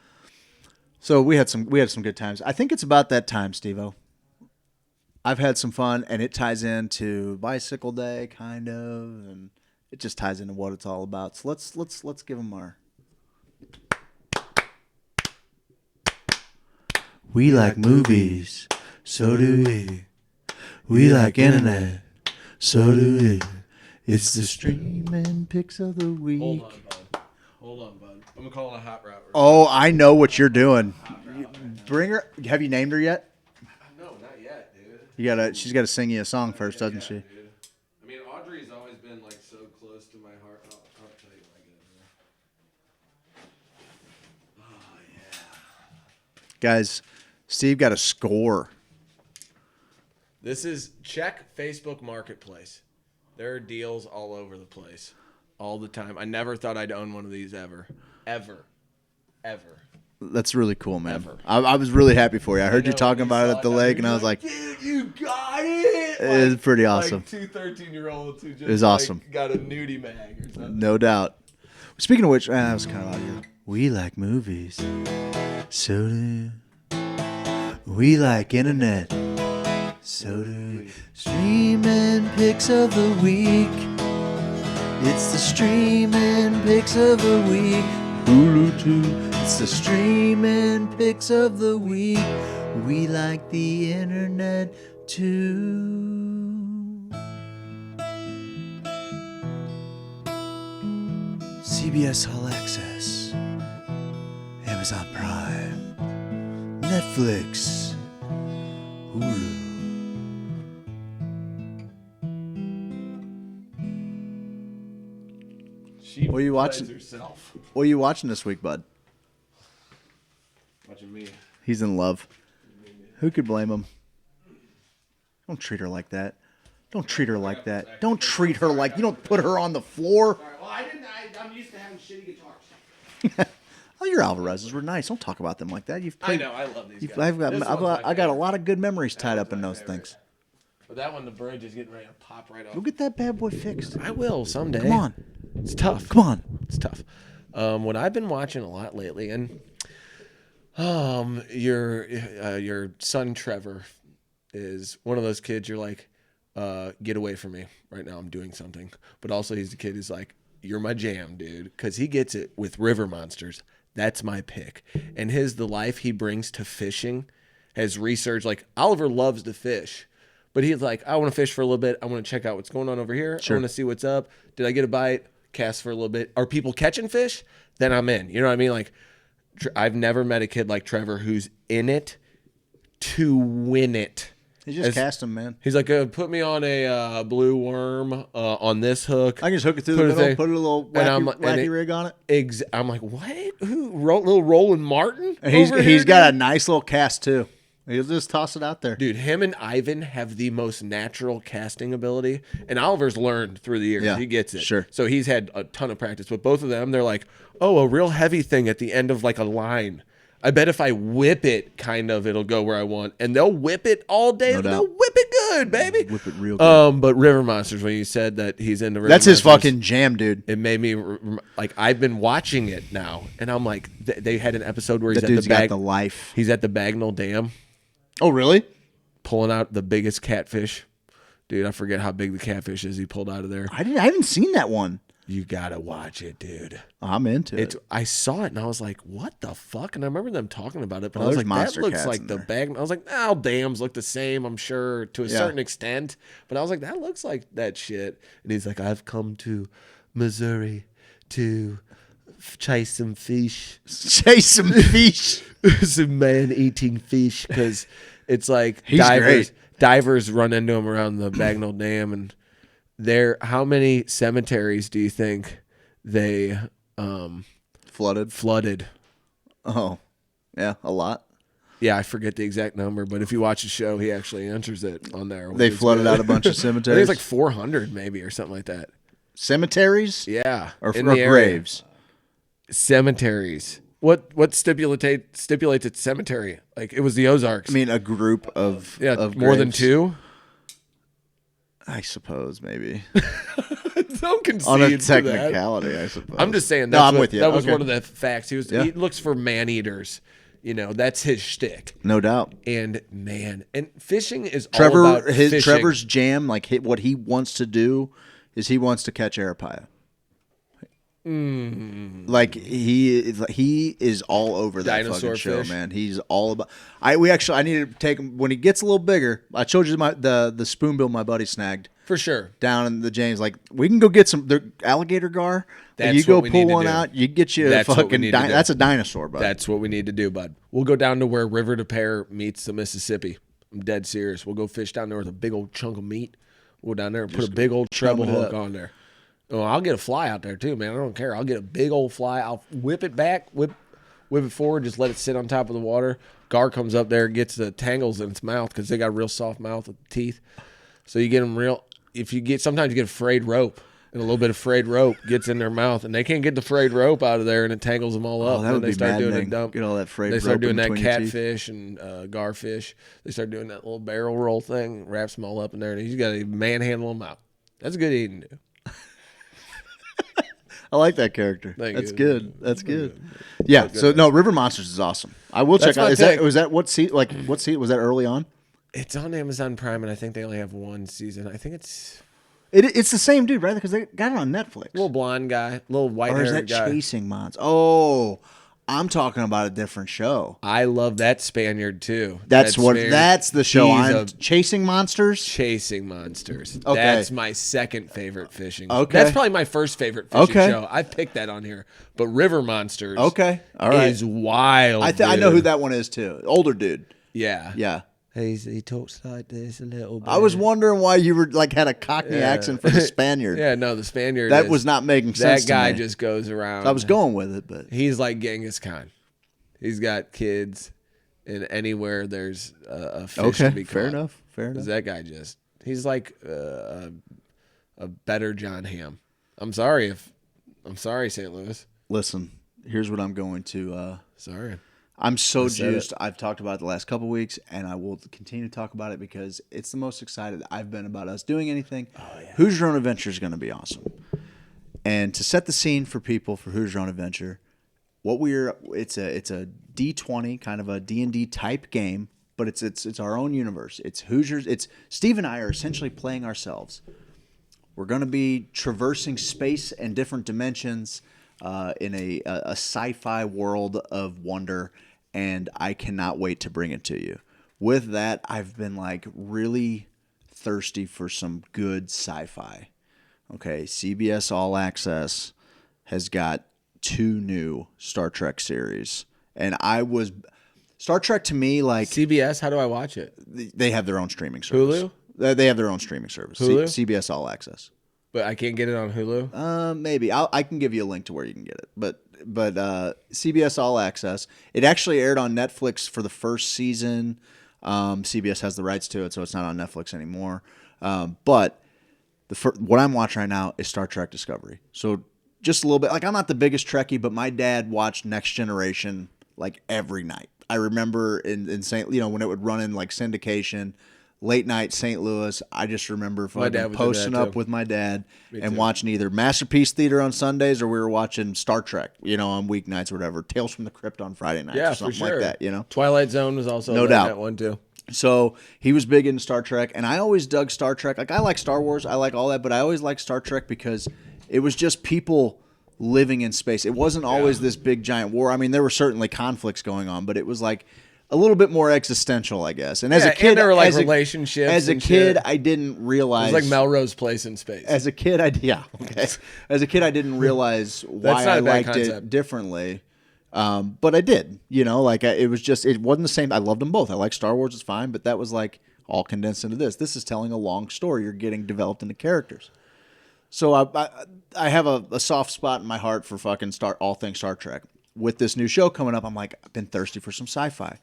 So we had some good times. I think it's about that time, Steve-O. I've had some fun, and it ties into Bicycle Day, kind of, and it just ties into what it's all about. So let's give them our. We like movies, so do we. We like internet, so do we. It's the streaming picks of the week. Hold on, bud. I'm gonna call it a hot route. Oh, I know what you're doing. Bring her. Have you named her yet? No, not yet, dude. She's gotta sing you a song first, doesn't she? Dude. I mean, Audrey's always been like so close to my heart. I'll tell you when I get her. Oh yeah. Guys, Steve got a score. This is check Facebook Marketplace. There are deals all over the place, all the time. I never thought I'd own one of these ever. That's really cool, man. I was really happy for you. I heard you talking about it at the lake, and I was like, dude, you got it. it was pretty awesome. Like two 13-year-olds who just It was awesome. got a nudie mag or something. No doubt. Speaking of which, that was kind of loud here. We like movies. So do we like internet. So do we. Streaming picks of the week. It's the streaming picks of the week. Hulu too. It's the streaming picks of the week. We like the internet too. CBS All Access, Amazon Prime, Netflix, Hulu. She What are you watching? plays herself. What are you watching this week, bud? Watching me. He's in love. Who could blame him? Don't treat her like that. Don't treat her like that. Don't treat her like you don't put her on the floor. Well, I'm used to having shitty guitars. Oh, your Alvarez's were nice. Don't talk about them like that. You've I played, know. I love these guys. I've got This one's my I got a lot of good memories tied up in those things. But that one, the bridge is getting ready to pop right off. Go get that bad boy fixed. I will someday. Come on. It's tough. Come on. It's tough. What I've been watching a lot lately, and your son Trevor is one of those kids. You're like, get away from me right now. I'm doing something. But also, he's the kid who's like, you're my jam, dude, because he gets it with river monsters. That's my pick. And the life he brings to fishing has researched. Like Oliver loves to fish. But he's like, I want to fish for a little bit. I want to check out what's going on over here. Sure. I want to see what's up. Did I get a bite? Cast for a little bit. Are people catching fish? Then I'm in. You know what I mean? Like, I've never met a kid like Trevor who's in it to win it. He just cast him, man. He's like, put me on a blue worm on this hook. I can just hook it through the middle, put a little wacky rig on it. I'm like, what? Who? Little Roland Martin? And he's got a nice little cast too. He'll just toss it out there. Dude, him and Ivan have the most natural casting ability. And Oliver's learned through the years. Yeah, He gets it. sure. So he's had a ton of practice. But both of them, they're like, oh, a real heavy thing at the end of like a line. I bet if I whip it, kind of, it'll go where I want. And they'll whip it all day. No doubt. They'll whip it good, baby. Whip it real good. But River Monsters, when you said that he's into River That's Monsters, his fucking jam, dude. it made me, like, I've been watching it now. And I'm like, they had an episode where he's That at dude's got the life. He's at the Bagnell Dam. Oh, really? Pulling out the biggest catfish. Dude, I forget how big the catfish is he pulled out of there. I haven't seen that one. You gotta watch it, dude. I'm into it. I saw it and I was like, what the fuck? And I remember them talking about it, but I Oh, was there's like, that monster looks cats like in the there. bag. I was like, oh, dams look the same, I'm sure, to a Yeah. certain extent. But I was like, that looks like that shit. And he's like, I've come to Missouri to chase some fish. Chase some fish. Some man-eating fish, because it's like He's divers run into him around the Bagnell Dam, and how many cemeteries do you think they flooded? Oh, yeah, a lot. Yeah, I forget the exact number, but if you watch the show, he actually answers it on there. They flooded out a bunch of I think cemeteries. it's like 400 maybe or something like that. Cemeteries? Yeah, Or in the area. graves? Cemeteries. What stipulates a cemetery? Like, it was the Ozarks. I mean, a group of more than graves. two. I suppose maybe Don't concede on a to that. technicality. I suppose. I'm just saying. No, I'm with you. That was Okay. one of the facts. He Yeah. looks for man eaters. That's his shtick. No doubt. And fishing is all about fishing. Trevor's jam, like what he wants to do, is he wants to catch arapaima. Like he is all over that Dinosaur fucking show, fish. man. He's all about. I need to take him when he gets a little bigger. I showed you the spoonbill my buddy snagged For sure. down in the James. Like we can go get some alligator gar. That's you go what we pull need to one do. out. You get you That's a what we fucking. need to do. That's a dinosaur, bud. That's what we need to do, bud. We'll go down to where River to Pear meets the Mississippi. I'm dead serious. We'll go fish down there with a big old chunk of meat. We'll go down there and put a big old treble chum it hook up. on there. Oh, I'll get a fly out there too, man. I don't care. I'll get a big old fly. I'll whip it back, whip it forward, just let it sit on top of the water. Gar comes up there, gets the tangles in its mouth because they got a real soft mouth with teeth. So you get them real. Sometimes you get a frayed rope, and a little bit of frayed rope gets in their mouth, and they can't get the frayed rope out of there, and it tangles them all up. Oh, that And would they be start doing a maddening. dump. Get all that frayed They start rope doing in that between your teeth. catfish and garfish. They start doing that little barrel roll thing, wraps them all up in there, and you got to manhandle them out. That's good eating, dude. I like that character. Thank That's you. good. That's good. Yeah. So no, River Monsters is awesome. I will That's check out. my Is that take. was that what seat? Like what seat was that early on? It's on Amazon Prime, and I think they only have one season. I think it's It's the same dude, right? Because they got it on Netflix. little blonde guy, little Or is white-haired that guy. Chasing Monsters? Oh, I'm talking about a different show. I love that Spaniard too. That's That what. Spaniard. That's the show. He's I'm a Chasing Monsters. Chasing Monsters. Okay. That's my second favorite fishing. Okay. That's probably my first favorite fishing Okay. show. I picked that on here. But River Monsters Okay. All right. is wild. I know who dude. that one is too. Older dude. Yeah. Yeah. He talks like this a little bit. I was wondering why you were like had a Cockney Yeah. accent for the Spaniard. Yeah, no, the Spaniard. That is- was not making sense That guy to me. just goes around. I was going with it, but He's like Genghis Khan. He's got kids, and anywhere there's a fish okay. to be Fair caught. enough. Fair 'Cause enough. that guy he's like a better John Hamm. I'm sorry, St. Louis. Listen, here's what I'm going to. Sorry. I'm so I said juiced. it. I've talked about it the last couple weeks, and I will continue to talk about it because it's the most excited I've been about us doing anything. Oh, yeah. Hoosier Own Adventure is going to be awesome. And to set the scene for people for Hoosier Own Adventure, it's a D20 kind of a D&D type game, but it's our own universe. It's Hoosiers. It's Steve and I are essentially playing ourselves. We're going to be traversing space and different dimensions in a sci-fi world of wonder, and I cannot wait to bring it to you. With that, I've been like really thirsty for some good sci-fi. Okay, CBS All Access has got 2 new Star Trek series, and Star Trek to me, like CBS. How do I watch it? they have their own streaming service. Hulu. They have their own streaming service. Hulu? CBS All Access. But I can't get it on Hulu. Maybe I can give you a link to where you can get it. But CBS All Access. It actually aired on Netflix for the first season. CBS has the rights to it, so it's not on Netflix anymore. But what I'm watching right now is Star Trek Discovery. So just a little bit. Like, I'm not the biggest Trekkie, but my dad watched Next Generation like every night. I remember in St. when it would run in like syndication, late night St. Louis. I just remember posting up with my dad and watching either Masterpiece Theater on Sundays or we were watching Star Trek, on weeknights or whatever. Tales from the Crypt on Friday nights or something like that. Twilight Zone was also no doubt that one too. So he was big into Star Trek, and I always dug Star Trek. Like, I like Star Wars, I like all that, but I always liked Star Trek because it was just people living in space. It wasn't always this big giant war. I mean, there were certainly conflicts going on, but it was like a little bit more existential, I guess. And as a kid, there were like relationships. As a kid, I didn't realize it was like Melrose Place in space. As a kid, As a kid, I didn't realize why I liked it differently. But I did, it wasn't the same. I loved them both. I like Star Wars, it's fine, but that was like all condensed into this. This is telling a long story. You're getting developed into characters. So I have a soft spot in my heart for fucking all things Star Trek. With this new show coming up, I'm like, I've been thirsty for some sci-fi.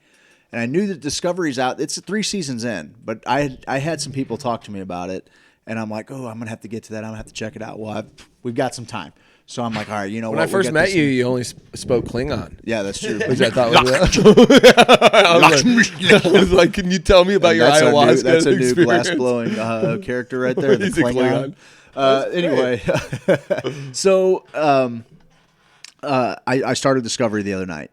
And I knew that Discovery's out. It's 3 seasons in, but I had some people talk to me about it, and I'm like, oh, I'm going to have to get to that. I'm going to have to check it out. Well, we've got some time. So I'm like, all right, when I first met you, you only spoke Klingon. Yeah, that's true. Which I thought I was like, can you tell me about your ayahuasca That's a new experience? glass-blowing character right there, the Klingon. Anyway, so I started Discovery the other night,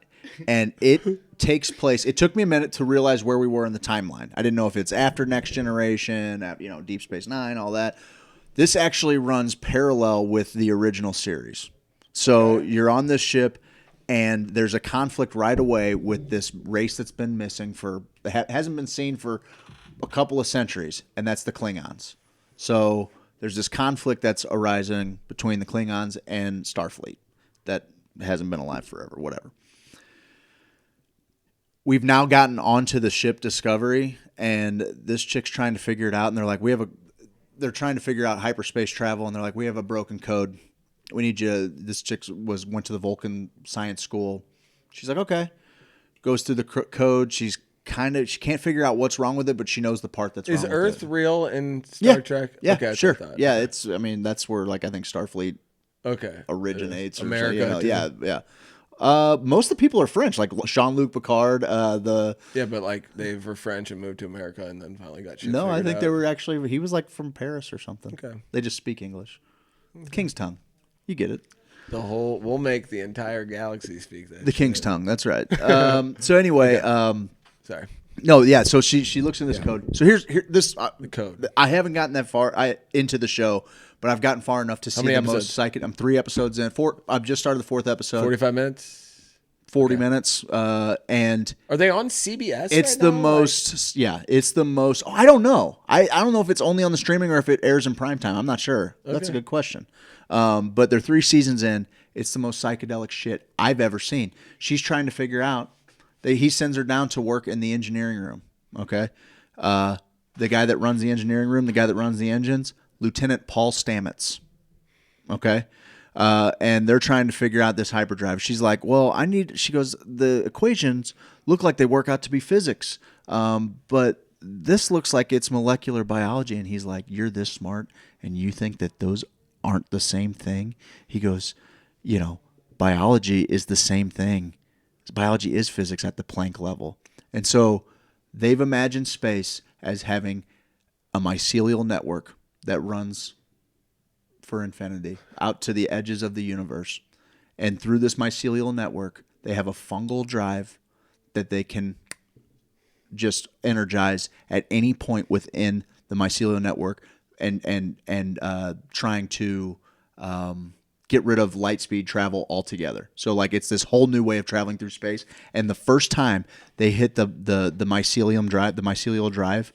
and it takes place. It took me a minute to realize where we were in the timeline. I didn't know if it's after Next Generation, Deep Space Nine, all that. This actually runs parallel with the original series. So you're on this ship, and there's a conflict right away with this race that's been missing hasn't been seen for a couple of centuries, and that's the Klingons. So there's this conflict that's arising between the Klingons and Starfleet that hasn't been alive forever, whatever. We've now gotten onto the ship Discovery, and this chick's trying to figure it out, and they're like, they're trying to figure out hyperspace travel, and they're like, we have a broken code. We need you. This chick went to the Vulcan science school. She's like, okay. Goes through the code. She can't figure out what's wrong with it, but she knows the part that's wrong with it. Is Earth real in Star Trek? Yeah, okay, sure. Yeah, that's where I think Starfleet originates. America. Yeah. Most of the people are French, like Jean-Luc Picard. But like they were French and moved to America and then finally got shit. No, I think out. they were actually. He was like from Paris or something. Okay, they just speak English. King's tongue, you get it. We'll make the entire galaxy speak that. The King's tongue, that's right. So anyway, sorry. No, yeah. So she looks in this code. So here's this the code. I haven't gotten that far into the show. But I've gotten far enough to see the most psychic. I'm 3 episodes in. I've just started the 4th episode. 45 minutes? 40 minutes. And are they on CBS? It's the most. Yeah, it's the most. Oh, I don't know. I don't know if it's only on the streaming or if it airs in primetime. I'm not sure. Okay. That's a good question. But they're 3 seasons in. It's the most psychedelic shit I've ever seen. She's trying to figure out. He sends her down to work in the engineering room. Okay. The guy that runs the engineering room, the guy that runs the engines, Lieutenant Paul Stamets. Okay. And they're trying to figure out this hyperdrive. She's like, well, she goes, the equations look like they work out to be physics. But this looks like it's molecular biology. And he's like, you're this smart and you think that those aren't the same thing? He goes, biology is the same thing. Biology is physics at the Planck level. And so they've imagined space as having a mycelial network that runs for infinity out to the edges of the universe. And through this mycelial network, they have a fungal drive that they can just energize at any point within the mycelial network and trying to get rid of light speed travel altogether. So like it's this whole new way of traveling through space. And the first time they hit the mycelial drive,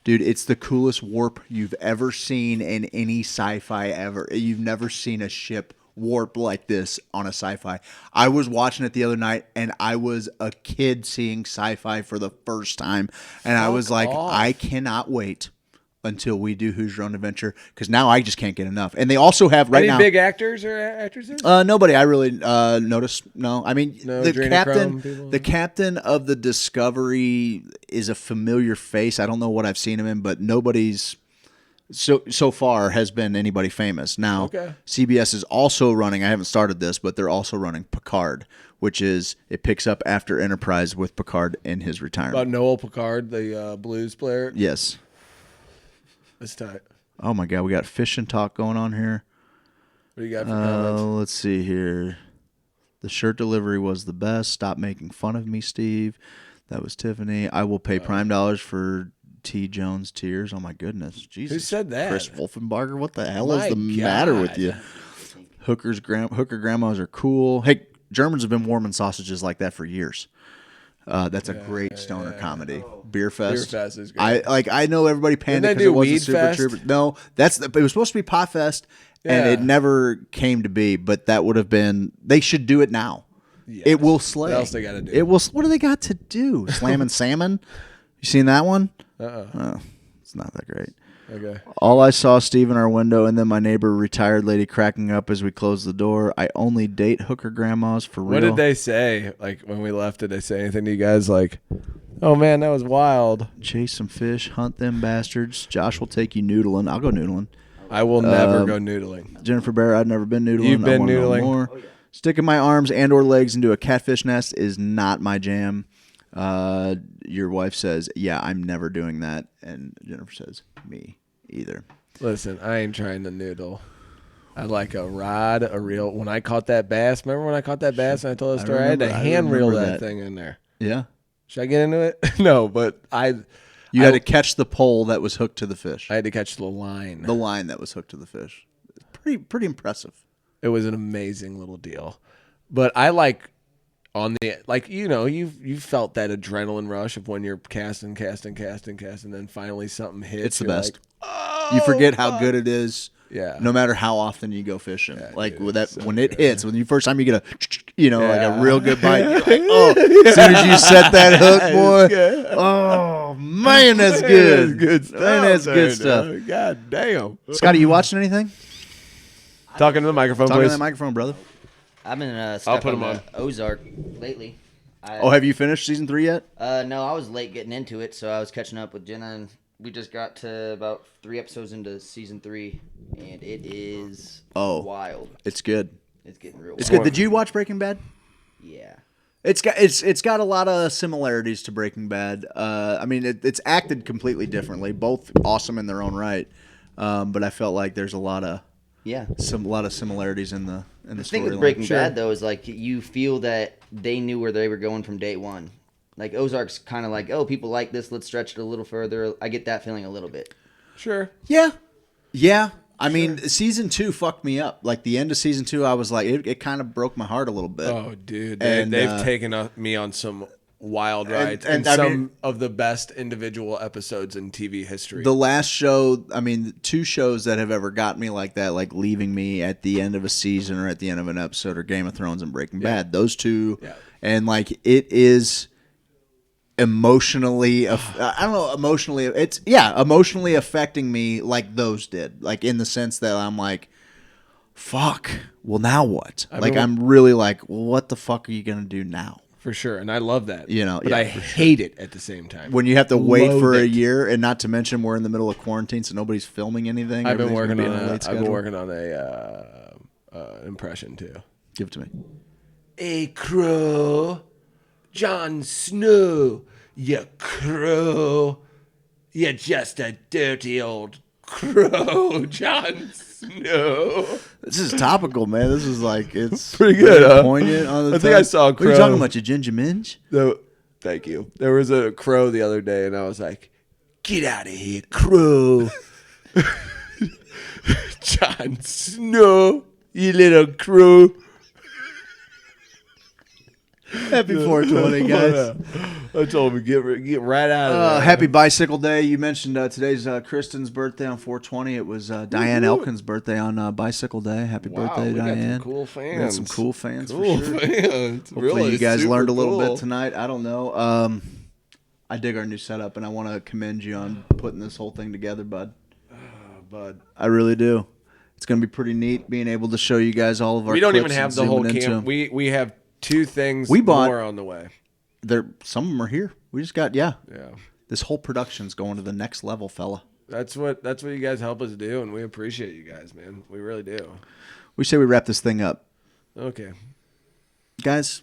dude, it's the coolest warp you've ever seen in any sci-fi ever. You've never seen a ship warp like this on a sci-fi. I was watching it the other night, and I was a kid seeing sci-fi for the first time, and I was like, I cannot wait until we do Who's Your Own Adventure, because now I just can't get enough. And they also have Any now big actors or actresses? nobody I really noticed. No, I mean No the Adrenochrome people? the captain of the Discovery is a familiar face. I don't know what I've seen him in, but nobody's so far has been anybody famous. Now CBS is also running. I haven't started this, but they're also running Picard, which is it picks up after Enterprise with Picard in his retirement. About Noel Picard, the blues player. Yes. That's tight. Oh my God, we got fish and talk going on here. What do you got for comments? Let's see here. The shirt delivery was the best. Stop making fun of me, Steve. That was Tiffany. I will pay prime dollars for T. Jones tears. Oh my goodness, Jesus! Who said that? Chris Wolfenbarger. What the hell My is the matter with God. you? Hooker grandmas are cool. Hey, Germans have been warming sausages like that for years. That's a great stoner comedy. Beer Fest. Beer Fest is great. I know everybody Didn't panicked they because it do wasn't Weed Super Fest? Troopers. No, it was supposed to be Pot Fest, and Yeah. it never came to be. But that would have been. They should do it now. Yes. It will slay. What else they gotta do? It will. What do they got to do? Slamming salmon. You seen that one? Uh-uh. Oh, it's not that great. Okay. All I saw Steve in our window, and then my neighbor, retired lady, cracking up as we closed the door. I only date hooker grandmas for real. What did they say? Like when we left, did they say anything to you guys? Like, oh man, that was wild. Chase some fish, hunt them bastards. Josh will take you noodling. I'll go noodling. I will never go noodling. Jennifer Bear, I've never been noodling. You've I been wanna know noodling? more. Sticking my arms and or legs into a catfish nest is not my jam. Your wife says, yeah, I'm never doing that. And Jennifer says, me either. Listen, I ain't trying to noodle. I like a rod, a reel. When I caught that bass, remember when I caught that bass and I told the story? I had to hand reel that thing in there. Yeah. Should I get into it? No, but You had to catch the pole that was hooked to the fish. I had to catch the line. The line that was hooked to the fish. Pretty impressive. It was an amazing little deal. But I like on the you felt that adrenaline rush of when you're casting, then finally something hits. It's the You're best. Like, you forget how good it is. Yeah. No matter how often you go fishing, like dude, with that so when it good. hits, when you first time you get like a real good bite, you're like, oh, as soon as you set that hook, boy, oh man, that's good. That's good stuff. Man, that's there, good stuff. dude. God damn. Scotty, you watching anything? Talking to the microphone, Talking to please. that microphone, brother. I've been I'll stuck put on 'em the Ozark lately. Oh, have you finished season 3 yet? No, I was late getting into it, so I was catching up with Jenna, and we just got to about 3 episodes into season 3, and it is wild. It's good. It's getting real. It's wild. good. Did you watch Breaking Bad? Yeah. It's got a lot of similarities to Breaking Bad. I mean, it's acted completely differently. Both awesome in their own right, but I felt like there's a lot of similarities in the The thing with Breaking Bad, though, is like you feel that they knew where they were going from day one. Like Ozark's kind of like, oh, people like this, let's stretch it a little further. I get that feeling a little bit. Sure. Yeah. I mean, season 2 fucked me up. Like the end of season 2, I was like, it kind of broke my heart a little bit. Oh, dude, And, they've taken me on some wild rides and I some mean- of the best individual episodes in TV history. The last show, I mean, 2 shows that have ever got me like that, like leaving me at the end of a season or at the end of an episode, are Game of Thrones and Breaking Bad. Those 2, and like it is emotionally, emotionally affecting me like those did. Like in the sense that I'm like, fuck. Well, now what? I'm really like, well, what the fuck are you gonna do now? For sure, and I love that. But I hate it at the same time. When you have to wait Loathe for a it. year, and not to mention we're in the middle of quarantine, so nobody's filming anything. I've been Everything's working gonna on be late I've been schedule. working on a impression too. Give it to me. Hey, crow, Jon Snow, you crow, you're just a dirty old crow, Jon Snow. This is topical, man. This is like it's pretty good. Huh? Poignant on the I think I saw a What are you crow. talking about? You ginger minge? No, thank you. There was a crow the other day, and I was like, "Get out of here, crow!" Jon Snow, you little crow. Happy 420, guys. I told him to get right out of there. Happy Bicycle Day. You mentioned today's Kristen's birthday on 420. It was Diane Elkin's birthday on Bicycle Day. Happy birthday, we got Diane. some cool fans. We got some cool fans Cool for sure. fans. Hopefully Really, you guys super learned a little cool. bit tonight. I don't know. I dig our new setup, and I want to commend you on putting this whole thing together, bud. Bud. I really do. It's going to be pretty neat being able to show you guys all of our We don't even clips have and the whole zooming into camp. 'em. We have 2 things We bought- more on the way. Some of them are here. We just got, Yeah. This whole production's going to the next level, fella. That's what you guys help us do, and we appreciate you guys, man. We really do. We say we wrap this thing up. Okay. Guys,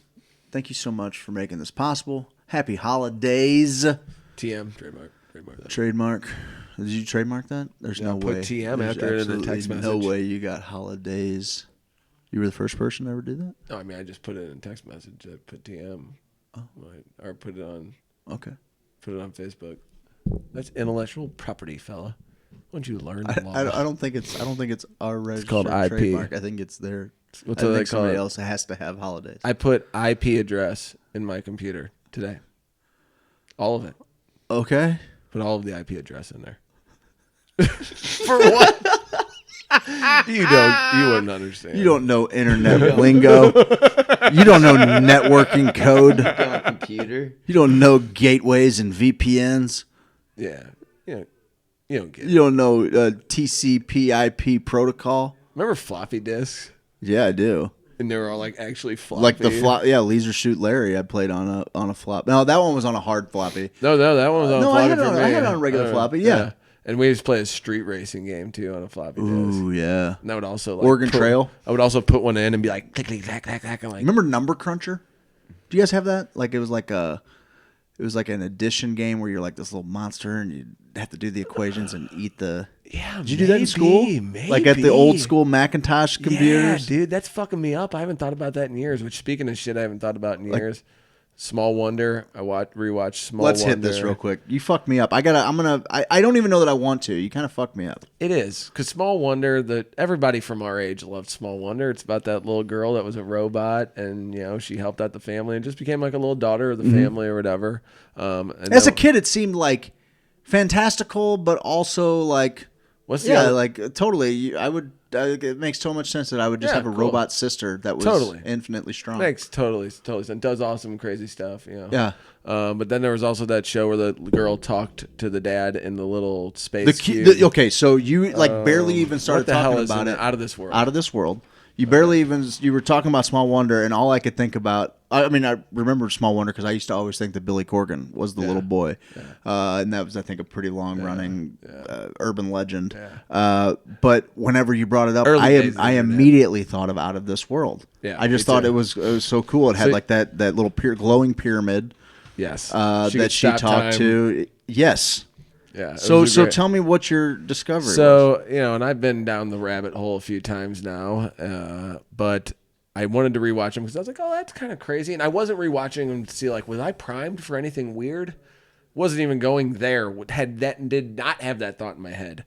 thank you so much for making this possible. Happy holidays. TM, trademark. Trademark. Did you trademark that? There's no put way. TM There's after it in a absolutely text no message. way you got holidays. You were the first person to ever do that? No, I mean, I just put it in a text message. I put TM. Or put it on. Okay. Put it on Facebook. That's intellectual property, fella. Why don't you learn the law? I don't think it's our registered called IP. trademark. I think it's their. What's I they think call somebody it? else has to have holidays. I put IP address in my computer today. All of it. Okay. Put all of the IP address in there. For what? You wouldn't understand. You don't know internet lingo. You don't know networking code. On a computer. You don't know gateways and VPNs. Yeah. You don't get it. You don't know TCP/IP protocol. Remember floppy disks? Yeah, I do. And they were all like actually floppy. Like the flop, yeah, Leisure Suit Larry. I played on a flop. No, that one was on a hard floppy. No, that one was on No, floppy I had it for on- me. I had it on a regular floppy, yeah. And we used to play a street racing game too on a floppy disk. Ooh, yeah. And I would also like Oregon Trail. I would also put one in and be like click click clack clack clack. And like Remember Number Cruncher? Do you guys have that? Like it was like an addition game where you're like this little monster and you have to do the equations and eat the. Yeah, Did you do that in school? Like at the old school Macintosh computers? Yeah, dude, that's fucking me up. I haven't thought about that in years. Which, speaking of shit, I haven't thought about in years. Small Wonder. I rewatched Small Let's Wonder. hit this real quick. You fucked me up. I don't even know that I want to. You kind of fucked me up. It is because Small Wonder. Everybody from our age loved Small Wonder. It's about that little girl that was a robot, and she helped out the family and just became like a little daughter of the family or whatever. And As a kid, it seemed like fantastical, but also like totally. I would. It makes so much sense that I would just have a cool. robot sister that was infinitely strong. Makes totally sense. Does awesome, crazy stuff. Yeah. But then there was also that show where the girl talked to the dad in the little space cube. Okay, so you barely even started what the hell talking is about in it. Out of This World. Out of This World. You barely even. You were talking about Small Wonder, and all I could think about. I mean, I remember Small Wonder because I used to always think that Billy Corgan was the little boy, and that was, I think, a pretty long-running urban legend. Yeah. But whenever you brought it up, Early days of the I internet. immediately thought of Out of This World. Yeah, I just me thought too. it was so cool. It had So- like that little glowing pyramid. Yes. That she talked to. Yes. Yeah. So tell me what your discovery was. So, and I've been down the rabbit hole a few times now, but I wanted to rewatch them because I was like, oh, that's kind of crazy. And I wasn't rewatching them to see, like, was I primed for anything weird? Wasn't even going there. Did not have that thought in my head.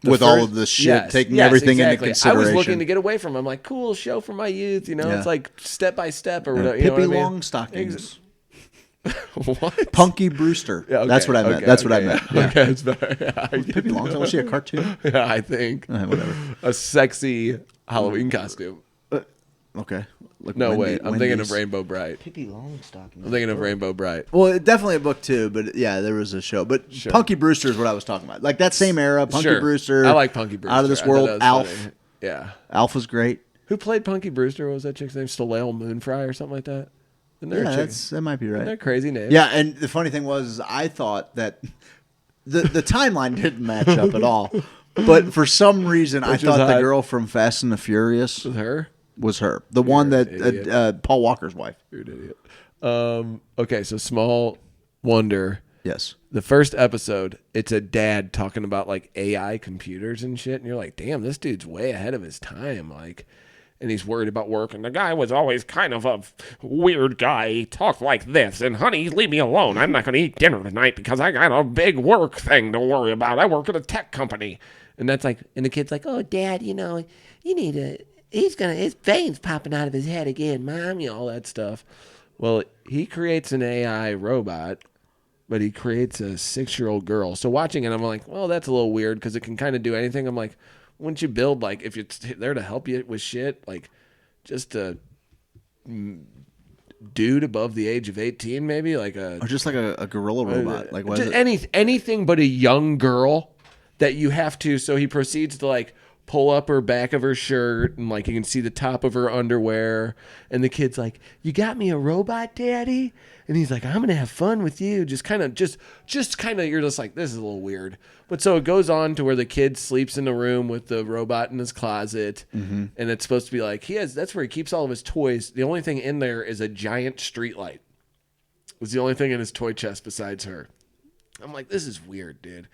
With all of the shit, taking everything into consideration. I was looking to get away from. I'm like, cool show for my youth. Yeah. It's like step by step or whatever. Pippi what I mean? Longstockings. What? Punky Brewster. Yeah, okay, That's what I meant. okay, That's what I okay, meant. yeah. Yeah. Okay, it's better. Yeah, Was Pippi Longstocking, was she a cartoon? Yeah, I think. Whatever. A sexy Halloween costume. Okay. Like No, Wendy- wait. I'm thinking of Wendy's. Rainbow Bright. Pippi Longstocking. I'm thinking of Rainbow Bright. Well, definitely a book too, but yeah, there was a show. But Sure. Punky Brewster is what I was talking about. Like that same era, Punky Sure. Brewster. I like Punky Brewster. Out of This I thought World, that was Alf. funny. Yeah. Alf was great. Who played Punky Brewster? What was that chick's name? Soleil Moonfry or something like that? Isn't there a Yeah, chick? that might be right. Isn't that crazy name? Yeah, and the funny thing was, I thought that the timeline didn't match up at all. But for some reason, I Which is thought the hot. girl from Fast and the Furious Was her? was her. The one an that idiot. Paul Walker's wife. You're an idiot. Okay, so Small Wonder. Yes. The first episode, it's a dad talking about like AI computers and shit, and you're like, damn, this dude's way ahead of his time. Like, and he's worried about work, and the guy was always kind of a weird guy. He talked like this, and honey, leave me alone. I'm not going to eat dinner tonight because I got a big work thing to worry about. I work at a tech company. And that's like, and the kid's like, oh, Dad, you need his veins popping out of his head again, Mom, all that stuff. Well, he creates an AI robot, but he creates a 6-year-old girl. So watching it, I'm like, well, that's a little weird because it can kind of do anything. I'm like, wouldn't you build, like, if it's there to help you with shit, like, just a dude above the age of 18, maybe? Like or just like a gorilla robot. Like, what just is it? anything but a young girl that you have to. So he proceeds to, like, pull up her back of her shirt and, like, you can see the top of her underwear. And the kid's like, you got me a robot, Daddy? And he's like, I'm going to have fun with you. Just kind of, you're just like, this is a little weird. But so it goes on to where the kid sleeps in the room with the robot in his closet. Mm-hmm. And it's supposed to be like, that's where he keeps all of his toys. The only thing in there is a giant street light. Was the only thing in his toy chest besides her. I'm like, this is weird, dude.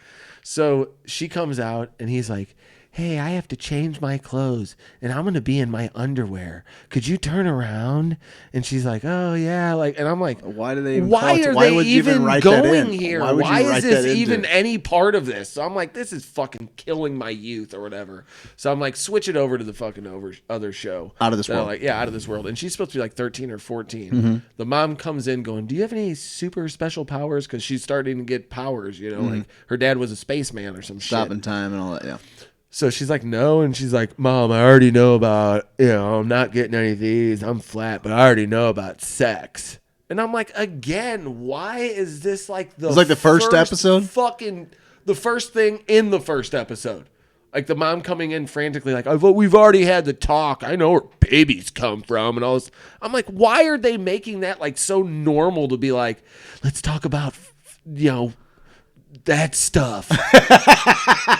So she comes out and he's like, hey, I have to change my clothes and I'm going to be in my underwear. Could you turn around? And she's like, oh yeah. Like, and I'm like, why do they even why call it- are why they would you even even write that going in? here? Why would you Why write is this that into even it? any part of this? So I'm like, this is fucking killing my youth or whatever. So I'm like, switch it over to the fucking other show. Out of This that I World. like, yeah, Out of This World. And she's supposed to be like 13 or 14. Mm-hmm. The mom comes in going, do you have any super special powers? Because she's starting to get powers, you know, Mhm. like her dad was a spaceman or some Stop shit. in time and all that, yeah. So she's like, no. And she's like, Mom, I already know about, I'm not getting any of these. I'm flat, but I already know about sex. And I'm like, again, why is this like It's like the first episode? The first thing in the first episode. Like the mom coming in frantically like, we've already had the talk. I know where babies come from and all this. I'm like, why are they making that like so normal to be like, let's talk about, that stuff.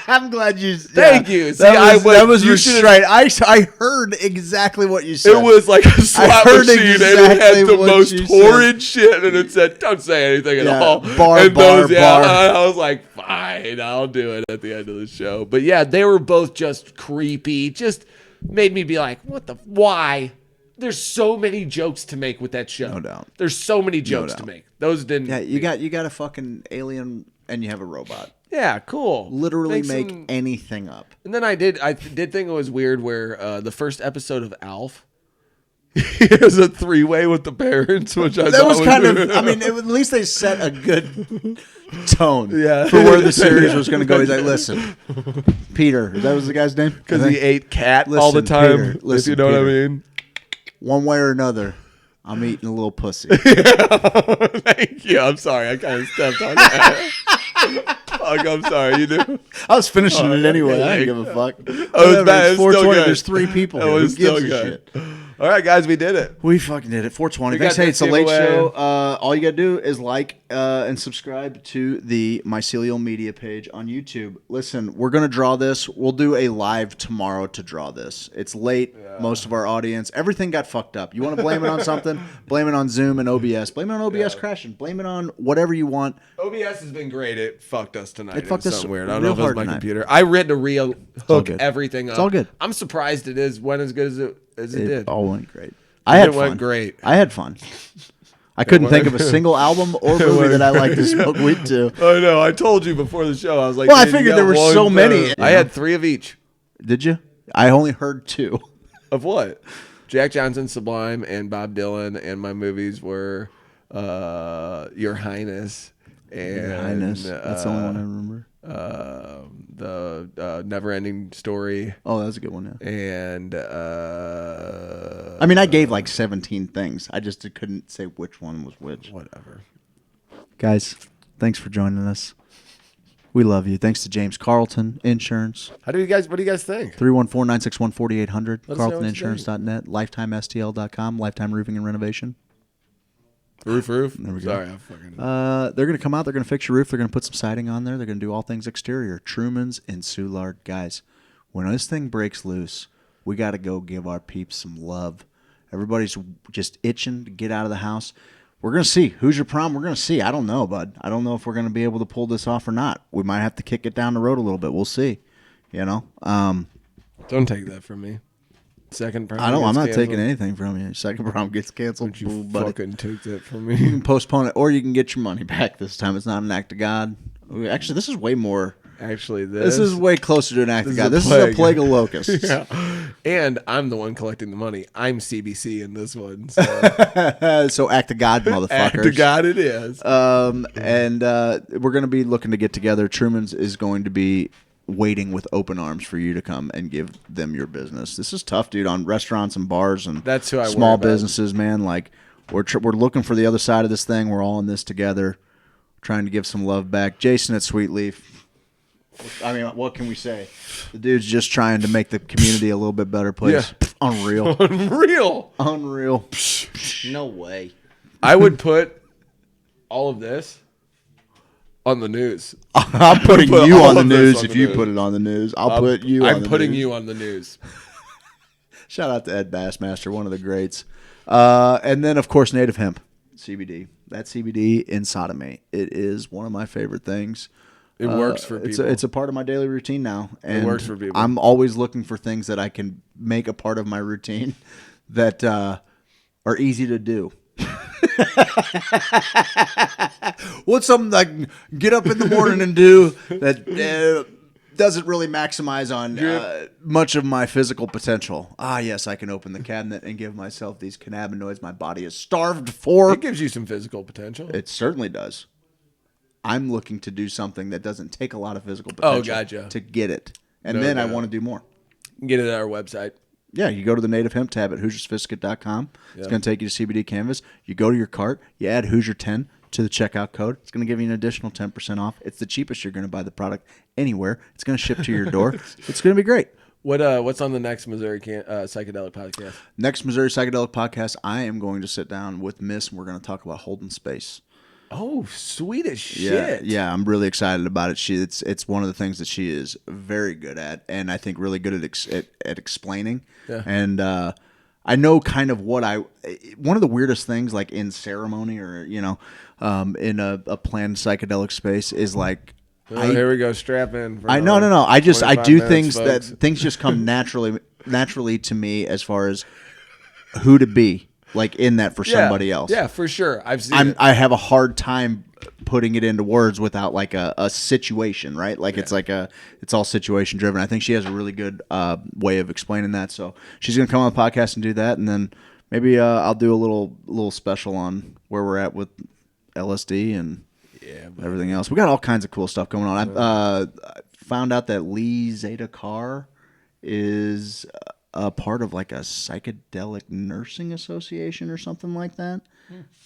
I'm glad you. Thank you. See, that was you should've- restraint. I heard exactly what you said. It was like a slot heard machine, and it exactly had the what most you horrid shit, and it said, "Don't say anything at Yeah, all." bar, and bar. I was like, "Fine, I'll do it at the end of the show." But yeah, they were both just creepy. Just made me be like, "What the? Why?" There's so many jokes to make with that show. No doubt. There's so many jokes doubt. to make. Those didn't. Yeah, you got a fucking alien and you have a robot. Yeah, cool. Literally make some- anything up. And then I did think it was weird where the first episode of Alf, he has a 3-way with the parents, which I That thought was kind of. I mean, at least they set a good tone Yeah. for where the series was going to go. He's like, listen, Peter, that was the guy's name? because I he think. ate cat all the Listen, time. Peter, if listen, you know what I Peter. mean. One way or another, I'm eating a little pussy. Thank you. I'm sorry. I kind of stepped on that. Fuck, I'm sorry. You do. I was finishing it anyway. yeah, I yeah. didn't give a fuck. Oh, Whatever, that it's is still 420. good. There's 3 people That here. Who was still gives a good. shit? All right, guys, we did it. We fucking did it. 420. We Thanks. got Hey, this it's a late giveaway. show. All you got to do is like and subscribe to the Mycelial Media page on YouTube. Listen, we're going to draw this. We'll do a live tomorrow to draw this. It's late. Most of our audience, everything got fucked up. You want to blame it on something? Blame it on Zoom and OBS. Blame it on OBS crashing. Blame it on whatever you want. OBS has been great. It fucked us tonight. It fucked was us something weird. I don't know real if it was hard my tonight. computer. I read to real all hook good. everything up. It's all good. I'm surprised it went as good as it did. all went great. I had It fun. went great. I had fun. I couldn't think of a went- single album or It movie went that I like to great. smoke weed to. I know. I told you before the show. I was like, Well, I "Dude, you figured got there were one so many." I had 3 of each. Did you? I only heard 2. Of what? Jack Johnson, Sublime, and Bob Dylan. And my movies were Your Highness. And, Your Highness. That's the only one I remember. The Never-Ending Story. Oh, that was a good one. Yeah. And I mean, I gave like 17 things. I just couldn't say which one was which. Whatever. Guys, thanks for joining us. We love you. Thanks to James Carlton Insurance. What do you guys think? 314-961-4800. Let us know what you CarltonInsurance.net. LifetimeSTL.com. Lifetime Roofing and Renovation. Roof. There we go. Sorry, I fucking. They're going to come out. They're going to fix your roof. They're going to put some siding on there. They're going to do all things exterior. Truman's in Soulard. Guys, when this thing breaks loose, we got to go give our peeps some love. Everybody's just itching to get out of the house. We're going to see. Hoosier Prom, we're going to see. I don't know, bud. I don't know if we're going to be able to pull this off or not. We might have to kick it down the road a little bit. We'll see. You know? Don't take that from me. Second prom. I'm gets not canceled. taking anything from you. Second prom gets canceled. Don't you Boo, buddy. fucking take that from You me. can postpone it, or you can get your money back this time. It's not an act of God. Actually, this is way more Actually, This is way closer to an act of God. This is a plague. plague of locusts. Yeah. And I'm the one collecting the money. I'm CBC in this one. So, So act of God, motherfuckers. act of God it is. And we're going to be looking to get together. Truman's is going to be waiting with open arms for you to come and give them your business. This is tough, dude, on restaurants and bars and That's who I worry small about. businesses, man. Like we're looking for the other side of this thing. We're all in this together, trying to give some love back. Jason at Sweet Leaf. I mean, what can we say? The dude's just trying to make the community a little bit better place. Yeah. Unreal. Unreal. No way. I would put all of this on the news. I'm putting Put you all on the of this news on if the you news. put it on the news. I'll put you on the news. I'm putting you on the news. Shout out to Ed Bassmaster, one of the greats. And then, of course, Native Hemp, CBD. That CBD in sodomy. It is one of my favorite things. It works for people. It's a part of my daily routine now. And works for people. I'm always looking for things that I can make a part of my routine that are easy to do. What's something I can get up in the morning and do that doesn't really maximize on much of my physical potential? Ah, yes, I can open the cabinet and give myself these cannabinoids my body is starved for. It gives you some physical potential. It certainly does. I'm looking to do something that doesn't take a lot of physical potential gotcha. to get it. And No then I doubt. want to do more. Get it at our website. Yeah, you go to the Native Hemp tab at HoosierSophisticate.com. It's Yeah. going to take you to CBD Canvas. You go to your cart. You add Hoosier10 to the checkout code. It's going to give you an additional 10% off. It's the cheapest you're going to buy the product anywhere. It's going to ship to your door. It's going to be great. What's on the next Missouri Psychedelic podcast? Next Missouri Psychedelic podcast, I am going to sit down with Miss, and we're going to talk about holding space. Oh, sweet as shit. Yeah, I'm really excited about it. It's one of the things that she is very good at, and I think really good at explaining. Yeah. And I know kind of one of the weirdest things, like in ceremony or in a planned psychedelic space, is like. Here we go. Strap in. For No. I do 25 things minutes, that folks. things just come naturally to me as far as who to be. Like in that for somebody else. Yeah, for sure. I've seen it. I have a hard time putting it into words without like a situation, right? Like it's all situation driven. I think she has a really good way of explaining that. So she's gonna come on the podcast and do that, and then maybe I'll do a little special on where we're at with LSD and everything else. We got all kinds of cool stuff going on. I found out that Lee Zeta Carr is a part of like a psychedelic nursing association or something like that.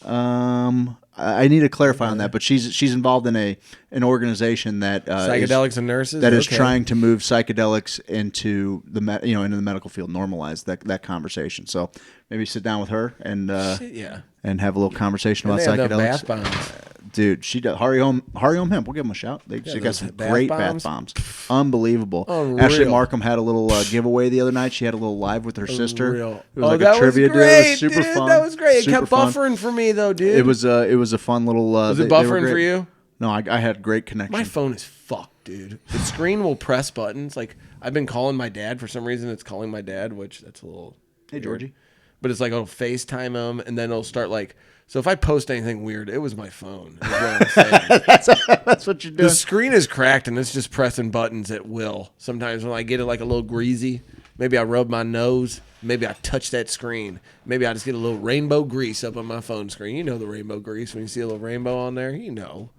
I need to clarify on that, but she's involved in an organization that Psychedelics and nurses that is Okay. trying to move psychedelics into the into the medical field, normalize that conversation. So maybe sit down with her and and have a little conversation And about they have the psychedelics. bath bombs. Dude, she does. Hari Home Hemp. We'll give them a shout. She got those some bath great bombs? bath bombs. Unbelievable. Unreal. Ashley Markham had a little giveaway the other night. She had a little live with her sister. Unreal. It was like that a trivia was deal. It great, was super dude. fun. That was great. It Super kept fun. buffering for me though, dude. It was a fun little. Was it they were buffering great. for you? No, I had great connection. My phone is fucked, dude. The screen will press buttons. Like I've been calling my dad for some reason. It's calling my dad, which that's a little. Hey, weird. Georgie. But it's like it'll FaceTime him, and then it'll start like. So if I post anything weird, it was my phone. Is what I'm saying. That's what you're doing. The screen is cracked, and it's just pressing buttons at will. Sometimes when I get it like a little greasy, maybe I rub my nose. Maybe I touch that screen. Maybe I just get a little rainbow grease up on my phone screen. You know the rainbow grease when you see a little rainbow on there. You know,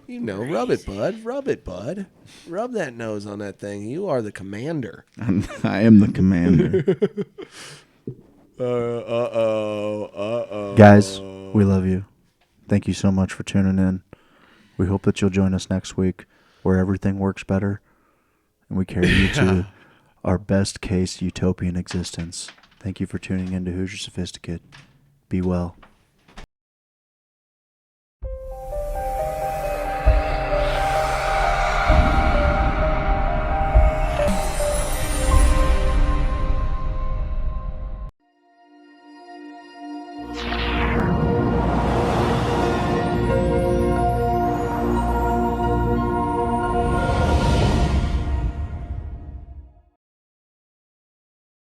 rub it, bud. Rub it, bud. Rub that nose on that thing. You are the commander. I am the commander. Uh-oh. Guys, we love you. Thank you so much for tuning in. We hope that you'll join us next week where everything works better and we carry you to our best case utopian existence. Thank you for tuning in to Hoosier Sophisticate. Be well.